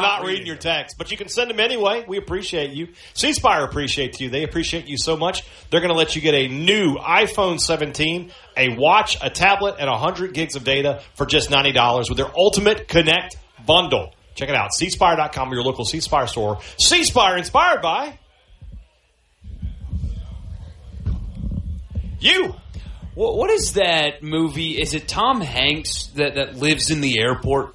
not reading your text, but you can send them anyway. We appreciate you. C-Spire appreciates you. They appreciate you so much. They're going to let you get a new iPhone 17, a watch, a tablet, and 100 gigs of data for just $90 with their Ultimate Connect bundle. Check it out. cspire.com or your local C-Spire store. C-Spire, inspired by you. What is that movie? Is it Tom Hanks that lives in the airport?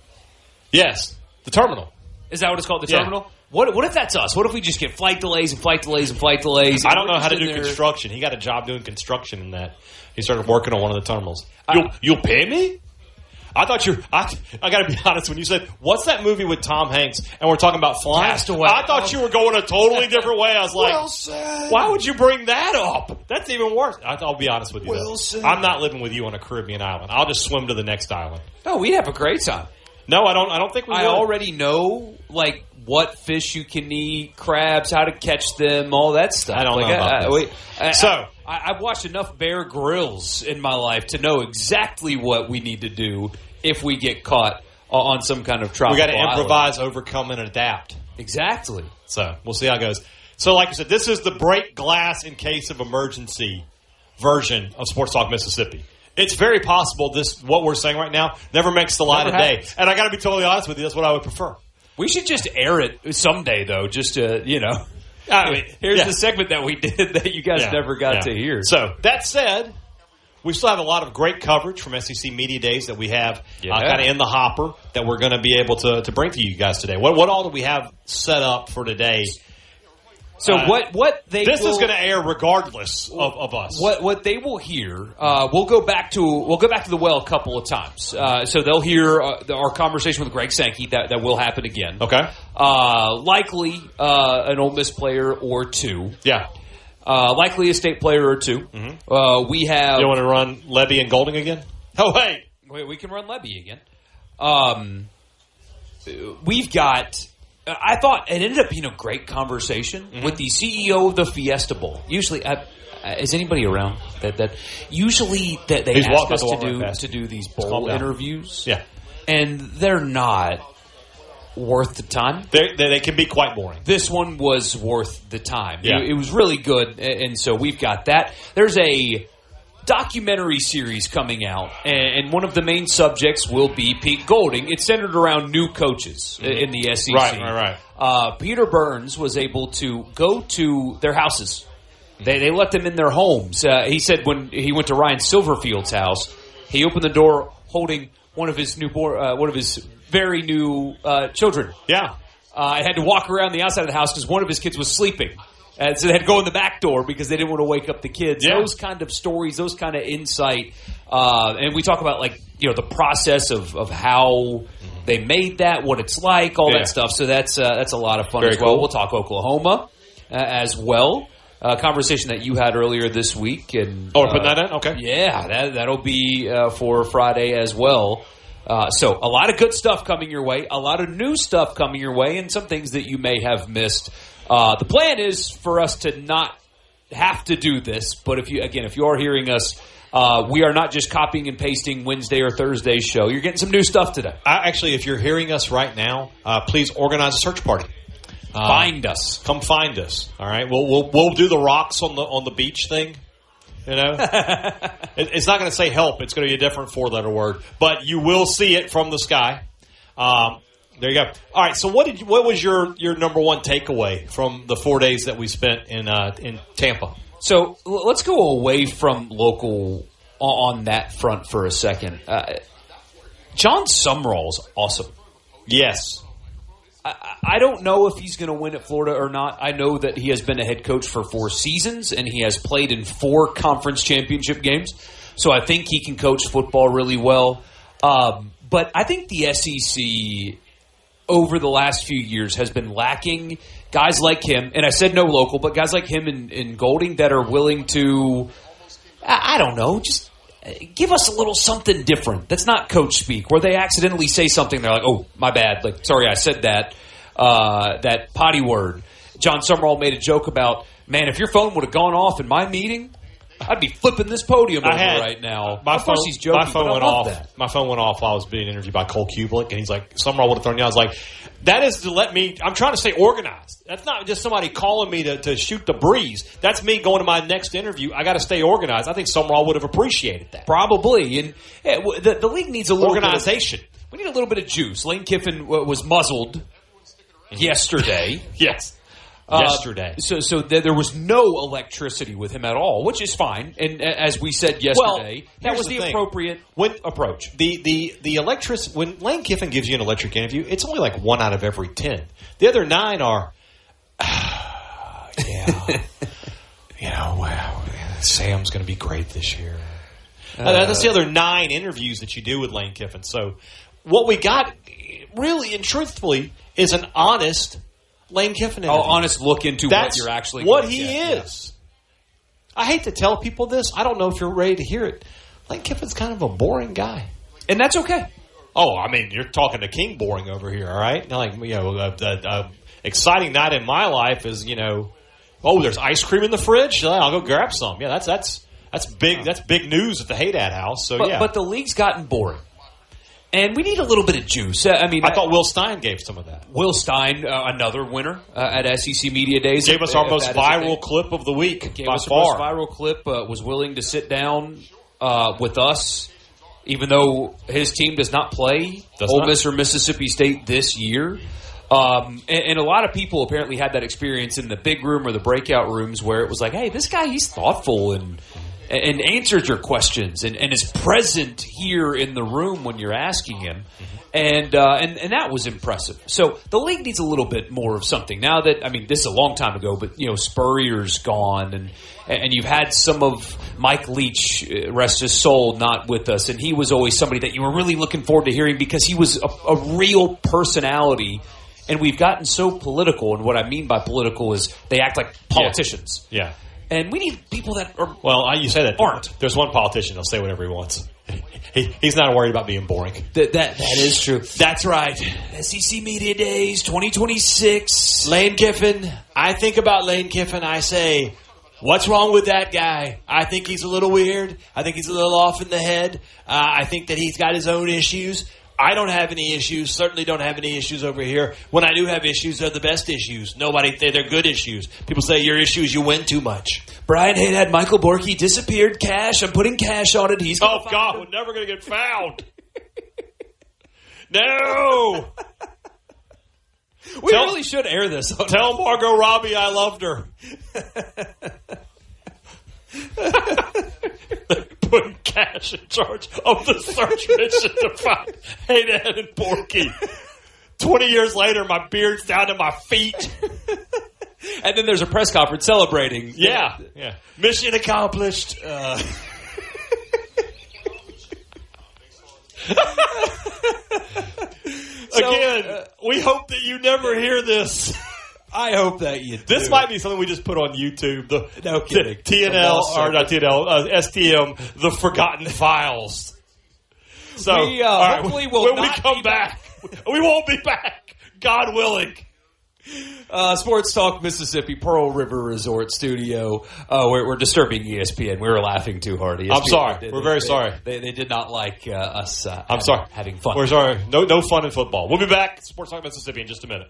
Yes. The Terminal. Is that what it's called, The Terminal? What if that's us? What if we just get flight delays and flight delays and flight delays? I don't know how to do construction. He got a job doing construction in that. He started working on one of the terminals. You'll pay me? I thought I got to be honest, when you said, what's that movie with Tom Hanks, and we're talking about flying? Castaway. I thought you were going a totally different way. I was like, Wilson. Why would you bring that up? That's even worse. I'll be honest with you. Wilson. I'm not living with you on a Caribbean island. I'll just swim to the next island. No, we'd have a great time. No, I don't think we would. I already know, like, what fish you can eat, crabs, how to catch them, all that stuff. I don't know about that. I've watched enough Bear Grylls in my life to know exactly what we need to do if we get caught on some kind of tropical island. We got to improvise, overcome, and adapt. Exactly. So we'll see how it goes. So like I said, this is the break glass in case of emergency version of Sports Talk Mississippi. It's very possible what we're saying right now never makes the light of day. And I got to be totally honest with you, that's what I would prefer. We should just air it someday, though, just to, I mean, here's the segment that we did that you guys never got to hear. So that said, we still have a lot of great coverage from SEC Media Days that we have kind of in the hopper that we're going to be able to bring to you guys today. What all do we have set up for today? So this is going to air regardless of us. What they will hear, we'll go back to the well a couple of times. So they'll hear our conversation with Greg Sankey that will happen again. Okay. Likely an Ole Miss player or two. Yeah. Likely a state player or two. Mm-hmm. We have. You want to run Levy and Golding again? Oh, wait. We can run Levy again. We've got. I thought it ended up being a great conversation with the CEO of the Fiesta Bowl. Usually, is anybody around that usually that they ask us to do these bowl interviews? Yeah, and they're not worth the time. They can be quite boring. This one was worth the time. Yeah. It was really good, and so we've got that. There's a documentary series coming out, and one of the main subjects will be Pete Golding. It's centered around new coaches in the SEC. Right. Peter Burns was able to go to their houses. They let them in their homes. He said when he went to Ryan Silverfield's house, he opened the door holding one of his very new children. Yeah. I had to walk around the outside of the house because one of his kids was sleeping. And so they had to go in the back door because they didn't want to wake up the kids. Yeah. Those kind of stories, those kind of insight. And we talk about the process of how they made that, what it's like, all that stuff. So that's a lot of fun as well. Cool. We'll talk Oklahoma as well. Conversation that you had earlier this week. And we're putting that in? Okay. Yeah, that'll be for Friday as well. So a lot of good stuff coming your way, a lot of new stuff coming your way, and some things that you may have missed. The plan is for us to not have to do this, but if you are hearing us, we are not just copying and pasting Wednesday or Thursday's show. You're getting some new stuff today. Actually, if you're hearing us right now, please organize a search party. Find us. Come find us. All right, we'll do the rocks on the beach thing. It's not going to say help. It's going to be a different 4-letter word, but you will see it from the sky. There you go. All right. So, what was your number one takeaway from the 4 days that we spent in Tampa? So let's go away from local on that front for a second. John Sumrall's awesome. Yes. I don't know if he's going to win at Florida or not. I know that he has been a head coach for 4 seasons, and he has played in 4 conference championship games. So I think he can coach football really well. But I think the SEC over the last few years has been lacking guys like him, and I said no local, but guys like him in Golding that are willing to, I don't know, just give us a little something different. That's not coach speak, where they accidentally say something, they're like, oh, my bad, like, sorry, I said that potty word. John Summerall made a joke about, man, if your phone would have gone off in my meeting, I'd be flipping this podium over right now. My of course he's joking, my phone but went I love off. that. My phone went off while I was being interviewed by Cole Kublik, and he's like, Summerall would have thrown you out. I was like, that is to let me – I'm trying to stay organized. That's not just somebody calling me to shoot the breeze. That's me going to my next interview. I got to stay organized. I think Summerall would have appreciated that. Probably. And the league needs a little organization. We need a little bit of juice. Lane Kiffin was muzzled yesterday. Yes. Yesterday. So there was no electricity with him at all, which is fine. And as we said yesterday, that was the appropriate approach. The electricity, when Lane Kiffin gives you an electric interview, it's only like 1 out of every 10. The other 9 are, wow, Sam's going to be great this year. That's the other 9 interviews that you do with Lane Kiffin. So what we got, really and truthfully, is an honest Lane Kiffin interview. Honest look into what you're actually what he is. Yeah. I hate to tell people this. I don't know if you're ready to hear it. Lane Kiffin's kind of a boring guy. And that's okay. Oh, I mean, you're talking to King boring over here, all right? Like, exciting night in my life is, there's ice cream in the fridge? I'll go grab some. Yeah, that's big. That's big news at the Haydad house. So but the league's gotten boring. And we need a little bit of juice. I thought Will Stein gave some of that. Will Stein, another winner at SEC Media Days. Gave us our most viral clip of the week by far. Most viral clip, was willing to sit down with us, even though his team does not play Ole Miss or Mississippi State this year. And a lot of people apparently had that experience in the big room or the breakout rooms where it was like, hey, this guy, he's thoughtful and answers your questions and is present here in the room when you're asking him. And that was impressive. So the league needs a little bit more of something. Now that, this is a long time ago, but, Spurrier's gone and you've had some of Mike Leach, rest his soul, not with us. And he was always somebody that you were really looking forward to hearing because he was a real personality. And we've gotten so political. And what I mean by political is they act like politicians. Yeah. And we need people that are you say that aren't. There's one politician that'll say whatever he wants. He's not worried about being boring. That is true. That's right. SEC Media Days 2026. Lane Kiffin. I think about Lane Kiffin. I say, what's wrong with that guy? I think he's a little weird. I think he's a little off in the head. I think that he's got his own issues. I don't have any issues. Certainly don't have any issues over here. When I do have issues, they're the best issues. They're good issues. People say your issues, you win too much. Brian Haydad, Michael Borky disappeared. Cash. I'm putting cash on it. We're never going to get found. No. We really should air this. Tell Margot Robbie I loved her. Putting cash in charge of the search mission to find Haydad and Borky. 20 years later, my beard's down to my feet. And then there's a press conference celebrating. Yeah. Mission accomplished. Again, we hope that you never hear this. I hope that you do. This might be something we just put on YouTube. No kidding. TNL, or not TNL, STM, The Forgotten Files. So, hopefully when we come back, we won't be back, God willing. Sports Talk Mississippi, Pearl River Resort Studio. We're disturbing ESPN. We were laughing too hard. ESPN, I'm sorry. We're very sorry. They did not like us having fun. We're sorry. No fun in football. We'll be back. Sports Talk Mississippi in just a minute.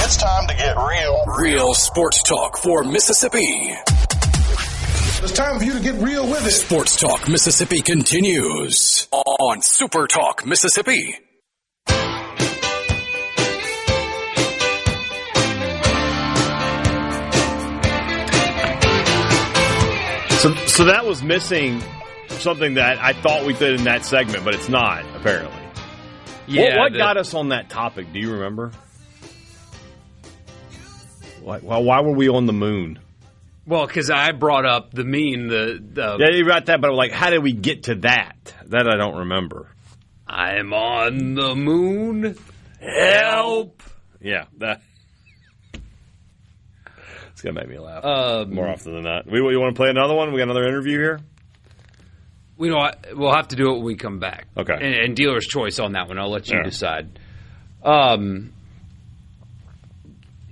It's time to get real. Real sports talk for Mississippi. It's time for you to get real with it. Sports Talk Mississippi continues on Super Talk Mississippi. So that was missing something that I thought we did in that segment, but it's not, apparently. Yeah, what got us on that topic? Do you remember? Why were we on the moon? Well, because I brought up the mean. Yeah, you got that, but like, how did we get to that? That I don't remember. I'm on the moon. Help! Yeah, that. It's gonna make me laugh more often than not. You want to play another one? We got another interview here. We'll have to do it when we come back. Okay. And dealer's choice on that one. I'll let you decide.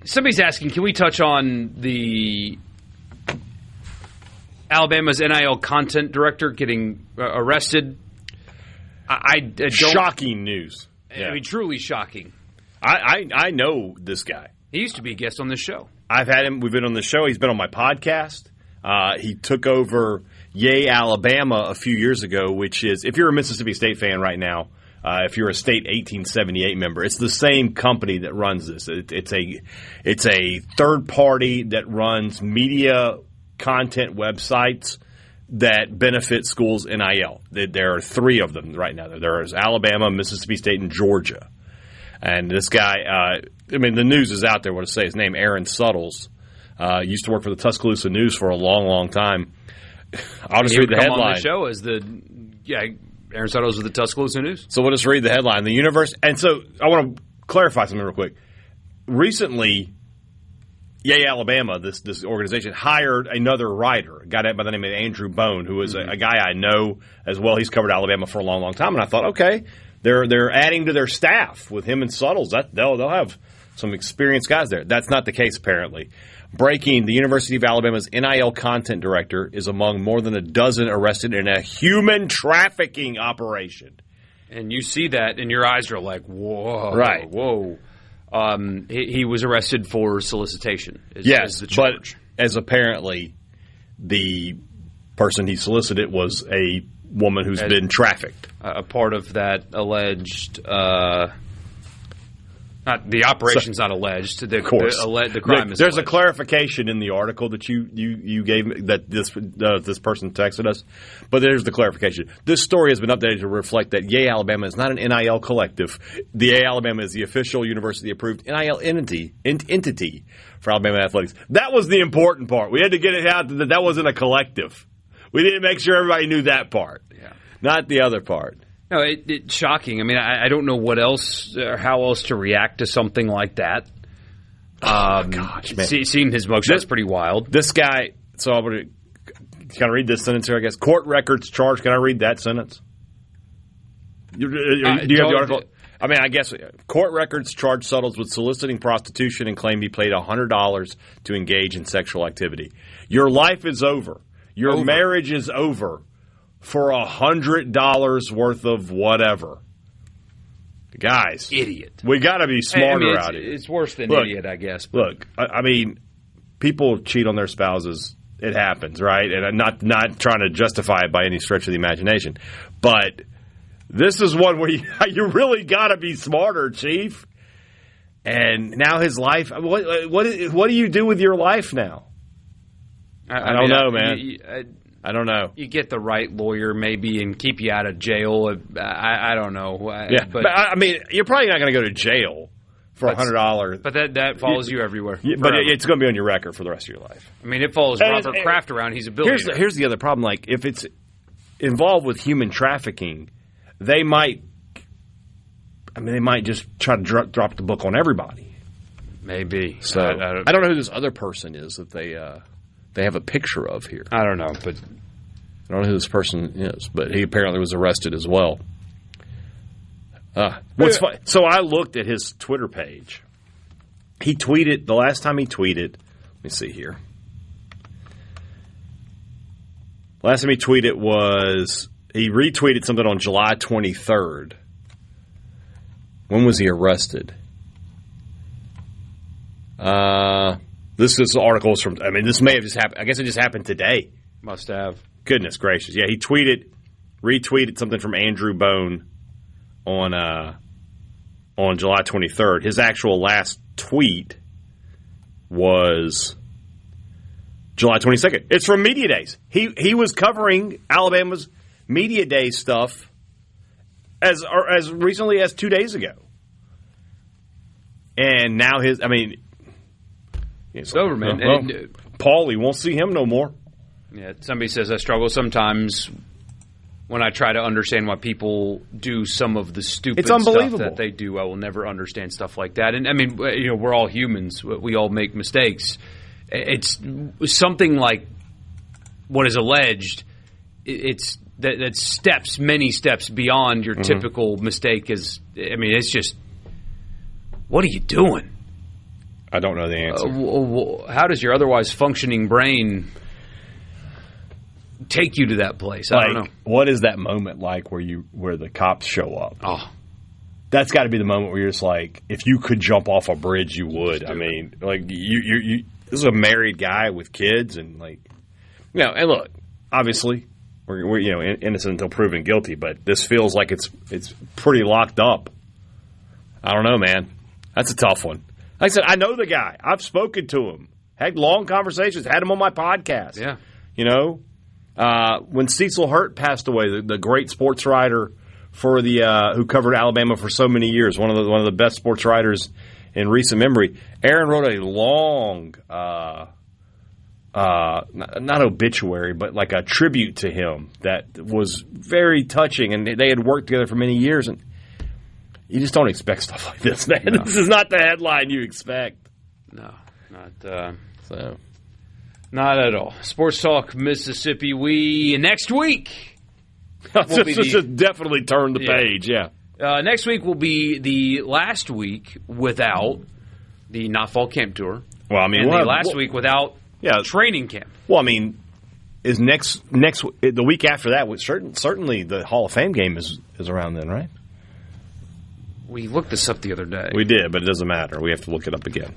Somebody's asking, can we touch on the Alabama's NIL content director getting arrested? I don't, shocking news. I mean, truly shocking. I know this guy. He used to be a guest on this show. I've had him. We've been on the show. He's been on my podcast. He took over Yay, Alabama a few years ago, which is, if you're a Mississippi State fan right now, if you're a State 1878 member, it's the same company that runs this. It's a third party that runs media content websites that benefit schools NIL. There are three of them right now. There is Alabama, Mississippi State, and Georgia. And this guy, the news is out there. What to say? His name, Aaron Suttles, used to work for the Tuscaloosa News for a long, long time. I'll just read the headline. On the show as Aaron Suttles with the Tuscaloosa News. So we'll just read the headline. The universe, and so I want to clarify something real quick. Recently, Yay Alabama, this organization, hired another writer, a guy by the name of Andrew Bone, who is a guy I know as well. He's covered Alabama for a long, long time, and I thought, okay, they're adding to their staff with him and Suttles. They'll have some experienced guys there. That's not the case, apparently. Breaking, the University of Alabama's NIL content director is among more than a dozen arrested in a human trafficking operation. And you see that, and your eyes are like, whoa. Right. Whoa. He was arrested for solicitation. Yes, is the charge. But as apparently the person he solicited was a woman who's been trafficked. A part of that alleged... the operation's not alleged. The crime is There's alleged. a clarification in the article that you gave me that this person texted us, but there's the clarification. This story has been updated to reflect that Yay Alabama is not an NIL collective. The Yay Alabama is the official university-approved NIL entity for Alabama athletics. That was the important part. We had to get it out that wasn't a collective. We didn't make sure everybody knew that part, not the other part. No, it's shocking. I mean, I don't know what else or how else to react to something like that. Gosh, man. Seeing his mugshot's pretty wild. This guy, so I'm going to kind of read this sentence here, I guess. Court records charge. Can I read that sentence? Do you have the article? I mean, I guess court records charge Suttles with soliciting prostitution and claim he paid $100 to engage in sexual activity. Your life is over. Your marriage is over. For $100 worth of whatever. Guys. Idiot. We got to be smarter out here. It's worse than idiot, I guess. Look, I mean, people cheat on their spouses. It happens, right? And I'm not trying to justify it by any stretch of the imagination. But this is one where you really got to be smarter, Chief. And now his life, what do you do with your life now? I don't know, man. I don't know. You get the right lawyer maybe and keep you out of jail. I don't know. But I mean, you're probably not going to go to jail for $100. But that follows you everywhere. But it's going to be on your record for the rest of your life. I mean, it follows Robert Kraft around. He's a billionaire. Here's the other problem. Like, if it's involved with human trafficking, they might just try to drop the book on everybody. Maybe. So I don't know who this other person is that they have a picture of here. I don't know, but I don't know who this person is, but he apparently was arrested as well. What's funny? So I looked at his Twitter page. He tweeted the last time he tweeted. Let me see here. Last time he tweeted was he retweeted something on July 23rd. When was he arrested? This article is from, this may have just happened. I guess it just happened today. Must have. Goodness gracious. Yeah, he retweeted something from Andrew Bone on July 23rd. His actual last tweet was July 22nd. It's from Media Days. He was covering Alabama's Media Day stuff as recently as 2 days ago. And now it's over, man. Paulie won't see him no more. Yeah, somebody says I struggle sometimes when I try to understand why people do some of the stupid stuff that they do. I will never understand stuff like that. And I mean, we're all humans. We all make mistakes. It's something like what is alleged. It's that many steps beyond your typical mistake. It's just, what are you doing? I don't know the answer. How does your otherwise functioning brain take you to that place? I don't know. What is that moment like where the cops show up? Oh, that's got to be the moment where you're just like, if you could jump off a bridge, you would. I mean, like you. This is a married guy with kids, and and look, obviously, we're innocent until proven guilty, but this feels like it's pretty locked up. I don't know, man. That's a tough one. Like I said, I know the guy. I've spoken to him, had long conversations, had him on my podcast. Yeah, when Cecil Hurt passed away, the great sports writer for the who covered Alabama for so many years, one of the best sports writers in recent memory. Aaron wrote a long, not obituary, but like a tribute to him that was very touching, and they had worked together for many years, and you just don't expect stuff like this, man. No. This is not the headline you expect. No, not at all. Sports Talk Mississippi. Next week. Just definitely turn the page, yeah. Next week will be the last week without the Not Fall Camp Tour. Well, I mean, and the last week without training camp. Well, I mean, is the week after that? Certainly, the Hall of Fame game is around then, right? We looked this up the other day. We did, but it doesn't matter. We have to look it up again.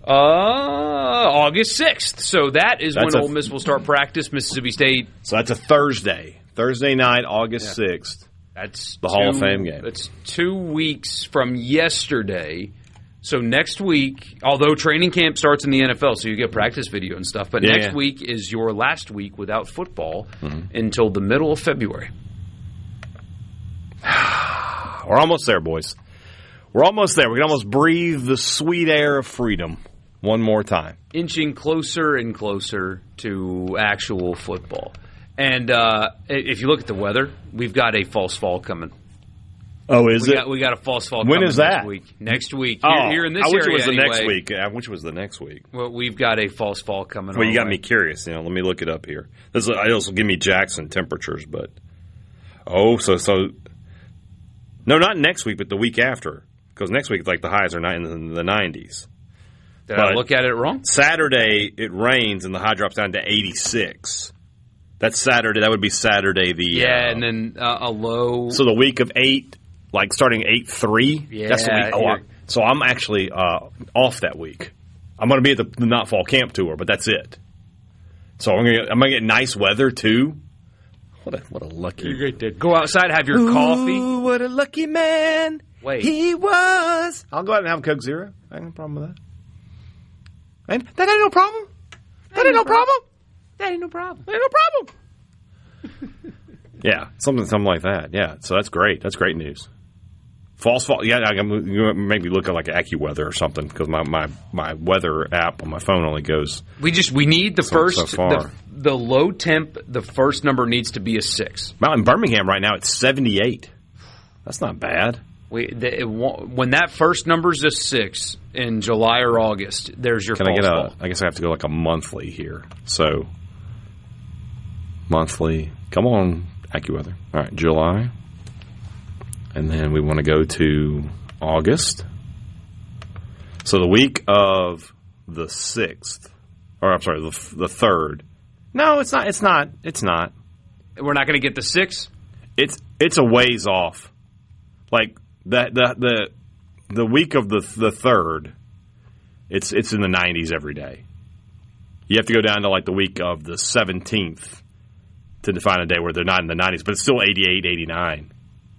August 6th. So that's when Ole Miss will start practice. Mississippi State. So that's a Thursday. Thursday night, August 6th. That's the Hall of Fame game. That's 2 weeks from yesterday. So next week, although training camp starts in the NFL, so you get practice video and stuff, but next week is your last week without football until the middle of February. We're almost there, boys. We're almost there. We can almost breathe the sweet air of freedom one more time. Inching closer and closer to actual football. And if you look at the weather, we've got a false fall coming. Oh, is it? We got a false fall when coming is that? next week. Next week. Here in this area, area, it was the anyway. next week. I wish it was the next week. Well, we've got a false fall coming. Well, you got me curious. Let me look it up here. This will give me Jackson temperatures, but so no, not next week, but the week after, because next week like the highs are in the 90s. Did I look at it wrong? Saturday it rains and the high drops down to 86. That's Saturday. That would be Saturday. And then a low. So the week of 8. Like starting 8-3? Yeah. That's the week. So I'm actually off that week. I'm going to be at the Not Fall Camp Tour, but that's it. So I'm going to get nice weather too. What a lucky. You're great to go outside, have your coffee. What a lucky man. Wait. He was. I'll go out and have a Coke Zero. I ain't no problem with that. That ain't no problem. That ain't no problem. That ain't no problem. That ain't no problem. Yeah, something like that. Yeah, so that's great. That's great news. False fall. Yeah, you maybe look at like AccuWeather or something because my weather app on my phone only goes. We need the first so far. The low temp. The first number needs to be a 6. Well, in Birmingham right now it's 78. That's not bad. When that first number's a 6 in July or August, there's your. Can false I get fall. I guess I have to go like a monthly here. So monthly. Come on, AccuWeather. All right, July. And then we want to go to August. So the week of the 6th, or I'm sorry, the 3rd. No, it's not. It's not. It's not. We're not going to get the 6. It's a ways off. Like the week of the 3rd, it's in the 90s every day. You have to go down to like the week of the 17th to define a day where they're not in the 90s, but it's still 88, 89.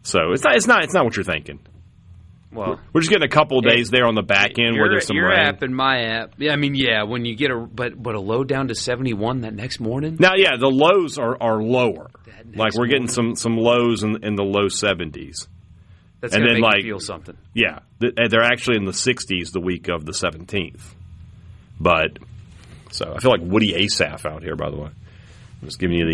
So it's not what you're thinking. Well, we're just getting a couple of days there on the back end where there's some your rain. app and my app. Yeah, I mean, when you get but a low down to 71 that next morning. Now, yeah, the lows are lower. Like we're getting some lows in the low 70s. That's going to make you feel something. Yeah, they're actually in the 60s the week of the 17th. But so I feel like Woody Asaph out here. By the way, I'm just giving you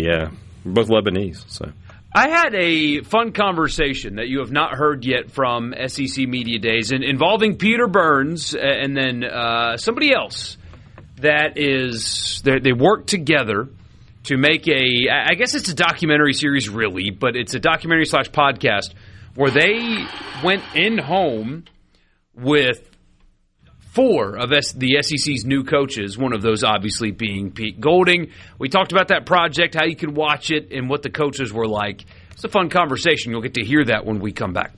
we're both Lebanese, so. I had a fun conversation that you have not heard yet from SEC Media Days involving Peter Burns and then somebody else that they work together to make I guess it's a documentary series really, but it's a documentary / podcast where they went in home with 4 of the SEC's new coaches, one of those obviously being Pete Golding. We talked about that project, how you could watch it, and what the coaches were like. It's a fun conversation. You'll get to hear that when we come back.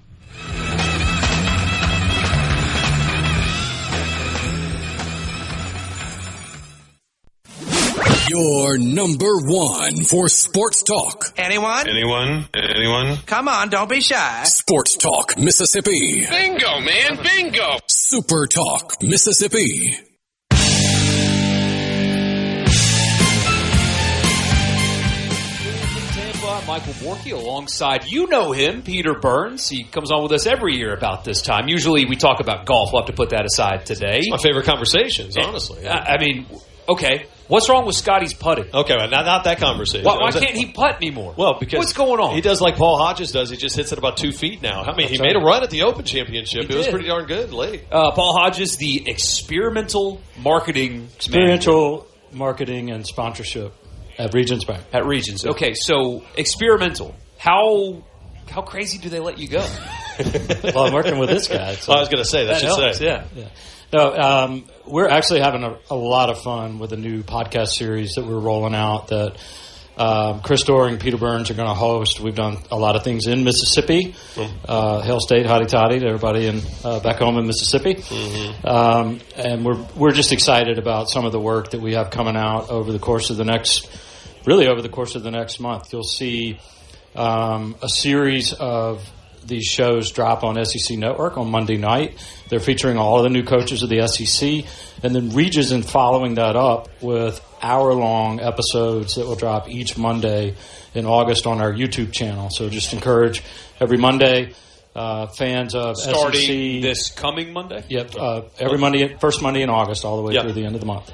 Your number 1 for Sports Talk. Anyone? Come on, don't be shy. Sports Talk, Mississippi. Bingo, man, bingo. Super Talk, Mississippi. Tampa, Michael Borky alongside, you know him, Peter Burns. He comes on with us every year about this time. Usually we talk about golf. We'll have to put that aside today. It's my favorite conversations, honestly. I mean, okay. What's wrong with Scotty's putting? Okay, well, not that conversation. Why can't he putt anymore? Well, because what's going on? He does like Paul Hodges does. He just hits it about 2 feet now. I mean, he made a run at the Open Championship. It was pretty darn good late. Paul Hodges, the experimental marketing marketing and sponsorship at Regions Bank. At Regions. Okay, so experimental. How crazy do they let you go? Well, I'm working with this guy. So well, I was going to say that helps, say. Yeah. No, we're actually having a lot of fun with a new podcast series that we're rolling out that Chris Doering and Peter Burns are going to host. We've done a lot of things in Mississippi. Hail State, hotty toddy to everybody back home in Mississippi. Mm-hmm. And we're just excited about some of the work that we have coming out over the course of the next month. You'll see a series of these shows drop on SEC Network on Monday night. They're featuring all of the new coaches of the SEC. And then Regis is following that up with hour-long episodes that will drop each Monday in August on our YouTube channel. So just encourage every Monday fans of starting SEC. This coming Monday? Yep. Every Monday, first Monday in August all the way through the end of the month.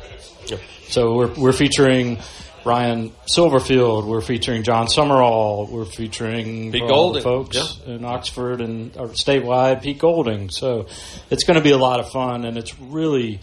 Yep. So we're featuring Ryan Silverfield, we're featuring John Summerall, we're featuring Pete Golding, folks in Oxford and statewide, Pete Golding. So it's going to be a lot of fun, and it's really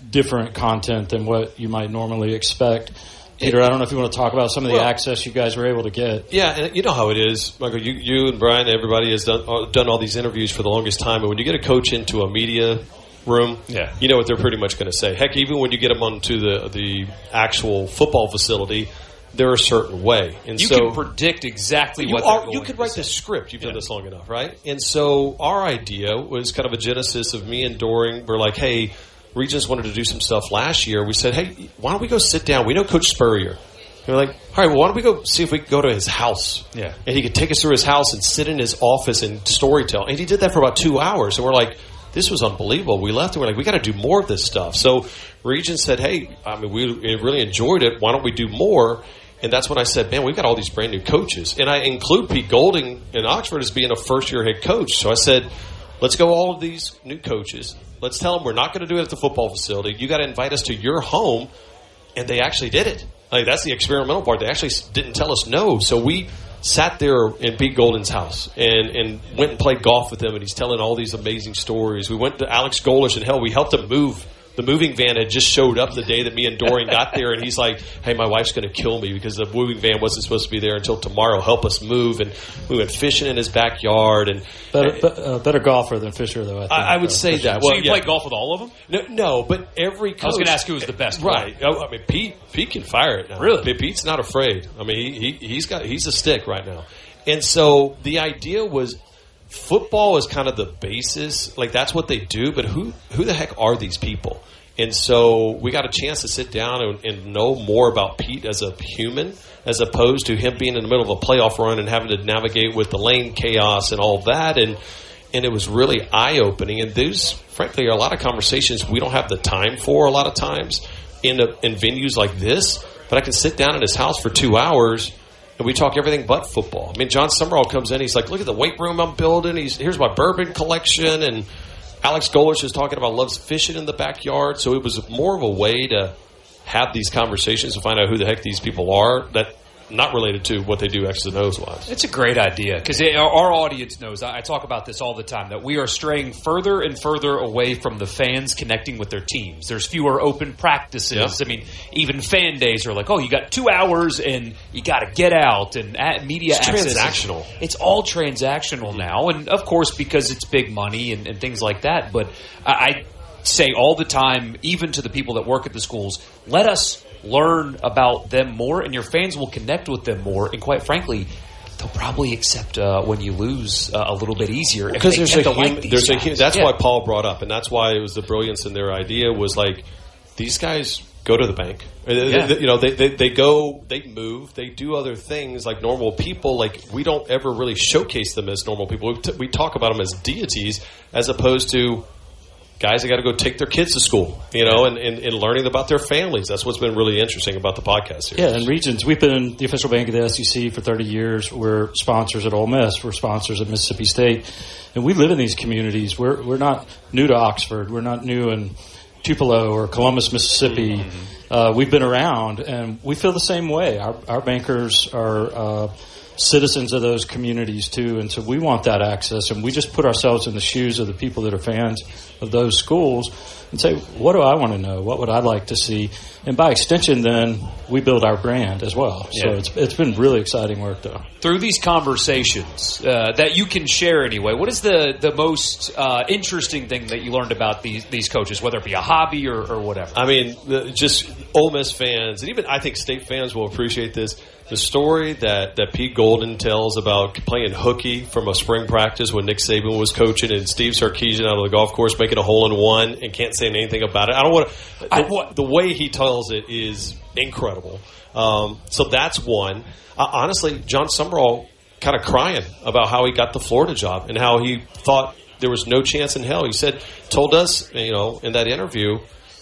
different content than what you might normally expect. Peter, I don't know if you want to talk about some of the access you guys were able to get. Yeah, and you know how it is, Michael. You and Brian, everybody has done all these interviews for the longest time, and when you get a coach into a media room, you know what they're pretty much going to say. Heck, even when you get them onto the actual football facility, they're a certain way, and you can predict exactly what they're going you could write the script. You've done this long enough, right? And so our idea was kind of a genesis of me and Doring. We're like, hey, Regents wanted to do some stuff last year. We said, hey, why don't we go sit down? We know Coach Spurrier. And we're like, all right, well, why don't we go see if we could go to his house? Yeah, and he could take us through his house and sit in his office and storytell. And he did that for about 2 hours, and we're like, this was unbelievable. We left and we're like, we got to do more of this stuff. So Regent said, hey, I mean, we really enjoyed it. Why don't we do more? And that's when I said, man, we've got all these brand new coaches. And I include Pete Golding in Oxford as being a first-year head coach. So I said, let's go all of these new coaches. Let's tell them we're not going to do it at the football facility. You got to invite us to your home. And they actually did it. Like, that's the experimental part. They actually didn't tell us no. So we sat there in Pete Golding's house and went and played golf with him, and he's telling all these amazing stories. We went to Alex Golish, and hell, we helped him move. The moving van had just showed up the day that me and Dorian got there, and he's like, hey, my wife's going to kill me because the moving van wasn't supposed to be there until tomorrow. Help us move. And we went fishing in his backyard. And better golfer than Fisher, though, I think. I would say that. Well, so you played golf with all of them? No, but every coach. I was going to ask who was the best right. I mean, Pete can fire it now. Really? Pete's not afraid. I mean, he's a stick right now. And so the idea was football is kind of the basis. Like, that's what they do. But who the heck are these people? And so we got a chance to sit down and know more about Pete as a human, as opposed to him being in the middle of a playoff run and having to navigate with the lane chaos and all that. And and it was really eye-opening. And those, frankly, are a lot of conversations we don't have the time for a lot of times in venues like this. But I can sit down at his house for 2 hours, and we talk everything but football. I mean, John Summerall comes in. He's like, look at the weight room I'm building. Here's my bourbon collection. And Alex Golich is talking about loves fishing in the backyard. So it was more of a way to have these conversations and find out who the heck these people are that not related to what they do X's and O's wise. It's a great idea because our audience knows, I talk about this all the time, that we are straying further and further away from the fans connecting with their teams. There's fewer open practices. Yeah. I mean, even fan days are like, oh, you got 2 hours and you got to get out, and media access. It's transactional. It's all transactional now. And, of course, because it's big money and things like that. But I say all the time, even to the people that work at the schools, let us learn about them more, and your fans will connect with them more. And quite frankly, they'll probably accept when you lose a little bit easier. Because that's why Paul brought up, and that's why it was the brilliance in their idea was like, these guys go to the bank. Yeah. They go, they move, they do other things like normal people. Like, we don't ever really showcase them as normal people. We talk about them as deities as opposed to guys that got to go take their kids to school, and learning about their families. That's what's been really interesting about the podcast series. Yeah, and Regions, we've been the official bank of the SEC for 30 years. We're sponsors at Ole Miss. We're sponsors at Mississippi State. And we live in these communities. We're not new to Oxford. We're not new in Tupelo or Columbus, Mississippi. Mm-hmm. We've been around, and we feel the same way. Our bankers are citizens of those communities too, and so we want that access, and we just put ourselves in the shoes of the people that are fans of those schools and say, what do I want to know? What would I like to see? And by extension, then, we build our brand as well. Yeah. So it's been really exciting work, though. Through these conversations that you can share anyway, what is the most interesting thing that you learned about these coaches, whether it be a hobby or whatever? I mean, just Ole Miss fans, and even I think State fans will appreciate this. The story that Pete Golden tells about playing hooky from a spring practice when Nick Saban was coaching and Steve Sarkisian out of the golf course making a hole-in-one and can't say anything about it. I don't want to. The way he tells it is incredible. So that's one. Honestly, John Summerall kind of crying about how he got the Florida job and how he thought there was no chance in hell. He told us, in that interview,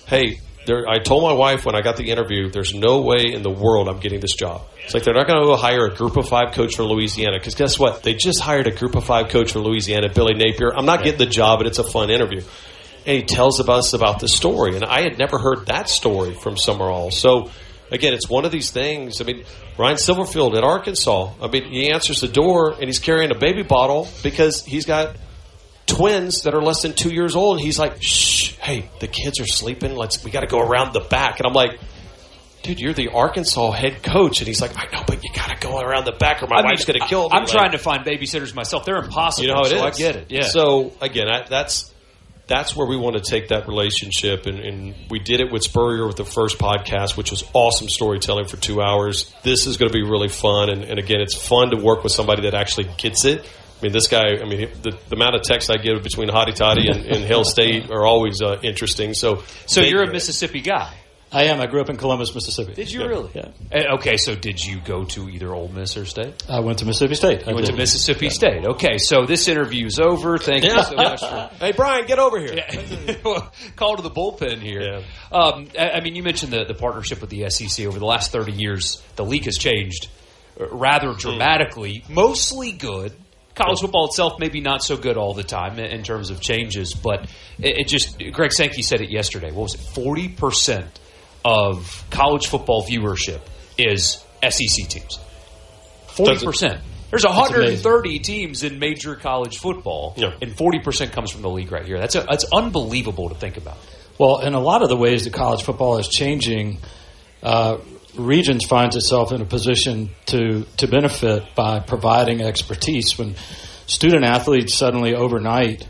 hey, I told my wife when I got the interview, there's no way in the world I'm getting this job. It's like they're not going to go hire a Group of 5 coach for Louisiana because guess what? They just hired a Group of 5 coach for Louisiana, Billy Napier. I'm not getting the job, but it's a fun interview. And he tells us about the story, and I had never heard that story from Summerall. So, again, it's one of these things. I mean, Ryan Silverfield at Arkansas, he answers the door, and he's carrying a baby bottle because he's got twins that are less than 2 years old, and he's like, shh, hey, the kids are sleeping. We got to go around the back. And I'm like, dude, you're the Arkansas head coach. And he's like, I know, but you got to go around the back or my wife's going to kill me. I'm trying to find babysitters myself. They're impossible. You know how it is. I get it. Yeah. So, again, that's where we want to take that relationship. And we did it with Spurrier with the first podcast, which was awesome storytelling for 2 hours. This is going to be really fun. And again, it's fun to work with somebody that actually gets it. I mean, this guy, the amount of texts I get between Hotty Toddy and Hail State are always interesting. So you're a Mississippi guy. I am. I grew up in Columbus, Mississippi. Did you really? Yeah. Okay, so did you go to either Ole Miss or State? I went to Mississippi State. You went to Mississippi State. Okay, so this interview's over. Thank you so much. Hey, Brian, get over here. Call to the bullpen here. Yeah. You mentioned the partnership with the SEC. Over the last 30 years, the league has changed rather dramatically, mostly good. College football itself maybe not so good all the time in terms of changes, but it just – Greg Sankey said it yesterday. What was it? 40% of college football viewership is SEC teams. 40%. There's 130 teams in major college football, and 40% comes from the league right here. That's unbelievable to think about. Well, in a lot of the ways that college football is changing, Regions finds itself in a position to benefit by providing expertise. When student athletes suddenly overnight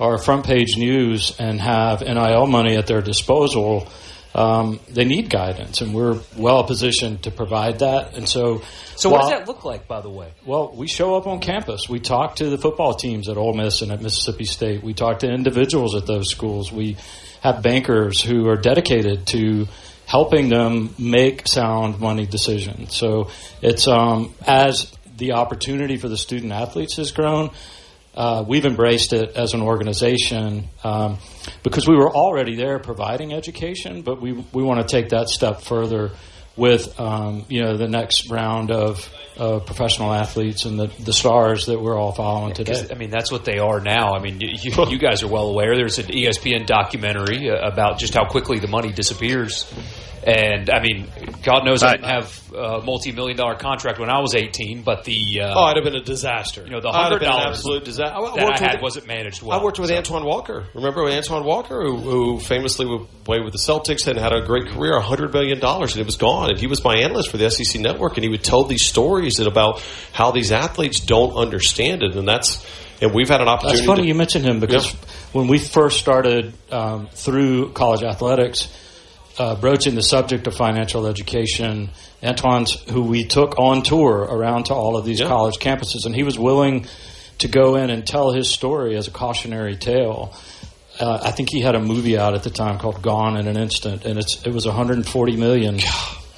are front page news and have NIL money at their disposal, they need guidance, and we're well positioned to provide that. And so what does that look like, by the way? Well, we show up on campus. We talk to the football teams at Ole Miss and at Mississippi State. We talk to individuals at those schools. We have bankers who are dedicated to helping them make sound money decisions. So it's as the opportunity for the student athletes has grown, we've embraced it as an organization because we were already there providing education, but we want to take that step further with the next round of professional athletes and the stars that we're all following today. I mean, that's what they are now. I mean, you guys are well aware. There's an ESPN documentary about just how quickly the money disappears. And, I mean, God knows I didn't have a multi-million-dollar contract when I was 18, but the... it'd have been a disaster. The $100 an absolute disaster. that I had wasn't managed well. I worked with Antoine Walker. Remember Antoine Walker, who famously played with the Celtics and had a great career, $100 million, and it was gone. And he was my analyst for the SEC Network, and he would tell these stories about how these athletes don't understand it, and we've had an opportunity. That's funny you mentioned him because when we first started through college athletics, broaching the subject of financial education, Antoine's who we took on tour around to all of these college campuses, and he was willing to go in and tell his story as a cautionary tale. I think he had a movie out at the time called Gone in an Instant, and it was $140 million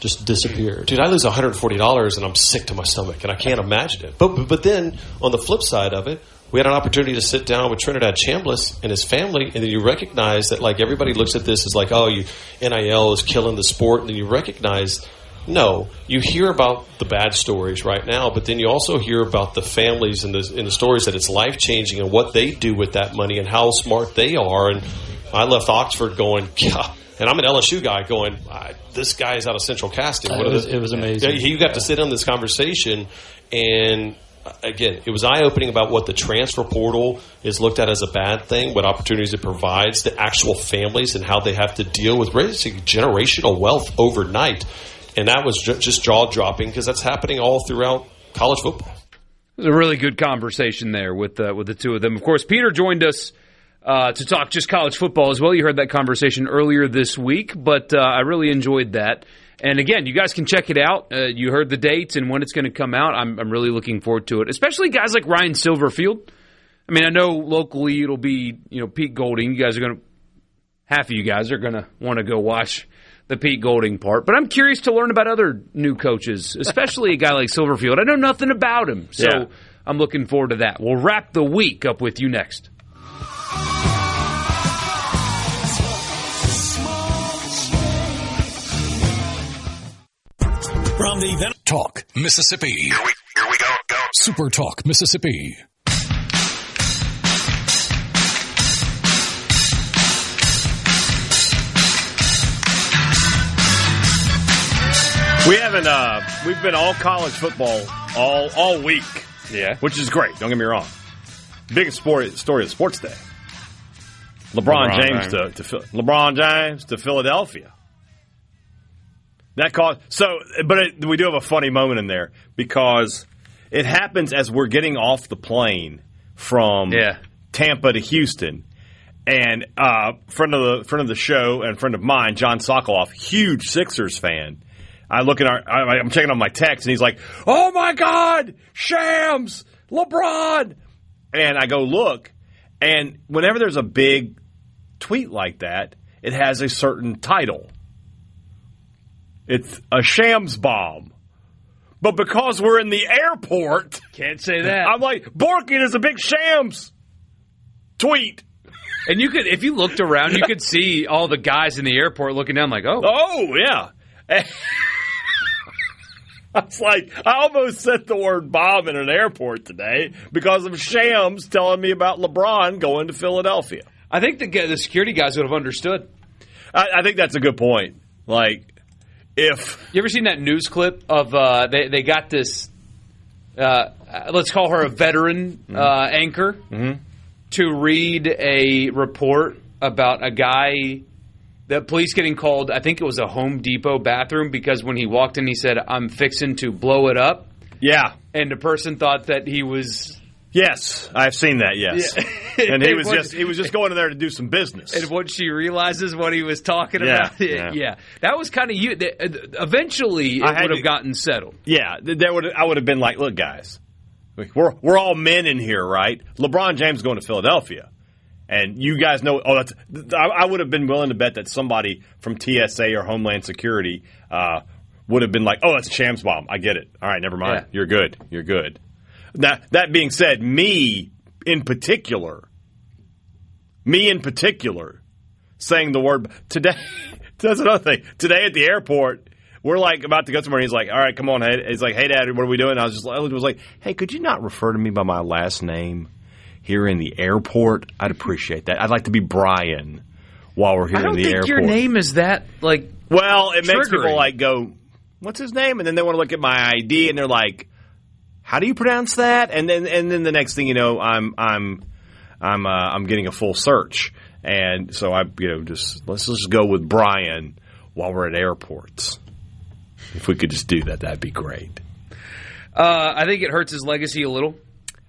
just disappeared. Dude, I lose $140 and I'm sick to my stomach, and I can't imagine it. But then, on the flip side of it, we had an opportunity to sit down with Trinidad Chambliss and his family, and then you recognize that, like, everybody looks at this as like, NIL is killing the sport, and then you recognize, no, you hear about the bad stories right now, but then you also hear about the families and the stories that it's life-changing and what they do with that money and how smart they are. And I left Oxford going, God, and I'm an LSU guy going, this guy is out of Central Casting. It was amazing. You got to sit on this conversation, and again, it was eye-opening about what the transfer portal is looked at as a bad thing, what opportunities it provides to actual families and how they have to deal with raising generational wealth overnight. And that was just jaw-dropping because that's happening all throughout college football. It was a really good conversation there with the two of them. Of course, Peter joined us to talk just college football as well. You heard that conversation earlier this week, but I really enjoyed that. And again, you guys can check it out. You heard the dates and when it's going to come out. I'm really looking forward to it, especially guys like Ryan Silverfield. I mean, I know locally it'll be Pete Golding. Half of you guys are going to want to go watch the Pete Golding part. But I'm curious to learn about other new coaches, especially a guy like Silverfield. I know nothing about him, so I'm looking forward to that. We'll wrap the week up with you next. From the Event Talk, Mississippi. Here we go. Super Talk, Mississippi. We've been all college football all week. Yeah. Which is great, don't get me wrong. Biggest story of Sports Day. LeBron James to Philadelphia. We do have a funny moment in there because it happens as we're getting off the plane from Tampa to Houston, and friend of the show and friend of mine, John Sokoloff, huge Sixers fan. I'm checking on my text, and he's like, "Oh my God, Shams, LeBron," and I go look, and whenever there's a big tweet like that, it has a certain title. It's a Shams bomb. But because we're in the airport... Can't say that. I'm like, Borky, there's a big Shams tweet. And you could, if you looked around, you could see all the guys in the airport looking down like, oh. Oh, yeah. I was like, I almost said the word bomb in an airport today because of Shams telling me about LeBron going to Philadelphia. I think the security guys would have understood. I think that's a good point. Like... If you ever seen that news clip of they got this, let's call her a veteran anchor, to read a report about a guy, the police getting called, I think it was a Home Depot bathroom, because when he walked in he said, "I'm fixing to blow it up." Yeah. And the person thought that he was... Yes, I've seen that, yes. Yeah. And he was just going in there to do some business. And once she realizes what he was talking about, that was kind of you. Eventually, it would have gotten settled. Yeah, I would have been like, look, guys, we're all men in here, right? LeBron James is going to Philadelphia. And you guys know, I would have been willing to bet that somebody from TSA or Homeland Security would have been like, oh, that's a Shams bomb. I get it. All right, never mind. Yeah. You're good. Now, that being said, me in particular, saying the word today. That's another thing. Today at the airport, we're like about to go somewhere. And he's like, "All right, come on." He's like, "Hey, Dad, what are we doing?" I was like, "Hey, could you not refer to me by my last name here in the airport? I'd appreciate that. I'd like to be Brian while we're here in the airport." I don't think your name is that like. Well, it makes triggering. people like go, "What's his name?" And then they want to look at my ID, and they're like, "How do you pronounce that?" And then the next thing you know, I'm getting a full search. And so let's just go with Brian while we're at airports. If we could just do that, that'd be great. I think it hurts his legacy a little,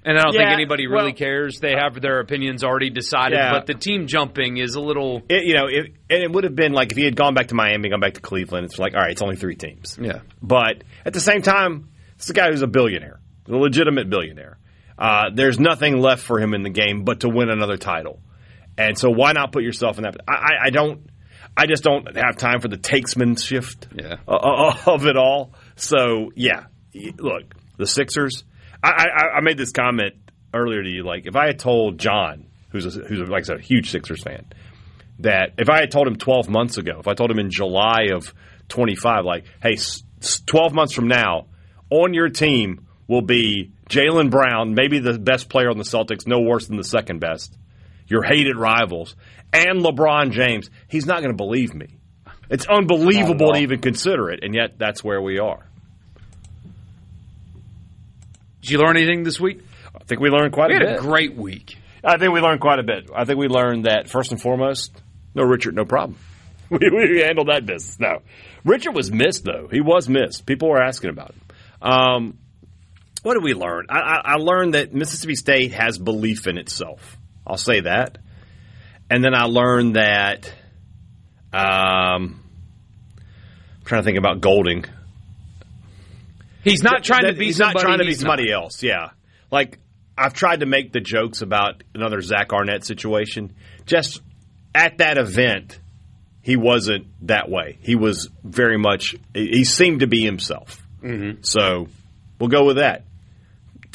and I don't think anybody really cares. They have their opinions already decided, but the team jumping is a little. It would have been like if he had gone back to Miami, gone back to Cleveland. It's like, all right, it's only 3 teams. Yeah, but at the same time, it's a guy who's a billionaire, a legitimate billionaire. There's nothing left for him in the game but to win another title. And so why not put yourself in that? I just don't have time for the takesmanship of it all. So, look, the Sixers, I made this comment earlier to you. Like, if I had told John, who's like I said, a huge Sixers fan, that if I had told him 12 months ago, if I told him in July of 25, like, hey, 12 months from now, on your team will be Jaylen Brown, maybe the best player on the Celtics, no worse than the second best, your hated rivals, and LeBron James, he's not going to believe me. It's unbelievable to even consider it, and yet that's where we are. Did you learn anything this week? I think we learned quite a bit. We had a great week. I think we learned quite a bit. I think we learned that, first and foremost, no Richard, no problem. We handled that business. No. Richard was missed, though. He was missed. People were asking about him. What did we learn? I learned that Mississippi State has belief in itself. I'll say that. And then I learned that I'm trying to think about Golding. He's not trying to be he's somebody. Not trying to be somebody else, yeah. Like, I've tried to make the jokes about another Zach Arnett situation. Just at that event, he wasn't that way. He was very much – he seemed to be himself. Mm-hmm. So we'll go with that.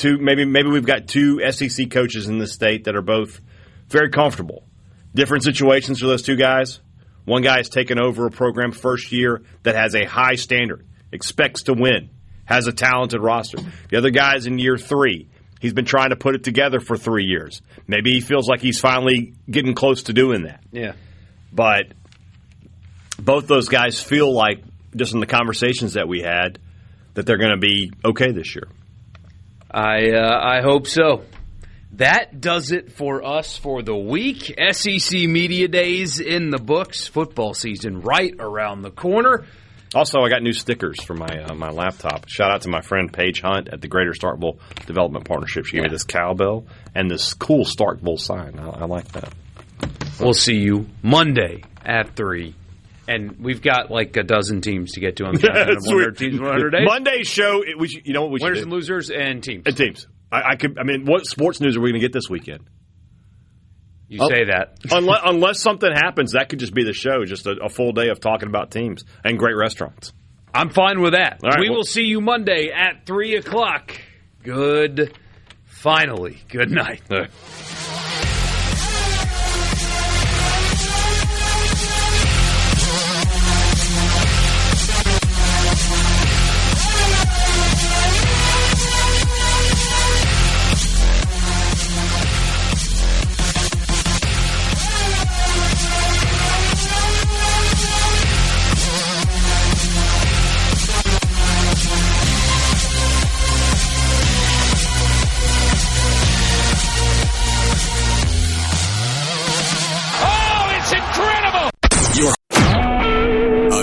Maybe we've got 2 SEC coaches in this state that are both very comfortable. Different situations for those 2 guys. One guy has taken over a program first year that has a high standard, expects to win, has a talented roster. The other guy's in year 3. He's been trying to put it together for 3 years. Maybe he feels like he's finally getting close to doing that. Yeah. But both those guys feel like, just in the conversations that we had, that they're going to be okay this year. I hope so. That does it for us for the week. SEC Media Days in the books. Football season right around the corner. Also, I got new stickers for my laptop. Shout out to my friend Paige Hunt at the Greater Starkville Development Partnership. She gave me this cowbell and this cool Starkville sign. I like that. We'll see you Monday at 3. And we've got like a dozen teams to get to on the countdown of 100 teams, 100 days. Monday's show, you know what we should do? Winners and losers and teams. And teams. What sports news are we going to get this weekend? You say that. Unless something happens, that could just be the show, just a full day of talking about teams and great restaurants. I'm fine with that. All right, we will see you Monday at 3 o'clock. Good night.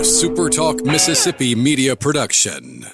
SuperTalk Mississippi Media Production.